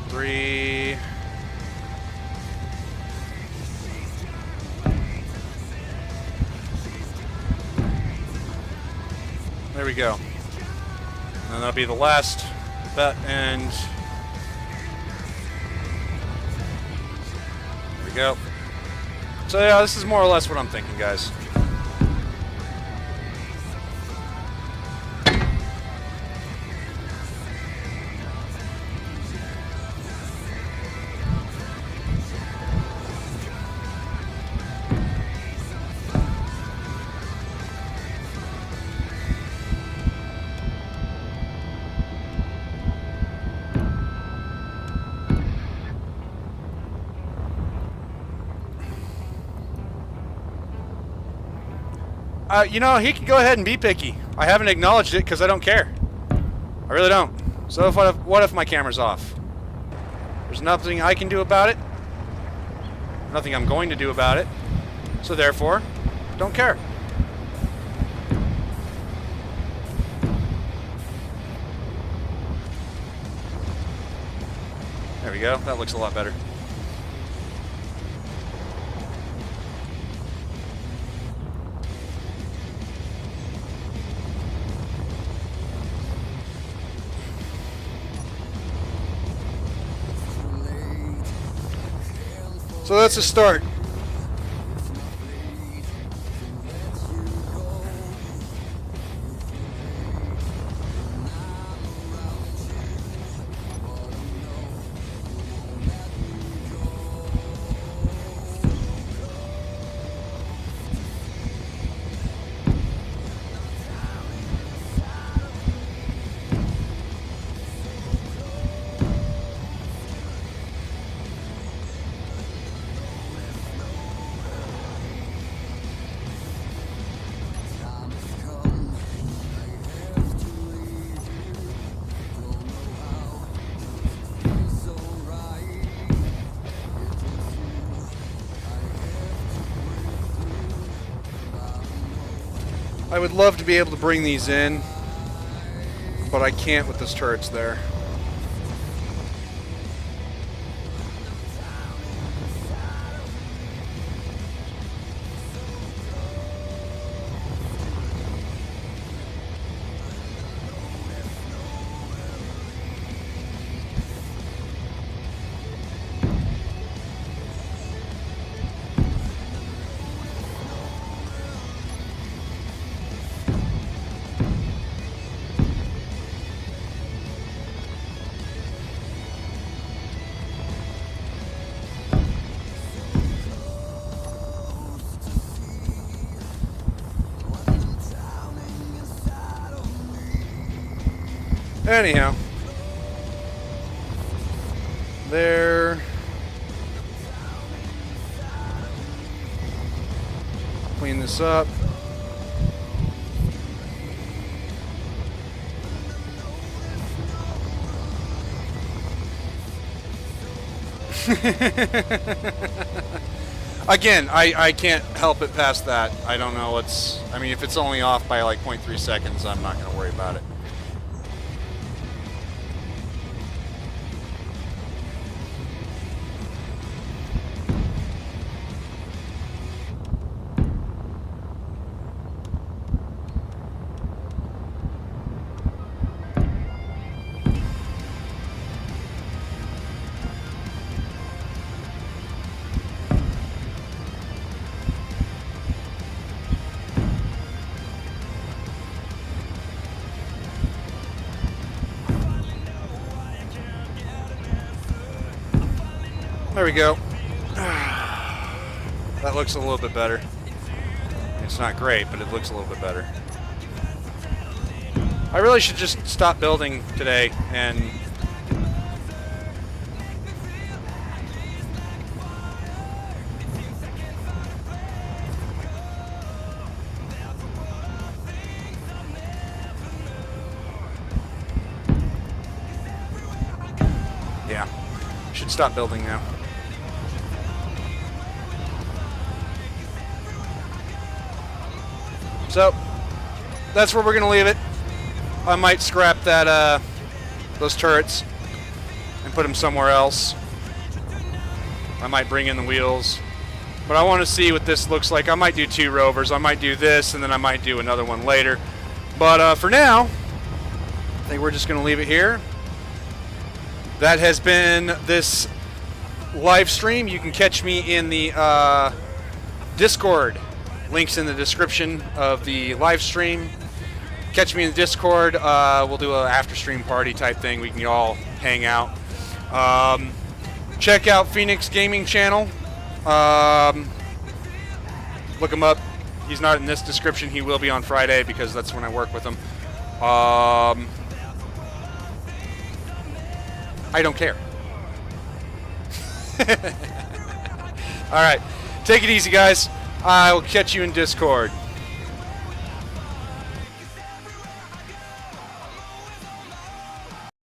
Three. There we go. And that'll be the last bet, and there we go. So yeah, this is more or less what I'm thinking, guys. You know, he can go ahead and be picky. I haven't acknowledged it because I don't care. I really don't. So what if my camera's off? There's nothing I can do about it. Nothing I'm going to do about it. So therefore, don't care. There we go. That looks a lot better. So that's a start. I would love to be able to bring these in, but I can't with this turrets there. there. Clean this up. Again, I can't help it past that. I don't know what's... I mean, if it's only off by like 0.3 seconds, I'm not going to worry about it. There we go. That looks a little bit better. It's not great, but it looks a little bit better. I really should just stop building today and... Yeah, should stop building now. So, that's where we're going to leave it. I might scrap that, those turrets and put them somewhere else. I might bring in the wheels. But I want to see what this looks like. I might do 2 rovers. I might do this, and then I might do another one later. But for now, I think we're just going to leave it here. That has been this live stream. You can catch me in the Discord. Links in the description of the live stream. Catch me in the Discord. We'll do an after stream party type thing. We can all hang out. Check out Phoenix Gaming Channel. Look him up. He's not in this description. He will be on Friday because that's when I work with him. I don't care. All right. Take it easy, guys. I will catch you in Discord.